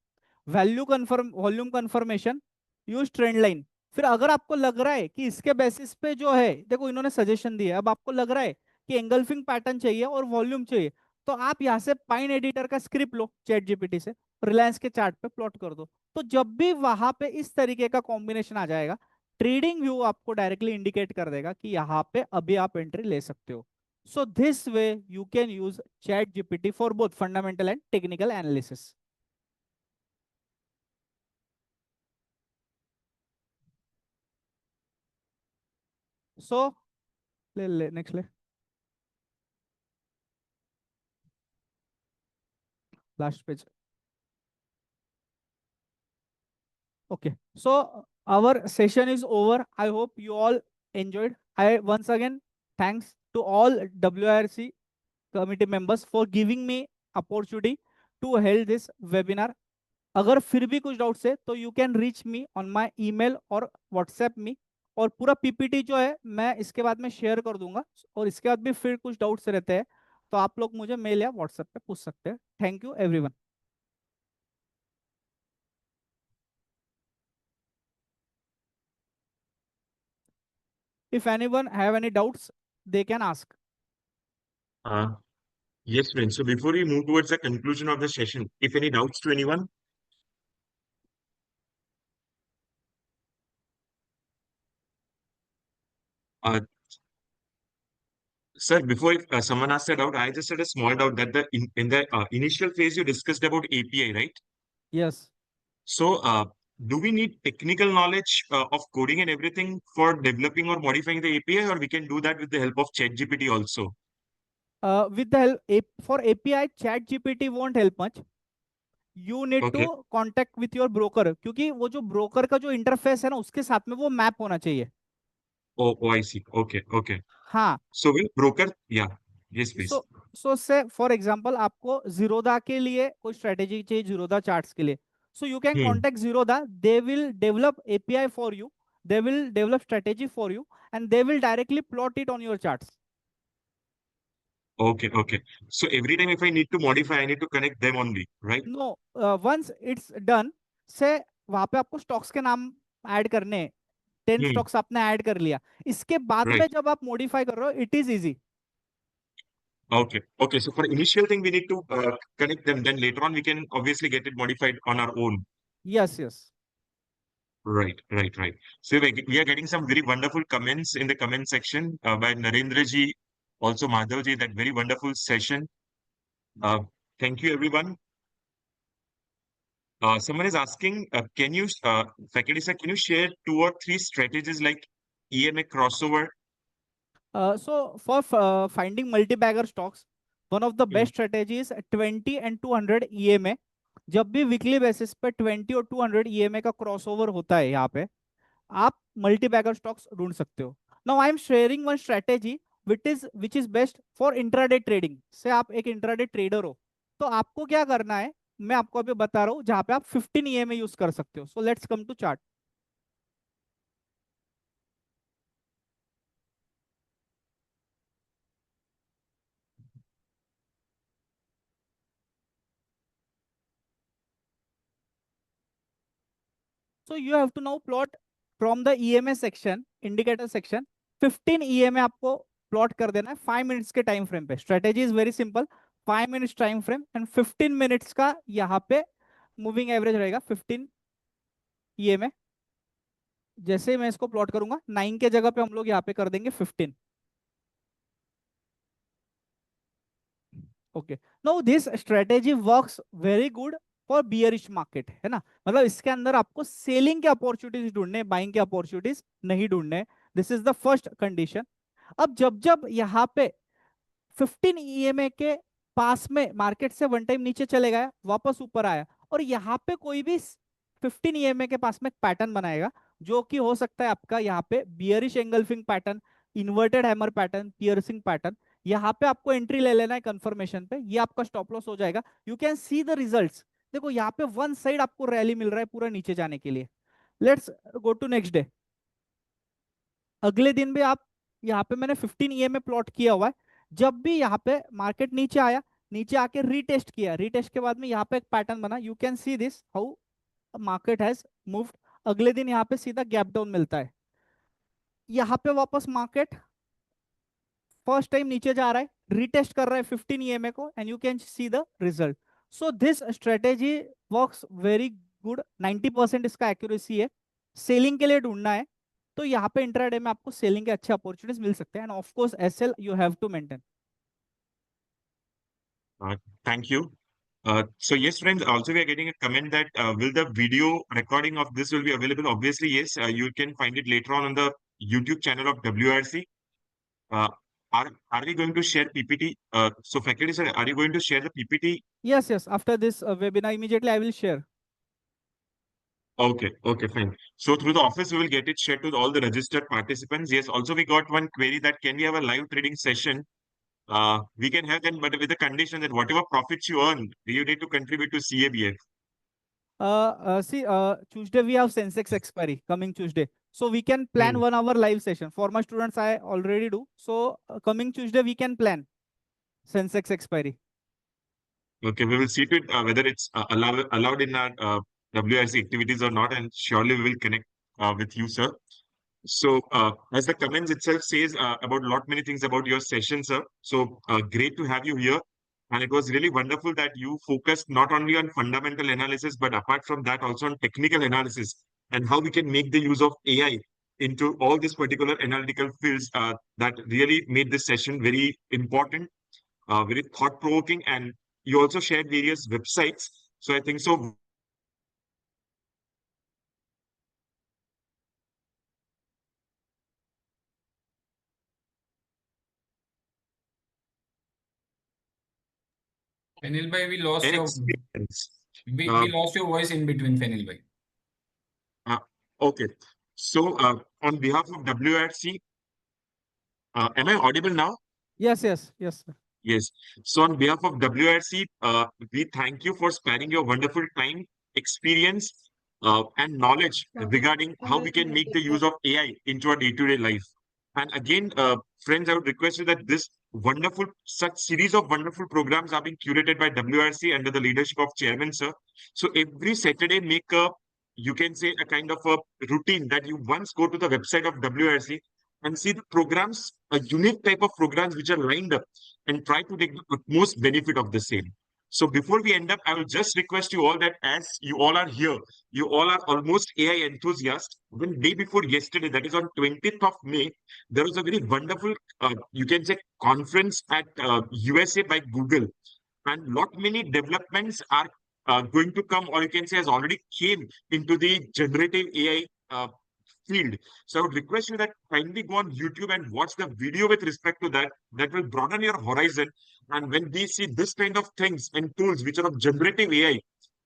[SPEAKER 5] value confirm volume confirmation, use trend line. फिर अगर आपको लग रहा है कि इसके बेसिस पे जो है, देखो इन्होंने सजेशन दिया, अब आपको लग रहा है कि एंगल्फिंग पैटर्न चाहिए और वॉल्यूम चाहिए, तो आप यहाँ से पाइन एडिटर का स्क्रिप्ट लो चैट जीपीटी से, रिलायंस के चार्ट पे प्लॉट कर दो। तो जब भी वहां पे इस तरीके का कॉम्बिनेशन आ जाएगा, ट्रेडिंग व्यू आपको डायरेक्टली इंडिकेट कर देगा कि यहाँ पे अभी आप एंट्री ले सकते हो। So this way you can use Chat GPT for both fundamental and technical analysis. So next ले last page. Okay, so our session is over. I hope you all enjoyed. I once again thanks to all WRC committee members for giving me opportunity to hold this webinar. अगर फिर भी कुछ doubts है तो you can reach me on my email और WhatsApp me, और पूरा PPT जो है मैं इसके बाद में शेयर कर दूंगा। और इसके बाद भी फिर कुछ डाउट्स रहते हैं तो आप लोग मुझे मेल या व्हाट्सएप पे पूछ सकते हैं। Thank you everyone. If anyone have any doubts they can ask.
[SPEAKER 6] Uh, yes, friends. So before we move towards the conclusion of the session, if any doubts to anyone, uh, sir, before if, someone asks a doubt, I just had a small doubt that in the initial phase you discussed about API, right?
[SPEAKER 5] Yes,
[SPEAKER 6] So, do we need technical knowledge of coding and everything for developing or modifying the API, or we can do that with the help of ChatGPT also?
[SPEAKER 5] With the help for API chat GPT won't help much. You need to
[SPEAKER 6] Okay.
[SPEAKER 5] Contact with your broker, क्योंकि वो जो broker का जो interface है ना उसके साथ में वो मैप होना चाहिए।
[SPEAKER 6] Oh, I see. Okay, okay.
[SPEAKER 5] हाँ,
[SPEAKER 6] So will broker, yeah, yes, please.
[SPEAKER 5] सो से फॉर एग्जांपल आपको जीरोदा के लिए कोई स्ट्रेटेजी चाहिए, जीरोदा चार्ट्स के लिए, so you can
[SPEAKER 6] Hmm.
[SPEAKER 5] Contact Zerodha, they will develop API for you, they will develop strategy for you and they will directly plot it on your charts.
[SPEAKER 6] Okay, okay. So every time if I need to modify, I need to connect them only, right?
[SPEAKER 5] No, once it's done, say वहां पे आपको stocks के नाम add करने हैं, 10
[SPEAKER 6] Hmm.
[SPEAKER 5] Stocks आपने add कर लिया, इसके बाद में
[SPEAKER 6] Right.
[SPEAKER 5] जब आप मॉडिफाई कर रहे हो it is easy.
[SPEAKER 6] Okay. Okay. So for initial thing, we need to connect them. Then later on, we can obviously get it modified on our own.
[SPEAKER 5] Yes yes,
[SPEAKER 6] Right, right, right. So we are getting some very wonderful comments in the comment section by Narendra ji, also Madhav ji, that very wonderful session. Uh, thank you, everyone. Someone is asking, can you, faculty sir, can you share 2 or 3 strategies like EMA crossover?
[SPEAKER 5] So for finding multi-bagger stocks, one of the
[SPEAKER 6] Hmm.
[SPEAKER 5] best strategies 20 and 200 EMA। जब भी weekly basis पे 20 और 200 EMA का crossover होता है यहाँ पे, आप मल्टी बैगर स्टॉक्स ढूंढ सकते हो. Now I am sharing one strategy which is best for intraday trading. से आप एक इंट्राडे ट्रेडर हो तो आपको क्या करना है, मैं आपको अभी बता रहा हूँ जहां पे आप 15 EMA यूज कर सकते हो. So let's come to chart. So you have to now plot from the EMA section, indicator section, 15 EMA आपको plot कर देना है 5 minutes के टाइम फ्रेम पे. Strategy is very simple, 5 minutes time frame and 15 minutes का यहाँ पे moving average रहेगा 15 EMA. जैसे मैं इसको प्लॉट करूंगा 9 के जगह पे हम लोग यहाँ पे कर देंगे 15. Okay, now this strategy works very good for bearish market, है ना. मतलब इसके अंदर आपको सेलिंग के अपॉर्चुनिटीज ढूंढने, बाइंग के अपॉर्चुनिटीज नहीं ढूंढने. This is the first condition. अब जब जब यहाँ पे 15 EMA के पास में मार्केट से वन टाइम नीचे चले गया, वापस ऊपर आया और यहाँ पे कोई भी 15 EMA के पास में पैटर्न बनाएगा जो कि हो सकता है आपका यहाँ पे bearish engulfing pattern, inverted hammer pattern, piercing pattern. यहाँ पे आपको एंट्री ले लेना है कंफर्मेशन पे, ये आपका स्टॉप लॉस हो जाएगा. You can see the results. देखो यहाँ पे वन साइड आपको रैली मिल रहा है पूरा नीचे जाने के लिए. Let's go to next day. अगले दिन भी आप यहाँ पे मैंने 15 EMA प्लॉट किया हुआ है. जब भी यहाँ पे मार्केट नीचे आया, नीचे आके रीटेस्ट किया, रीटेस्ट के बाद में यहाँ पे एक पैटर्न बना. You can see this how market has moved. अगले दिन यहाँ पे सीधा गैप डाउन मिलता है. यहाँ पे वापस मार्केट फर्स्ट टाइम नीचे जा रहा है, रीटेस्ट कर रहा है 15 EMA को and you can see the result. So this strategy works very good. 90% इसका एक्यूरेसी है. सेलिंग के लिए ढूंढना है तो यहाँ पे इंट्राडे में आपको सेलिंग के अच्छे अपॉर्चुनिटीज मिल सकते हैं. And of course SL you have to maintain.
[SPEAKER 6] Thank you. So yes, friends, also we are getting a comment that will the video recording of this will be available? Obviously, yes. You can find it later on the YouTube channel of WRC. Uh, are we going to share PPT? So faculty sir, are you going to share the PPT?
[SPEAKER 5] Yes, yes. After this webinar, immediately I will share.
[SPEAKER 6] Okay, okay, fine. So through the office, we will get it shared to all the registered participants. Yes, also we got one query that can we have a live trading session? We can have them, but with the condition that whatever profits you earn, you need to contribute to CABF.
[SPEAKER 5] See, Tuesday we have Sensex expiry coming Tuesday. So we can plan 1 hour live session. For my students, I already do. So coming Tuesday, we can plan Sensex expiry.
[SPEAKER 6] Okay, we will see to it whether it's allowed in our WRC activities or not, and surely we will connect with you, sir. So, as the comments itself says about lot many things about your session, sir. So, great to have you here. And it was really wonderful that you focused not only on fundamental analysis, but apart from that, also on technical analysis and how we can make the use of AI into all these particular analytical fields that really made this session very important, very thought-provoking. And you also shared various websites. So I think so.
[SPEAKER 2] Fenil bhai, we lost
[SPEAKER 6] An
[SPEAKER 2] your
[SPEAKER 6] experience.
[SPEAKER 2] we lost your voice in between, Fenil bhai.
[SPEAKER 6] Okay. So, on behalf of WRC, am I audible now?
[SPEAKER 5] Yes, yes, yes, sir.
[SPEAKER 6] Yes. So, on behalf of WRC, we thank you for sparing your wonderful time, experience, and knowledge regarding how we can make the use of AI into our day-to-day life. And again, friends, I would request you that this wonderful, such series of wonderful programs are being curated by WRC under the leadership of Chairman, sir. So every Saturday, make a, you can say, a kind of a routine that you once go to the website of WRC and see the programs, a unique type of programs which are lined up, and try to take the utmost benefit of the same. So before we end up, I will just request you all that as you all are here, you all are almost AI enthusiasts. When day before yesterday, that is on 20th of May, there was a very wonderful, you can say, conference at USA by Google. And lot many developments are going to come, or you can say has already came into the generative AI field. So I would request you that kindly go on YouTube and watch the video with respect to that. That will broaden your horizon. And when we see this kind of things and tools which are of generative AI,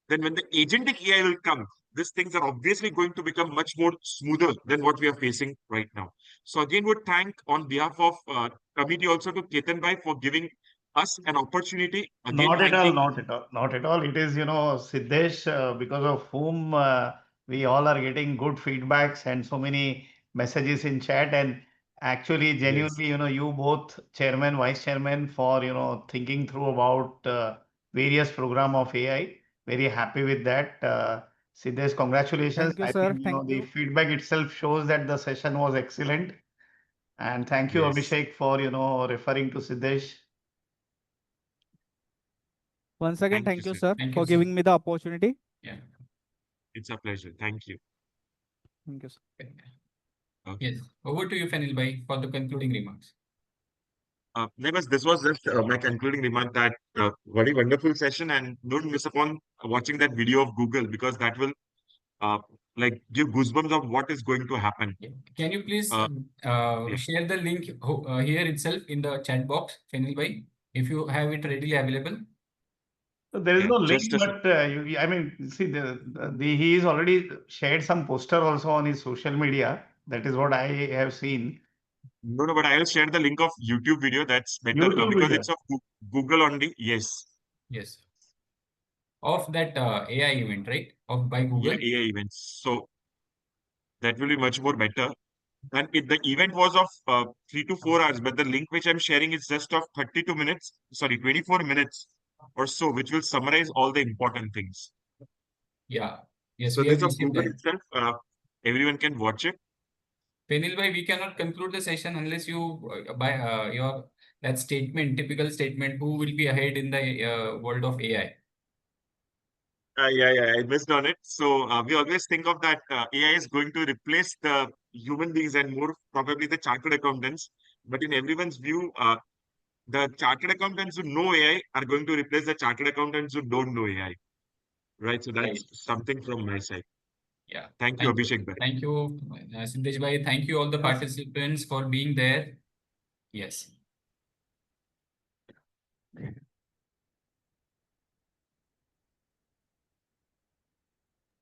[SPEAKER 6] then when the agentic AI will come, these things are obviously going to become much more smoother than what we are facing right now. So again, would thank on behalf of committee also to Ketan Bhai for giving us an opportunity. Again,
[SPEAKER 4] Not at all,
[SPEAKER 6] thanking,
[SPEAKER 4] not at all, not at all. It is, Siddesh, because of whom we all are getting good feedbacks and so many messages in chat. And actually, genuinely, you both chairman, vice chairman, for, thinking through about various program of AI. Very happy with that. Siddesh, congratulations.
[SPEAKER 5] Thank you,
[SPEAKER 4] I
[SPEAKER 5] sir.
[SPEAKER 4] think,
[SPEAKER 5] Thank
[SPEAKER 4] the
[SPEAKER 5] you.
[SPEAKER 4] feedback itself shows that the session was excellent. And thank you,
[SPEAKER 6] Yes.
[SPEAKER 4] Abhishek, for, referring to Siddesh.
[SPEAKER 5] Once again,
[SPEAKER 6] Thank you,
[SPEAKER 5] thank you,
[SPEAKER 6] sir.
[SPEAKER 5] sir,
[SPEAKER 2] Thank
[SPEAKER 5] for
[SPEAKER 2] you, sir.
[SPEAKER 5] giving me the opportunity.
[SPEAKER 2] Yeah.
[SPEAKER 6] It's a pleasure. Thank you.
[SPEAKER 5] Thank you, sir.
[SPEAKER 6] Okay.
[SPEAKER 2] Yes. Over to you, Fenil Bhai, for the concluding remarks.
[SPEAKER 6] Neighbors, this was just my concluding remark that very wonderful session, and don't miss upon watching that video of Google, because that will like give goosebumps of what is going to happen.
[SPEAKER 2] Yeah. Can you please
[SPEAKER 6] Yeah.
[SPEAKER 2] share the link here itself in the chat box, Fenil Bhai, if you have it readily available?
[SPEAKER 4] So there is
[SPEAKER 6] Yeah,
[SPEAKER 4] no link,
[SPEAKER 6] just a sec.
[SPEAKER 4] but I mean, see, he is already shared some poster also on his social media. That is what I have seen.
[SPEAKER 6] No, but I'll share the link of YouTube video. That's better
[SPEAKER 4] YouTube
[SPEAKER 6] because
[SPEAKER 4] video.
[SPEAKER 6] it's of Google only. Yes.
[SPEAKER 2] Yes. Of that AI event, right? By
[SPEAKER 6] Yeah,
[SPEAKER 2] Google.
[SPEAKER 6] AI events. So that will be much more better. And the event was of 3 to 4 hours, but the link which I'm sharing is just of 32 minutes, sorry, 24 minutes or so, which will summarize all the important things.
[SPEAKER 2] Yeah. Yes,
[SPEAKER 6] So
[SPEAKER 2] we have
[SPEAKER 6] this of
[SPEAKER 2] received
[SPEAKER 6] Google
[SPEAKER 2] that.
[SPEAKER 6] itself, everyone can watch it.
[SPEAKER 2] Fenil Bhai, we cannot conclude the session unless you by your that statement, typical statement, who will be ahead in the world of AI.
[SPEAKER 6] Yeah, I missed on it. So we always think of that AI is going to replace the human beings and more probably the chartered accountants. But in everyone's view, the chartered accountants who know AI are going to replace the chartered accountants who don't know AI. Right. So that's
[SPEAKER 2] Right.
[SPEAKER 6] something from my side.
[SPEAKER 2] Yeah.
[SPEAKER 6] Thank you, Abhishek Bhai.
[SPEAKER 2] Thank you, Siddesh Bhai. Thank you all the participants for being there. Yes.